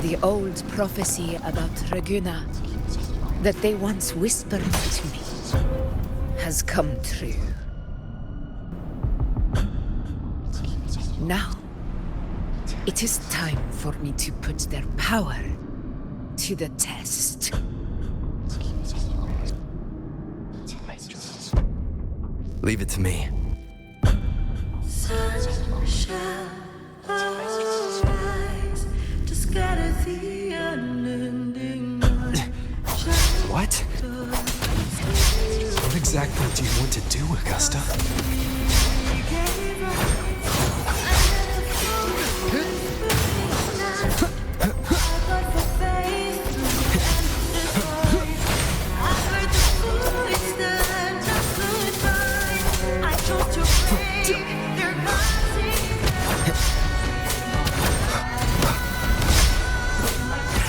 The old prophecy about Raguna that they once whispered to me has come true. Now, it is time for me to put their power to the test. Leave it to me. Sun shall arise to scatter the unending night. What? What exactly do you want to do, Augusta?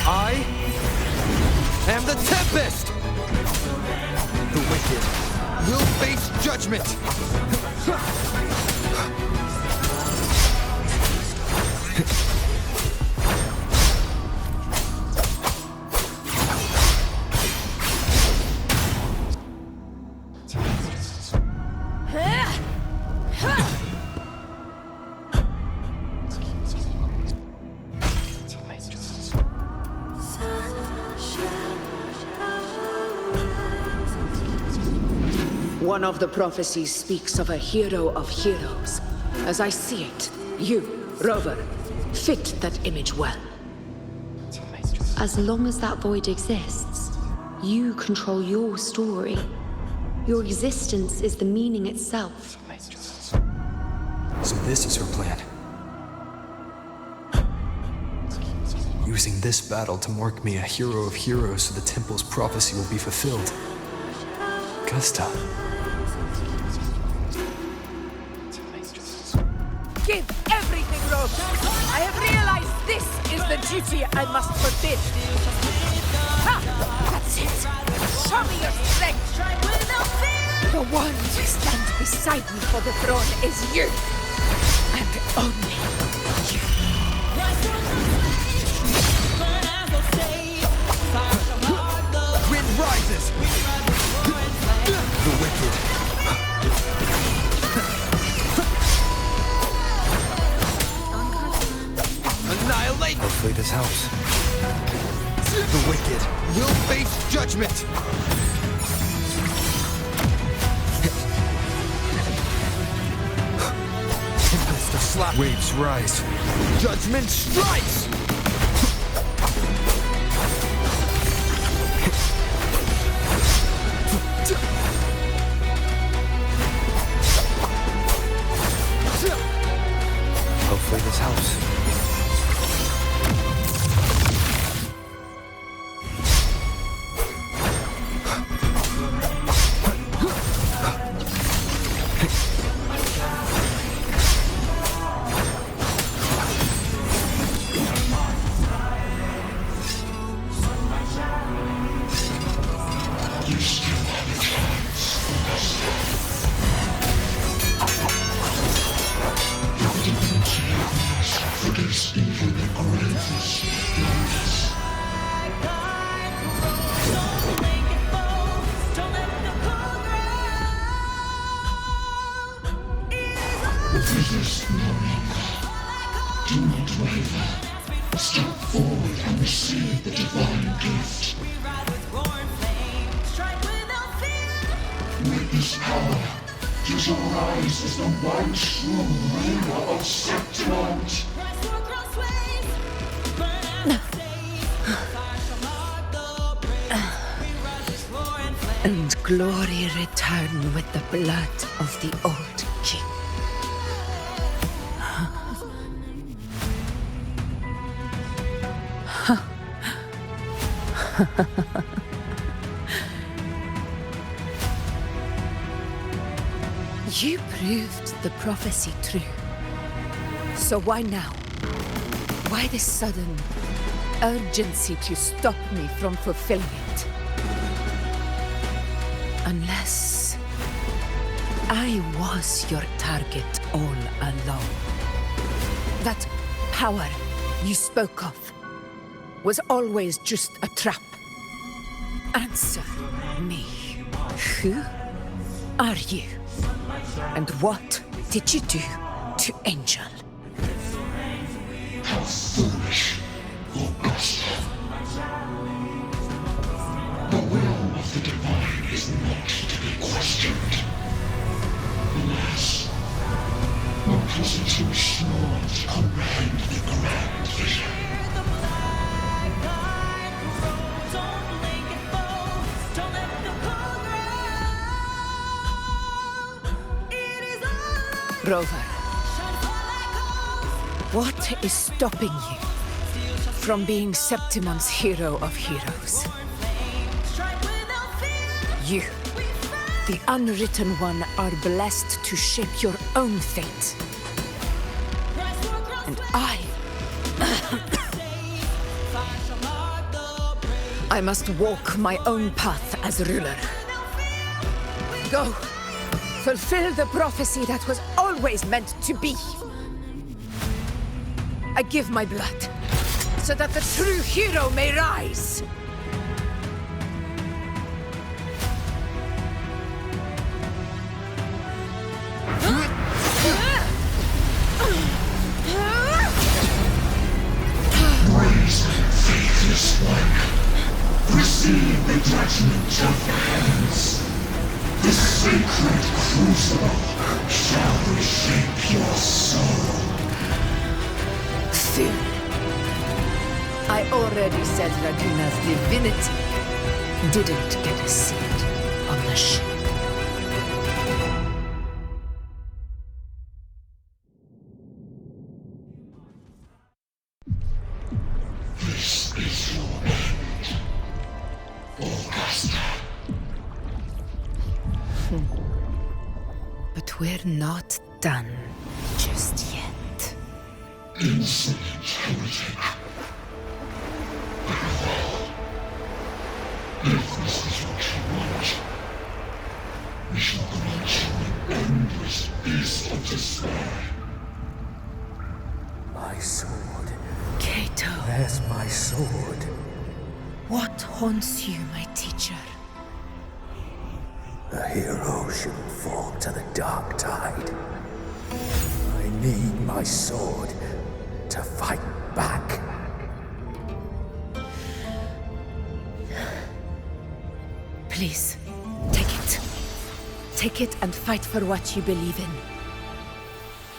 I am the Tempest! The wicked will face judgment! One of the prophecies speaks of a hero of heroes. As I see it, you, Rover, fit that image well. As long as that void exists, you control your story. Your existence is the meaning itself. So this is her plan. Using this battle to mark me a hero of heroes so the temple's prophecy will be fulfilled. Augusta. Give everything, Rogue! I have realized this is the duty I must fulfill. Ha! That's it! Show me your strength! The one to stand beside me for the throne is you! And only you. rises! The wicked. Annihilate! Hopefully this helps. The wicked will face judgment! Tempest of slap. Waves rise. Judgment strikes! Hopefully this helps. And glory return with the blood of the old king. You proved the prophecy true. So why now? Why this sudden urgency to stop me from fulfilling it? Unless I was your target all along. That power you spoke of was always just a trap. Answer me. Who are you? And what did you do to Angel? How foolish, Augusta. The will of the divine is not to be questioned. Alas, one person too small to comprehend the grand vision. Rover, what is stopping you from being Septimon's hero of heroes? You, the unwritten one, are blessed to shape your own fate. And I must walk my own path as ruler. Go. Fulfill the prophecy that was always meant to be. I give my blood, so that the true hero may rise. Raise, faithless one. Receive the judgment of the heavens. The sacred crucible shall reshape your soul. Fool. I already said Raguna's divinity didn't get a seat on the ship. This is your end, Augusta. But we're not done just yet. Insolent heretic. Above all, if this is what you want, we shall grant you an endless peace of despair. My sword. Cato. Where's my sword? What haunts you, my teacher? A hero shouldn't fall to the dark tide. I need my sword to fight back. Please, take it. Take it and fight for what you believe in.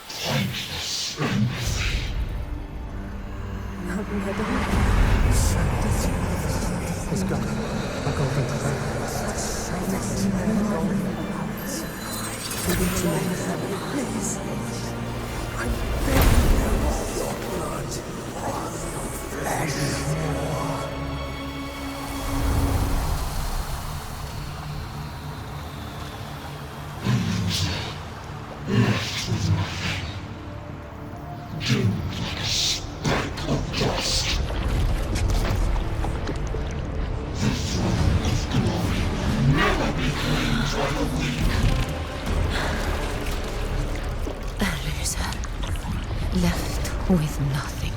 Pointless empathy. Let's go. I'll go get Please. I beg you, your blood, your flesh. Left with nothing. Doomed like a speck of dust. The throne of glory will never be claimed by the weak. A loser. Left with nothing.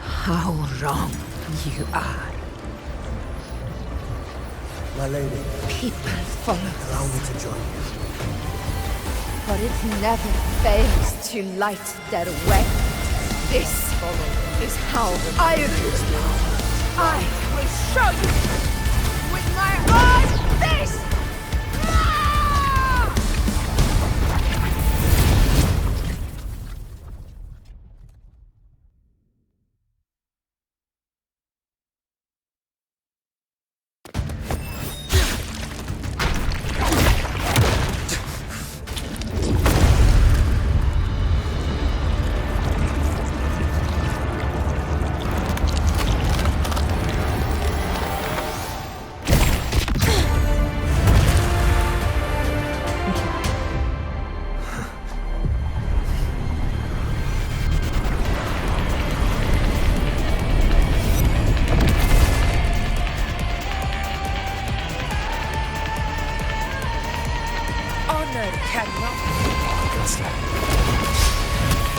How wrong you are. My lady. People follow Allow me to join you. For it never fails to light their way. This is how I will. I will show you with my own face!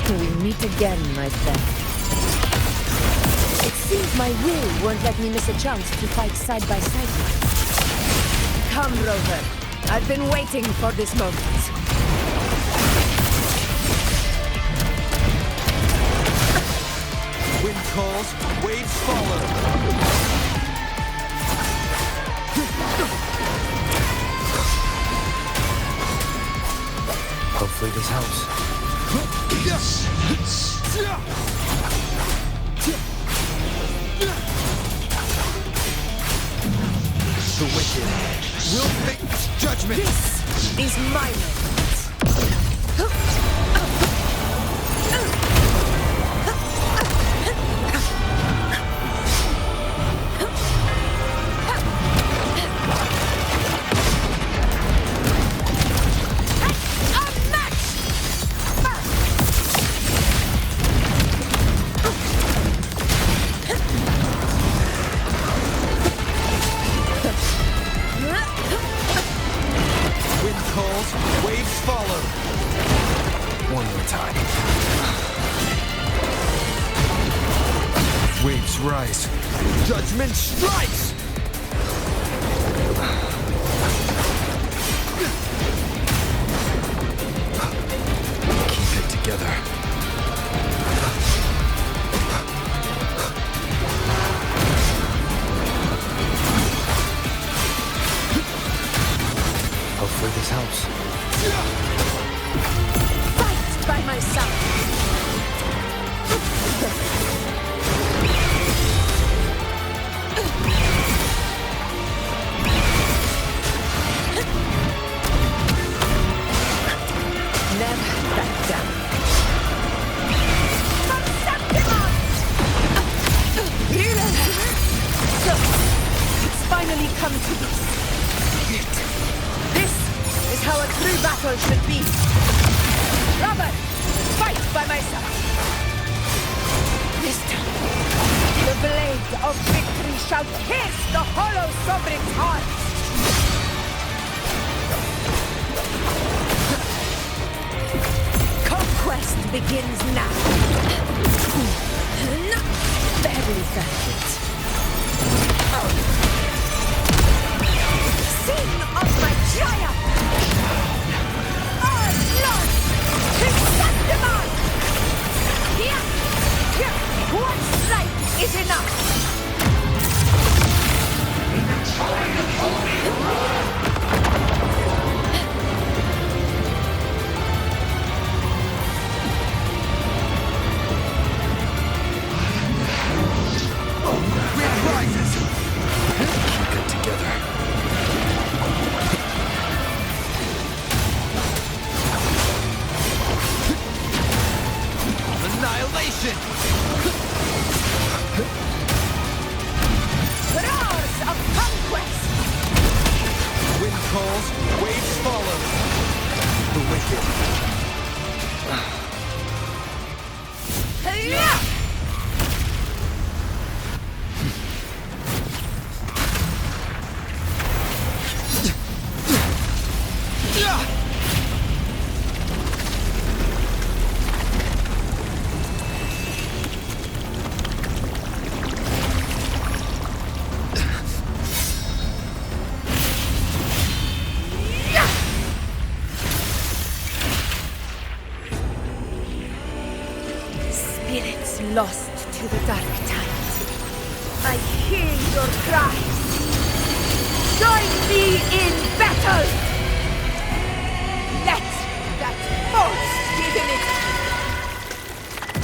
We meet again, my friend. It seems my will won't let me miss a chance to fight side by side with you. Come, Rover. I've been waiting for this moment. Wind calls, waves follow. Hopefully this helps. The wicked will face judgment. This is my Waves follow. One more time. Waves rise. Judgment strikes! Keep it together. Hopefully this helps. Fight by my side. Never back down. So, it's finally come to this. This is how a true battle should be. Robert, fight by my side. This time, the blade of victory shall pierce the hollow sovereign's heart. Conquest begins now. Barely felt it. Sin of triumph! Our blood to Septimon! Here! One strike is enough! Annihilation! Roars of conquest! Wind calls, waves follow. The wicked. Spirits lost to the dark tide. I hear your cries. Join me in battle! Let that false divinity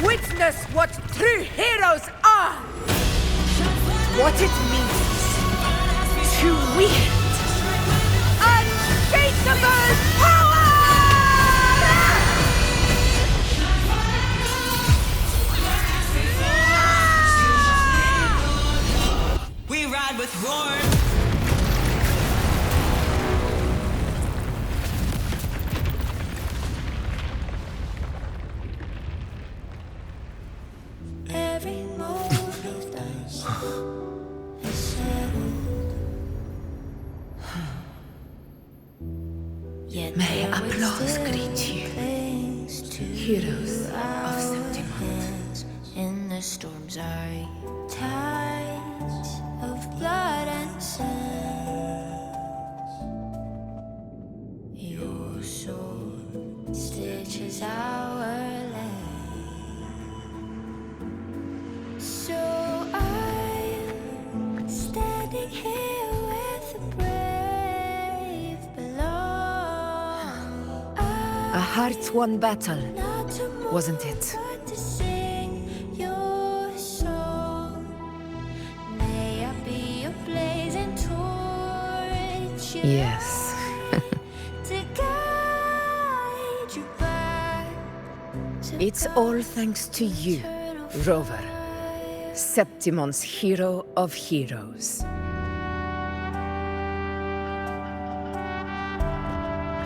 witness what true heroes are! What it means to wield unshakable power! We ride with roar. Every moment of dust is settled. Yet May there will applause still greet you, things to heroes do of our Septimon. hands in the storm's eye. Tides of blood and sand. Your sword stitches our land. So I'm standing here with the brave below. A heart-won battle, wasn't it? To sing your song. May I be a blazing torch. Yes. To guide you back. It's all thanks to you, Rover, Septimon's hero of heroes.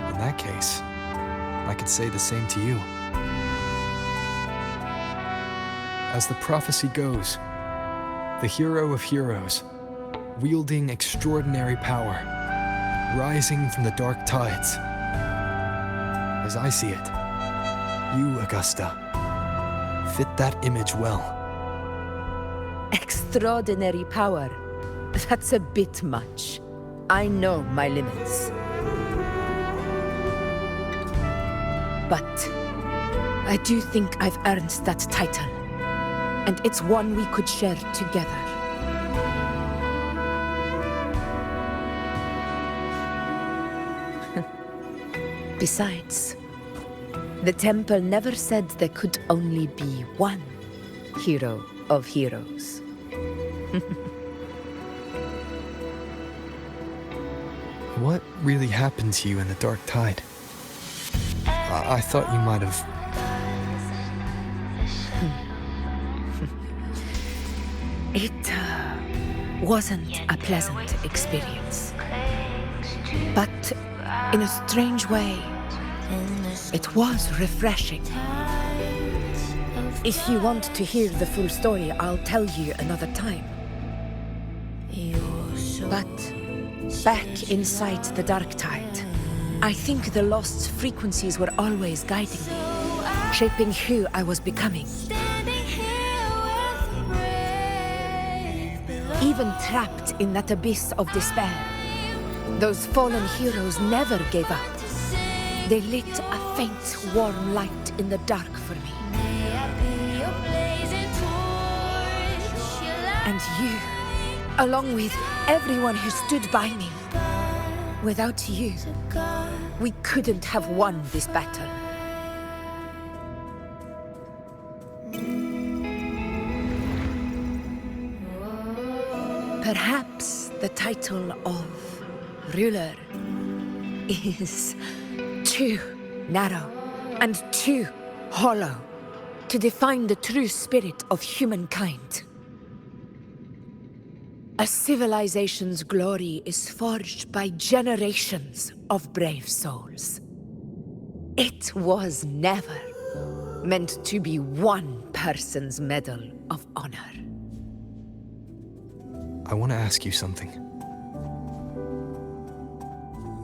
In that case, I could say the same to you. As the prophecy goes, the hero of heroes, wielding extraordinary power, rising from the dark tides. As I see it, you, Augusta, fit that image well. Extraordinary power. That's a bit much. I know my limits. But I do think I've earned that title. And it's one we could share together. Besides, the temple never said there could only be one hero of heroes. What really happened to you in the dark tide? I thought you might have... It wasn't a pleasant experience. But in a strange way, it was refreshing. If you want to hear the full story, I'll tell you another time. But back inside the dark tide, I think the lost frequencies were always guiding me, shaping who I was becoming. Even trapped in that abyss of despair, Those fallen heroes never gave up. They lit a faint, warm light in the dark for me. And you, along with everyone who stood by me. Without you, we couldn't have won this battle. Perhaps the title of ruler is too narrow and too hollow to define the true spirit of humankind. A civilization's glory is forged by generations of brave souls. It was never meant to be one person's medal of honor. I want to ask you something.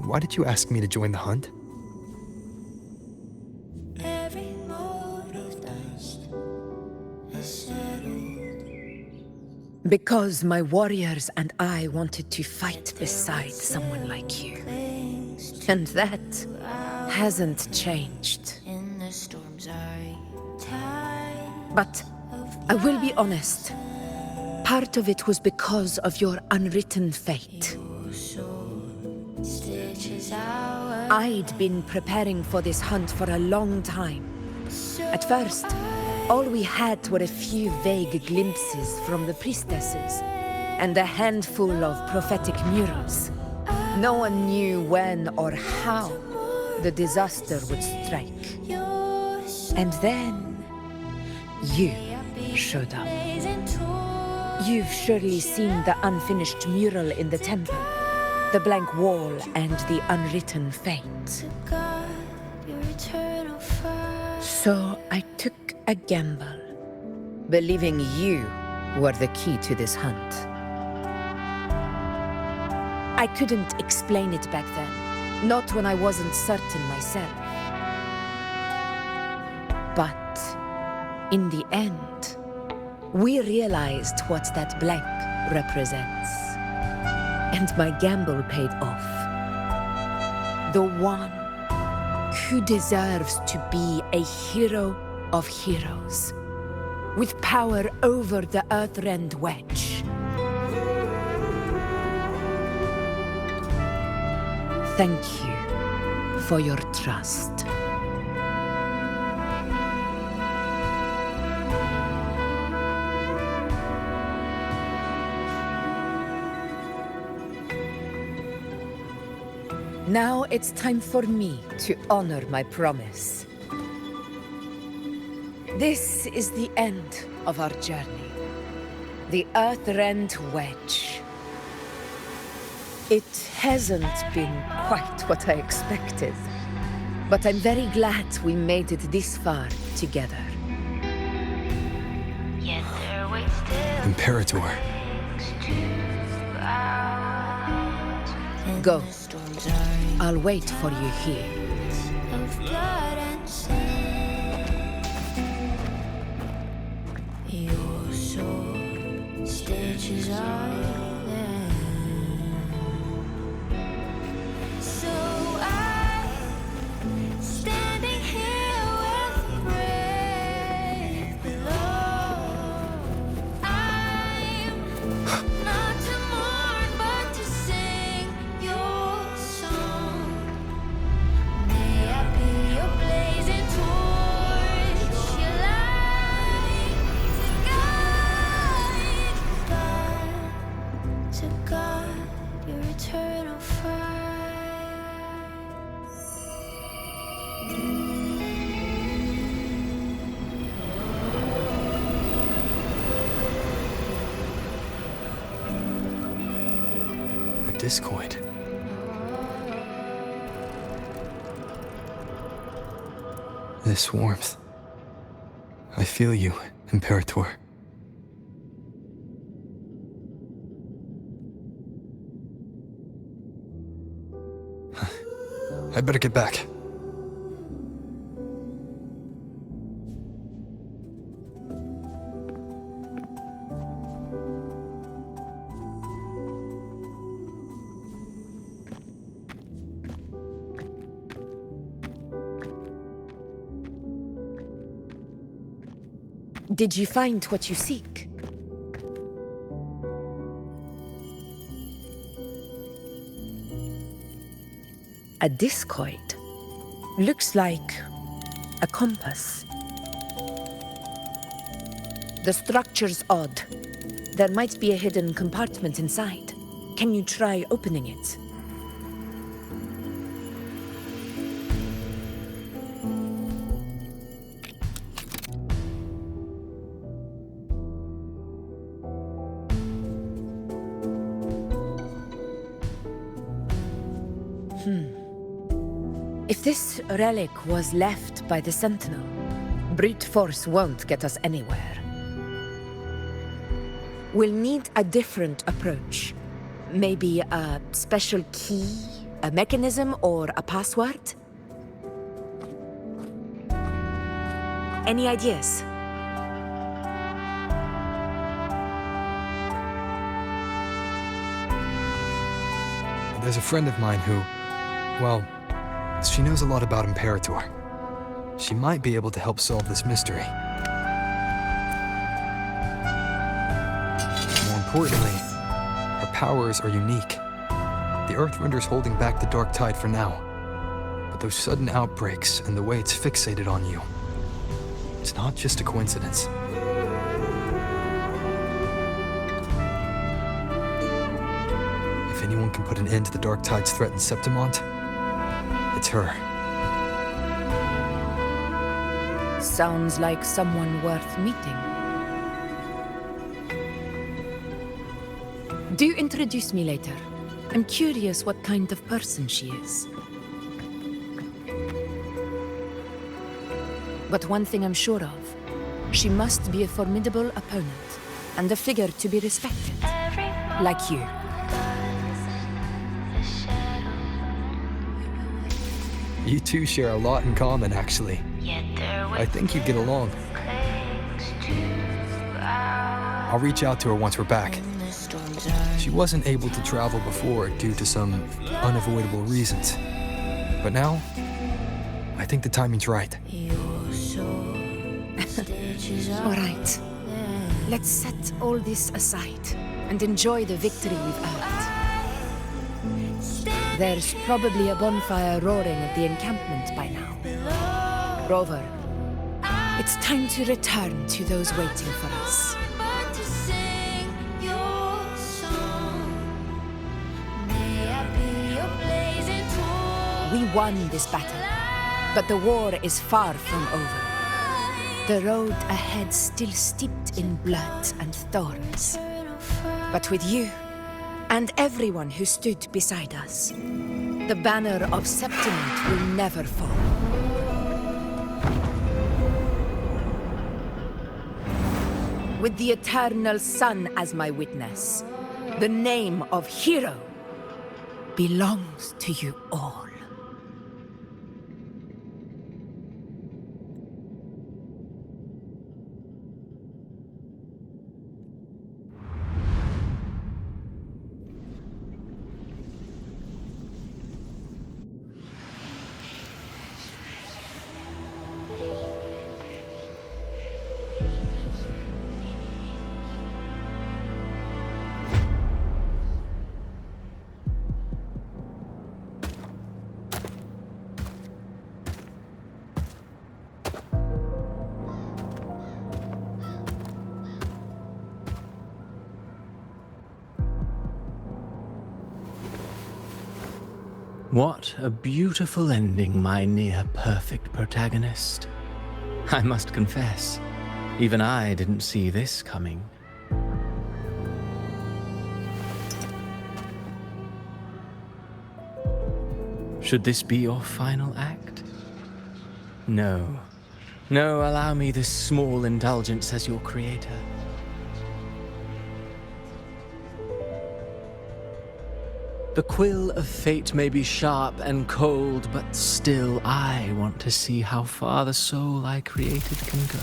Why did you ask me to join the hunt? Because my warriors and I wanted to fight beside someone like you. And that hasn't changed. But I will be honest. Part of it was because of your unwritten fate. I'd been preparing for this hunt for a long time. At first, all we had were a few vague glimpses from the priestesses, and a handful of prophetic murals. No one knew when or how the disaster would strike. And then, you showed up. You've surely seen the unfinished mural in the temple, the blank wall and the unwritten fate. So I took a gamble, believing you were the key to this hunt. I couldn't explain it back then, not when I wasn't certain myself. But in the end, we realized what that blank represents. And my gamble paid off. The one who deserves to be a hero of heroes, with power over the Earthrend Wedge. Thank you for your trust. Now it's time for me to honor my promise. This is the end of our journey. The Earthrend Wedge. It hasn't been quite what I expected, but I'm very glad we made it this far together. Imperator. Go. I'll wait for you here. Your sword stitches island. So I'm standing here with brave below. I'm not to mourn, but to sing your song. May I be your blazing torch, your light to guide your eternal fire. A discord. This warmth. I feel you, Imperator. I better get back. Did you find what you seek? A discoid. Looks like a compass. The structure's odd. There might be a hidden compartment inside. Can you try opening it? If this relic was left by the Sentinel, brute force won't get us anywhere. We'll need a different approach. Maybe a special key, a mechanism, or a password? Any ideas? There's a friend of mine who, well, she knows a lot about Imperator. She might be able to help solve this mystery. More importantly, her powers are unique. The Earthrender's holding back the Dark Tide for now. But those sudden outbreaks and the way it's fixated on you, it's not just a coincidence. If anyone can put an end to the Dark Tide's threat in Septimont, it's her. Sounds like someone worth meeting. Do introduce me later. I'm curious what kind of person she is. But one thing I'm sure of, she must be a formidable opponent and a figure to be respected, like you. You two share a lot in common, actually. I think you'd get along. I'll reach out to her once we're back. She wasn't able to travel before due to some unavoidable reasons. But now, I think the timing's right. All right. Let's set all this aside and enjoy the victory we've earned. There's probably a bonfire roaring at the encampment by now. Rover, it's time to return to those waiting for us. We won this battle, but the war is far from over. The road ahead still steeped in blood and thorns. But with you, and everyone who stood beside us, the banner of Septimont will never fall. With the eternal sun as my witness, the name of hero belongs to you all. What a beautiful ending, my near-perfect protagonist. I must confess, even I didn't see this coming. Should this be your final act? No. No, allow me this small indulgence as your creator. The quill of fate may be sharp and cold, but still I want to see how far the soul I created can go.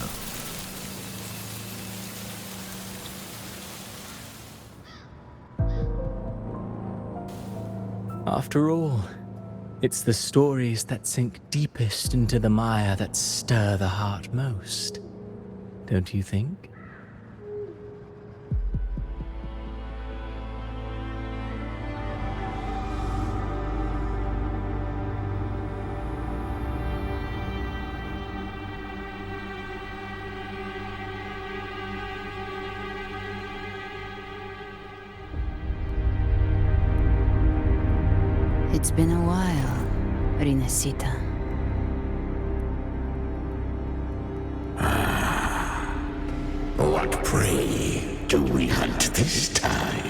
After all, it's the stories that sink deepest into the mire that stir the heart most. don't you think? It's been a while, Rinascita. What prey do we hunt this time?